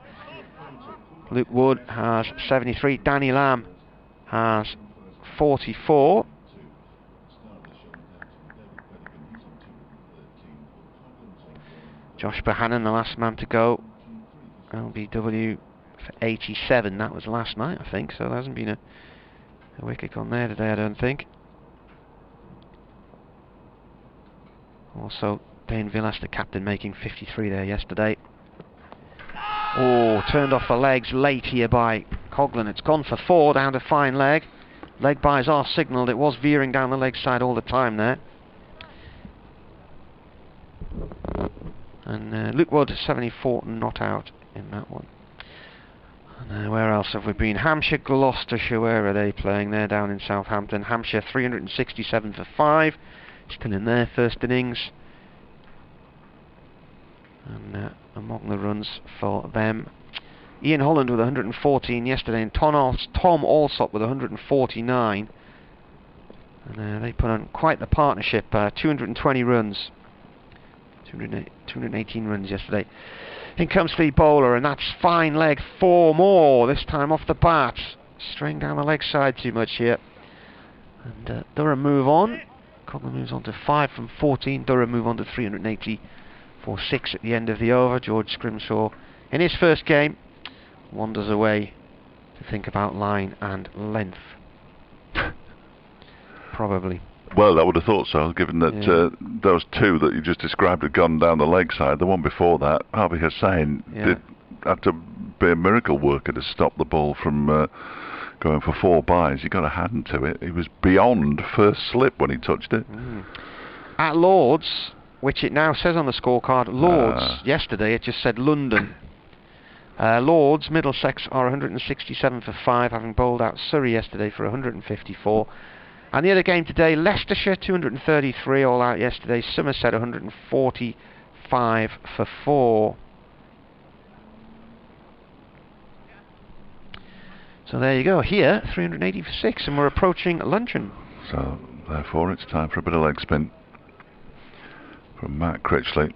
Luke Wood has 73. Danny Lamb has 44. Josh Bohannon, the last man to go. LBW for 87. That was last night, I think, so there hasn't been a wicket on there today, I don't think. Also, Dane Villas, the captain, making 53 there yesterday. Oh, turned off the legs late here by Coghlan. It's gone for 4, down to fine leg. Leg byes are signalled. It was veering down the leg side all the time there. And Luke Wood, 74, not out in that one. And where else have we been? Hampshire, Gloucestershire, where are they playing? They're down in Southampton. Hampshire 367 for 5. Still in their first innings. And among the runs for them, Ian Holland with 114 yesterday, and Tom Alsop with 149. And they put on quite the partnership. 220 runs. 218 runs yesterday. In comes the bowler, and that's fine leg, 4 more, this time off the bat. Straying down the leg side too much here. And Durham move on. Cobham moves on to 5 from 14. Durham move on to 380 for 6 at the end of the over. George Scrimshaw, in his first game, wanders away to think about line and length. Probably. Well, I would have thought so, given that those two that you just described had gone down the leg side. The one before that, Harvey Hussain, had to be a miracle worker to stop the ball from going for 4 byes. He got a hand to it. He was beyond first slip when he touched it. At Lords, which it now says on the scorecard, Lords, yesterday it just said London. Lords, Middlesex are 167 for 5, having bowled out Surrey yesterday for 154. And the other game today, Leicestershire 233 all out yesterday, Somerset 145 for 4. So there you go, here 380 for 6, and we're approaching luncheon. So therefore it's time for a bit of leg spin from Matt Critchley,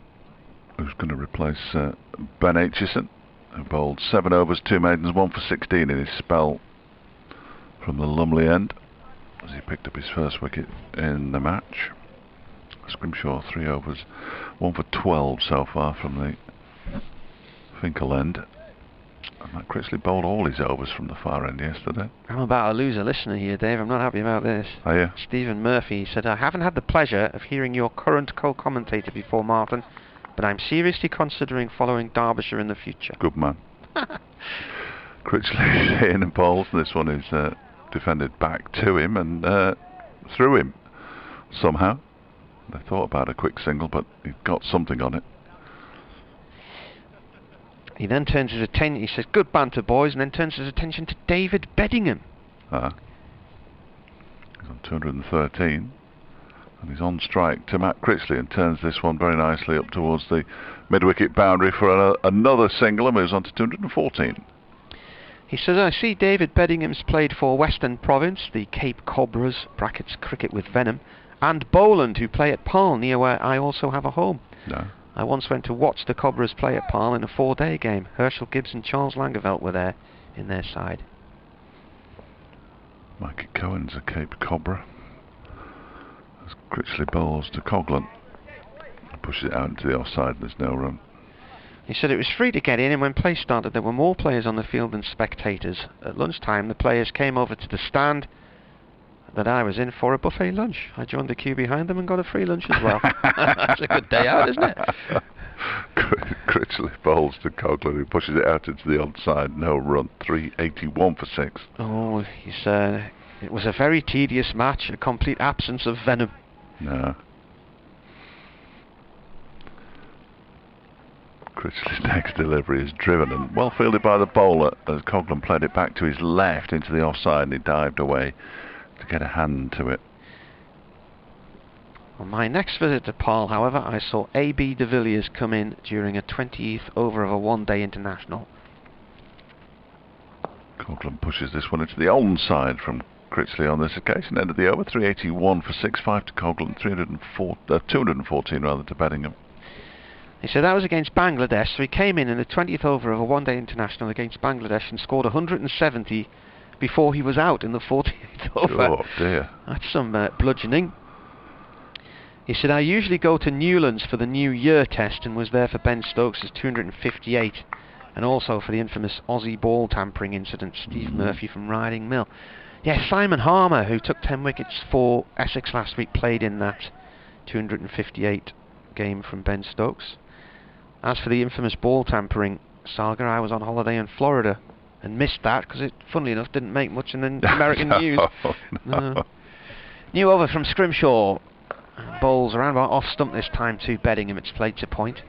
who's going to replace Ben Aitchison, who bowled 7 overs, 2 maidens, 1 for 16 in his spell from the Lumley end, as he picked up his first wicket in the match. Scrimshaw 3 overs, 1 for 12 so far from the Finkel end. And Matt Critchley bowled all his overs from the far end yesterday. I'm about to lose a listener here, Dave. I'm not happy about this. Are you? Stephen Murphy said, I haven't had the pleasure of hearing your current co-commentator before, Martin, but I'm seriously considering following Derbyshire in the future. Good man. Critchley in and bowls. This one is defended back to him and through him somehow. They thought about a quick single, but he got something on it. He then turns his attention, he says, good banter, boys, and then turns his attention to David Beddingham. He's on 213, and he's on strike to Matt Critchley and turns this one very nicely up towards the mid-wicket boundary for another single and moves on to 214. He says, I see David Beddingham's played for Western Province, the Cape Cobras, brackets cricket with venom, and Bowland, who play at Pall, near where I also have a home. No. I once went to watch the Cobras play at Pall in a 4-day game. Herschel Gibbs and Charles Langeveld were there in their side. Mikey Cohen's a Cape Cobra. As Critchley bowls to Coghlan. Pushes it out into the offside, there's no run. He said it was free to get in, and when play started there were more players on the field than spectators. At lunchtime the players came over to the stand that I was in for a buffet lunch. I joined the queue behind them and got a free lunch as well. That's a good day out, isn't it? Critchley bowls to Coghlan, who pushes it out into the onside. No run, 381 for 6. Oh, he said it was a very tedious match, a complete absence of venom. No. Critchley's next delivery is driven and well fielded by the bowler as Coghlan played it back to his left into the offside, and he dived away to get a hand to it. On my next visit to Pall, however, I saw A.B. de Villiers come in during a 20th over of a 1-day international. Coghlan pushes this one into the onside from Critchley on this occasion. End of the over, 381 for 6, 5 to Coghlan, 214 rather to Beddingham. He said that was against Bangladesh, so he came in the 20th over of a 1-day international against Bangladesh and scored 170 before he was out in the 40th over. Oh dear. That's some bludgeoning. He said, I usually go to Newlands for the New Year test and was there for Ben Stokes' 258 and also for the infamous Aussie ball tampering incident. Steve Murphy from Riding Mill. Yes, Simon Harmer, who took 10 wickets for Essex last week, played in that 258 game from Ben Stokes. As for the infamous ball tampering saga, I was on holiday in Florida and missed that because it, funnily enough, didn't make much in the American news. No. New over from Scrimshaw. Bowls around about off stump this time to Beddingham. It's played to point.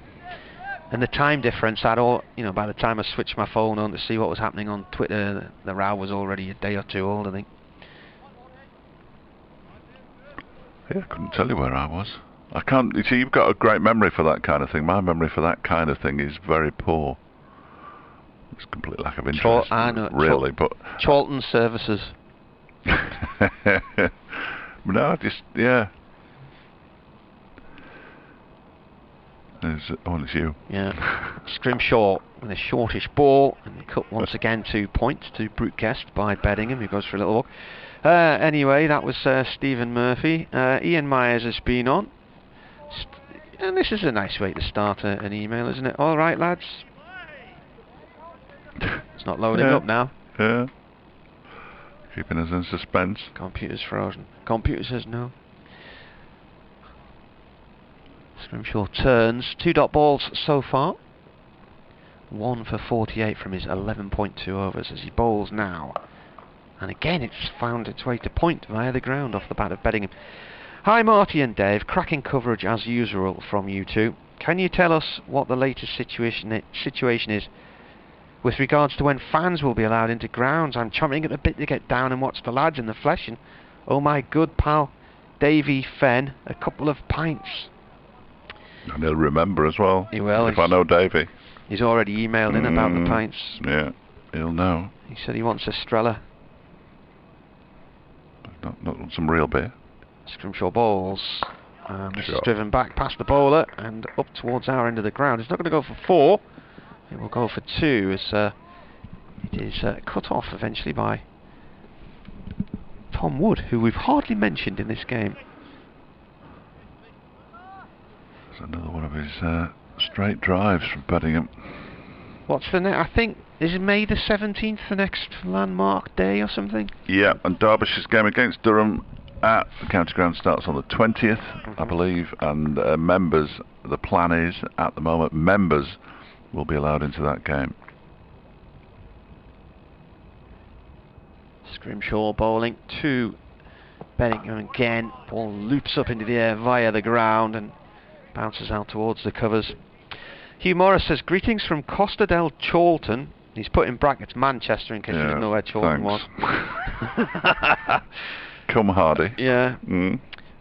And the time difference, by the time I switched my phone on to see what was happening on Twitter, the row was already a day or two old, I think. Yeah, I couldn't tell you where I was. I can't. You see, you've got a great memory for that kind of thing. My memory for that kind of thing is very poor. It's a complete lack of interest, really. But Charlton Services. No, just yeah. It's you. Yeah. Scrimshaw with a shortish ball, and cut once again to point to Brookest by Beddingham, who goes for a little walk. Anyway, that was Stephen Murphy. Ian Myers has been on. And this is a nice way to start an email, isn't it? All right, lads. It's not loading up now. Yeah. Keeping us in suspense. Computer's frozen. Computer says no. Scrimshaw turns. 2 dot balls so far. 1 for 48 from his 11.2 overs as he bowls now. And again, it's found its way to point via the ground off the bat of Beddingham. Hi Marty and Dave, cracking coverage as usual from you two. Can you tell us what the latest situation is with regards to when fans will be allowed into grounds? I'm chomping at the bit to get down and watch the lads in the flesh, and oh my good pal Davy Fenn, a couple of pints. And he'll remember as well. He will. If I know Davy. He's already emailed in about the pints. Yeah, he'll know. He said he wants a Strella. Not some real beer. Scrimshaw balls. This is driven back past the bowler and up towards our end of the ground. It's not going to go for 4. It will go for 2 as it is cut off eventually by Tom Wood, who we've hardly mentioned in this game. There's another one of his straight drives from Beddingham. What's the I think, is May the 17th the next landmark day or something? Yeah, and Derbyshire's game against Durham at the county ground starts on the 20th, I believe, and members, the plan is, at the moment, members will be allowed into that game. Scrimshaw bowling to Beddingham again. Ball loops up into the air via the ground and bounces out towards the covers. Hugh Morris says, greetings from Costa del Chorlton. He's put in brackets Manchester in case you didn't know where Chorlton was. Come hardy. Yeah.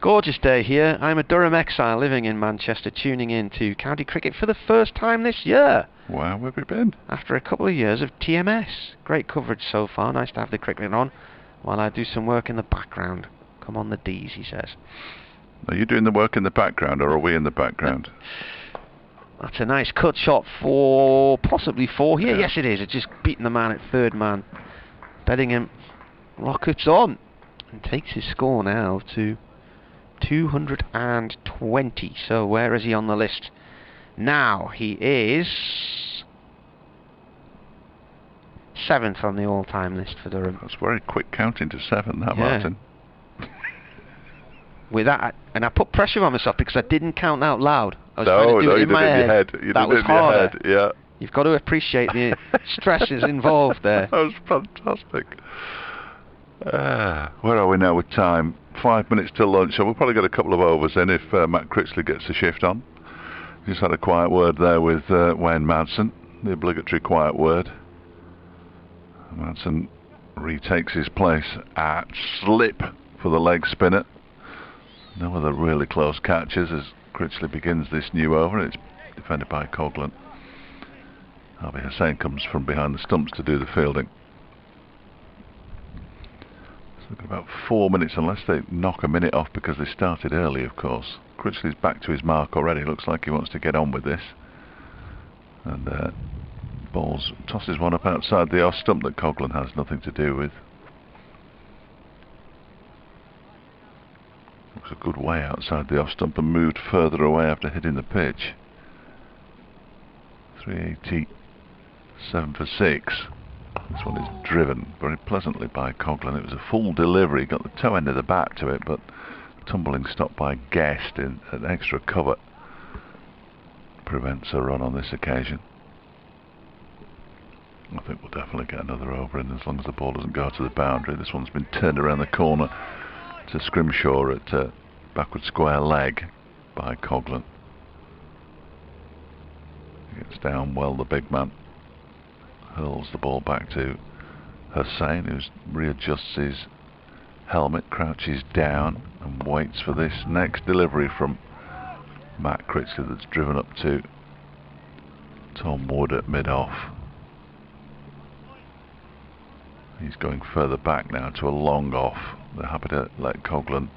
Gorgeous day here. I'm a Durham exile living in Manchester, tuning in to county cricket for the first time this year. Wow, where have you been? After a couple of years of TMS. Great coverage so far. Nice to have the cricket on while I do some work in the background. Come on the D's, he says. Are you doing the work in the background, or are we in the background? That's a nice cut shot for possibly 4 here. Yes, it is. It's just beaten the man at third man. Beddingham rockets on and takes his score now to 220. So where is he on the list? Now he is 7th on the all-time list for Durham. That's very quick counting to 7, that, Martin. With that, and I put pressure on myself because I didn't count out loud. I was trying to do it you in did my it in your head. That was harder. Yeah. You've got to appreciate the stresses involved there. That was fantastic. Where are we now with time? 5 minutes till lunch, so we'll probably get a couple of overs in if Matt Critchley gets a shift on. Just had a quiet word there with Wayne Madsen, the obligatory quiet word. Madsen retakes his place at slip for the leg spinner. No other really close catches as Critchley begins this new over. It's defended by Coghlan. Harvey Hussain comes from behind the stumps to do the fielding. So we've got about 4 minutes, unless they knock a minute off because they started early, of course. Critchley's back to his mark already. Looks like he wants to get on with this. And balls tosses one up outside the off stump that Coghlan has nothing to do with. Looks a good way outside the off stump and moved further away after hitting the pitch. 387 for 6. This one is driven very pleasantly by Coghlan. It was a full delivery, got the toe end of the bat to it, but tumbling stop by Guest in an extra cover prevents a run on this occasion. I think we'll definitely get another over in as long as the ball doesn't go to the boundary. This one's been turned around the corner to Scrimshaw at backward square leg by Coghlan. He gets down well, the big man. Hurls the ball back to Hussain, who readjusts his helmet, crouches down and waits for this next delivery from Matt Critchley that's driven up to Tom Wood at mid-off. He's going further back now to a long off. They're happy to let Coghlan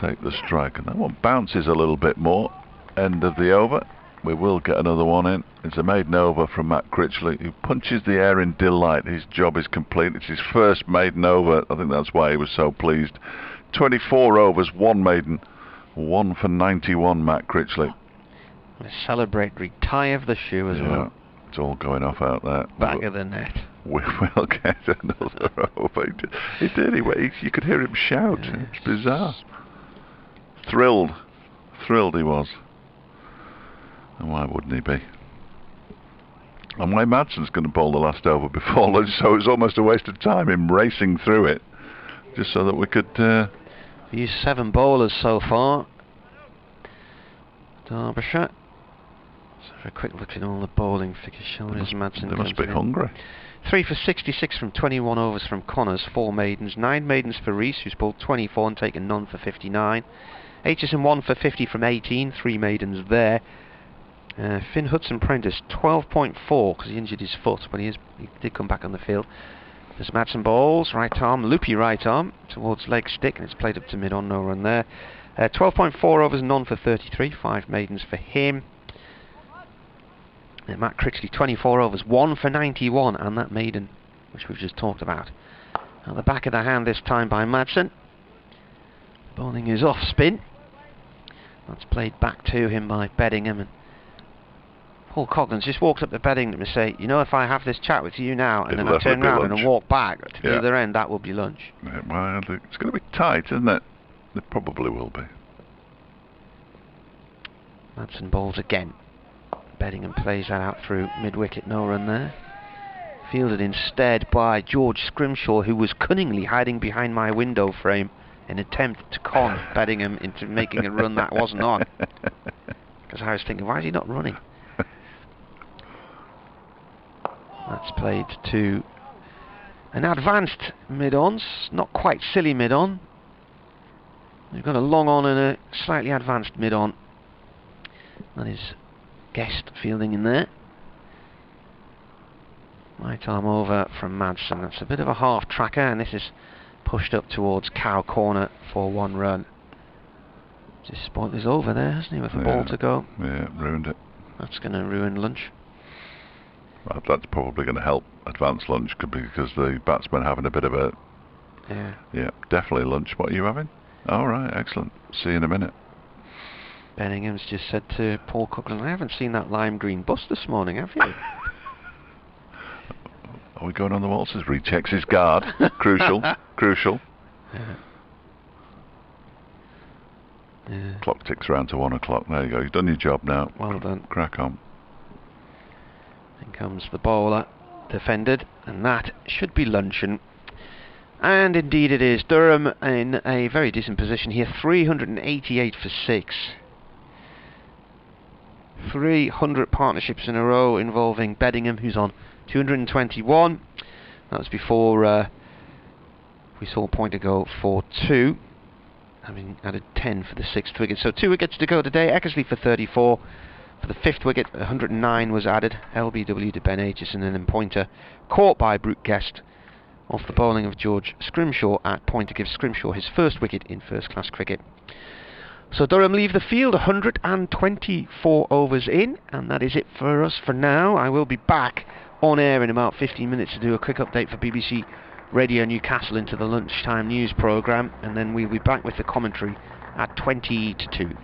take the strike, and that one bounces a little bit more. end of the over. We will get another one in. It's a maiden over from Matt Critchley, who punches the air in delight. His job is complete. It's his first maiden over. I think that's why he was so pleased. 24 overs, 1 maiden, 1 for 91, Matt Critchley. A celebratory tie of the shoe as well. It's all going off out there. Back of the net. We will get another over. He did. You could hear him shout. Yes. It's bizarre. Thrilled he was. And why wouldn't he be? And why Madson's going to bowl the last over before lunch, so it's almost a waste of time him racing through it, just so that we could... We've used 7 bowlers so far. Derbyshire. Let's have a quick look at all the bowling figures showing as Madsen. They must be hungry. 3 for 66 from 21 overs from Connors, 4 maidens, 9 maidens for Rees, who's bowled 24 and taken none for 59. Aitchison 1 for 50 from 18, 3 maidens there. Finn Hudson-Prentice 12.4 because he injured his foot, but he did come back on the field. There's Madsen bowls, right arm, loopy right arm towards leg stick, and it's played up to mid-on, no run there. 12.4 overs, none for 33, 5 maidens for him. Matt Critchley 24 overs, 1 for 91, and that maiden, which we've just talked about. At the back of the hand this time by Madsen. Bowling is off spin. That's played back to him by Beddingham, and Paul Coughlin's just walked up to Beddingham and say, you know, if I have this chat with you now and then I turn around and walk back to the other end, that will be lunch. Yeah, well, it's going to be tight, isn't it? It probably will be. Madsen bowls again. Beddingham plays that out through mid-wicket, no run there. Fielded instead by George Scrimshaw, who was cunningly hiding behind my window frame in an attempt to con Beddingham into making a run that wasn't on. Because I was thinking, why is he not running? That's played to an advanced mid-on, not quite silly mid-on. We've got a long on and a slightly advanced mid-on. That is Guest fielding in there. Right arm over from Madsen. That's a bit of a half tracker, and this is pushed up towards Cow Corner for 1 run. Just spoiled his over there, hasn't he, with the ball to go? Yeah, ruined it. That's going to ruin lunch. Well, that's probably going to help advance lunch because the batsmen having a bit of a... Yeah, definitely lunch. What are you having? All right, excellent. See you in a minute. Benningham's just said to Paul Coughlin, I haven't seen that lime green bus this morning, have you? Are we going on the waltzes? Rechecks his guard. Crucial. Crucial. Yeah. Clock ticks around to 1 o'clock. There you go. You've done your job now. Well done. Crack on. In comes the bowler, defended, and that should be luncheon. And indeed it is. Durham in a very decent position here. 388 for 6. 300 partnerships in a row involving Beddingham, who's on 221. That was before we saw a point ago for 2, having added 10 for the 6th wicket. So 2 wickets to go today. Eckersley for 34. For the 5th wicket, 109 was added. LBW to Ben Aitchison, and then pointer caught by Brute Guest off the bowling of George Scrimshaw at point to give Scrimshaw his 1st wicket in first-class cricket. So Durham leave the field 124 overs in, and that is it for us for now. I will be back on air in about 15 minutes to do a quick update for BBC Radio Newcastle into the lunchtime news programme, and then we'll be back with the commentary at 20 to 2.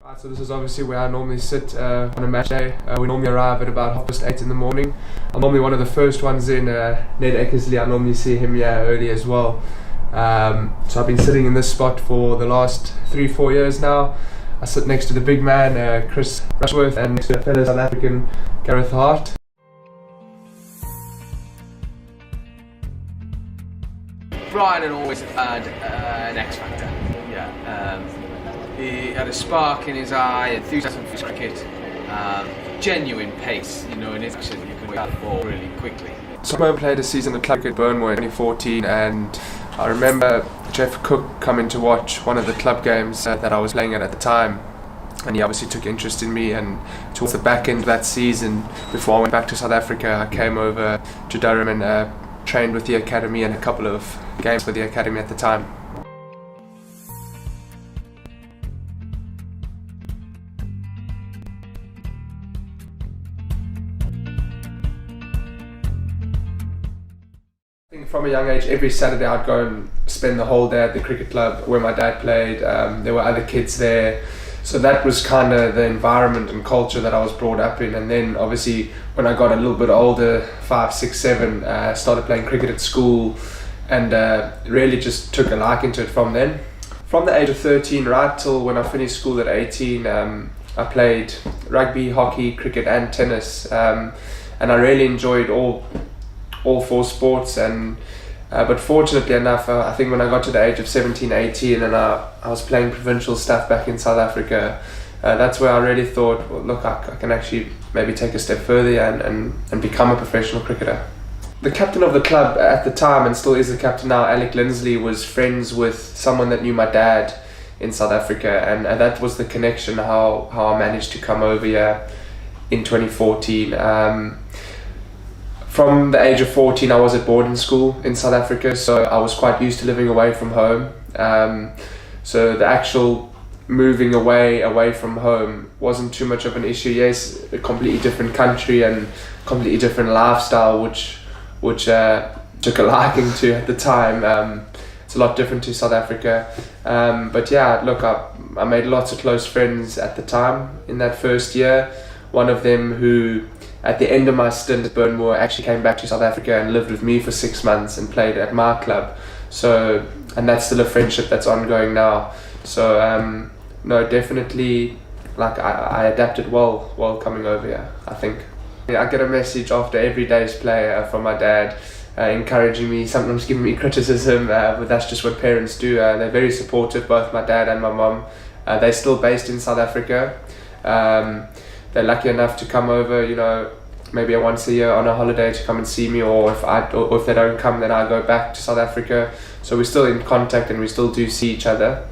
Right, so this is obviously where I normally sit on a match day. We normally arrive at about 8:30 in the morning. I'm normally one of the first ones in. Ned Eckersley, I normally see him here early as well. So I've been sitting in this spot for the last 3-4 years now. I sit next to the big man, Chris Rushworth, and next to the fellow South African, Gareth Hart. Brian had always had an X factor. Yeah. He had a spark in his eye, enthusiasm for his cricket, genuine pace, you know, in his action. You can win that ball really quickly. So I played a season at Club at Burnmore in 2014, and I remember Jeff Cook coming to watch one of the club games that I was playing at the time, and he obviously took interest in me. And towards the back end of that season, before I went back to South Africa, I came over to Durham and trained with the academy and a couple of games with the academy at the time. From a young age, every Saturday I'd go and spend the whole day at the cricket club where my dad played. There were other kids there, so that was kind of the environment and culture that I was brought up in. And then obviously when I got a little bit older, 5, 6, 7, I started playing cricket at school, and really just took a liking to it from then. From the age of 13 right till when I finished school at 18, I played rugby, hockey, cricket and tennis, and I really enjoyed all 4 sports. And but fortunately enough, I think when I got to the age of 17, 18 and I was playing provincial stuff back in South Africa, that's where I really thought, well, look, I can actually maybe take a step further and become a professional cricketer. The captain of the club at the time, and still is the captain now, Alec Lindsley, was friends with someone that knew my dad in South Africa, and that was the connection, how I managed to come over here in 2014. From the age of 14, I was at boarding school in South Africa, so I was quite used to living away from home. So the actual moving away from home wasn't too much of an issue. Yes, a completely different country and completely different lifestyle, which took a liking to at the time. It's a lot different to South Africa. But yeah, look, I made lots of close friends at the time in that first year. One of them who, at the end of my stint at Burnmore, actually came back to South Africa and lived with me for 6 months and played at my club. So, and that's still a friendship that's ongoing now. So, no, definitely, like I adapted well coming over here, I think. Yeah, I get a message after every day's play from my dad, encouraging me, sometimes giving me criticism, but that's just what parents do. They're very supportive, both my dad and my mum. They're still based in South Africa. They're lucky enough to come over, you know, maybe once a year on a holiday to come and see me, or if they don't come, then I go back to South Africa. So we're still in contact and we still do see each other.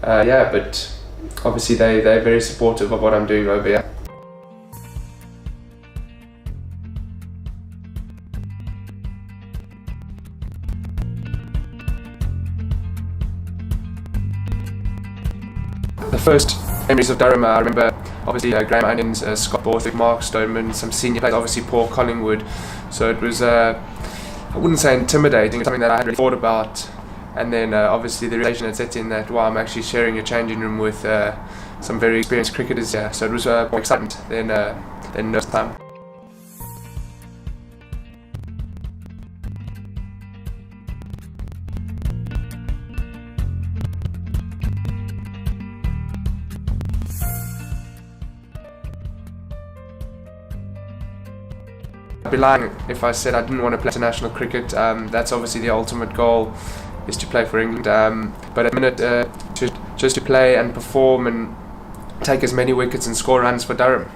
Yeah, but obviously they're very supportive of what I'm doing over here. The first memories of Durham, I remember obviously Graham Onions, Scott Borthwick, Mark Stoneman, some senior players, obviously Paul Collingwood. So it was, I wouldn't say intimidating, it's something that I hadn't really thought about. And then obviously the relation had set in that, wow, I'm actually sharing a changing room with some very experienced cricketers here. So it was more excitement than nervous time. I'd be lying if I said I didn't want to play international cricket. That's obviously the ultimate goal, is to play for England. But at the minute, just to play and perform and take as many wickets and score runs for Durham.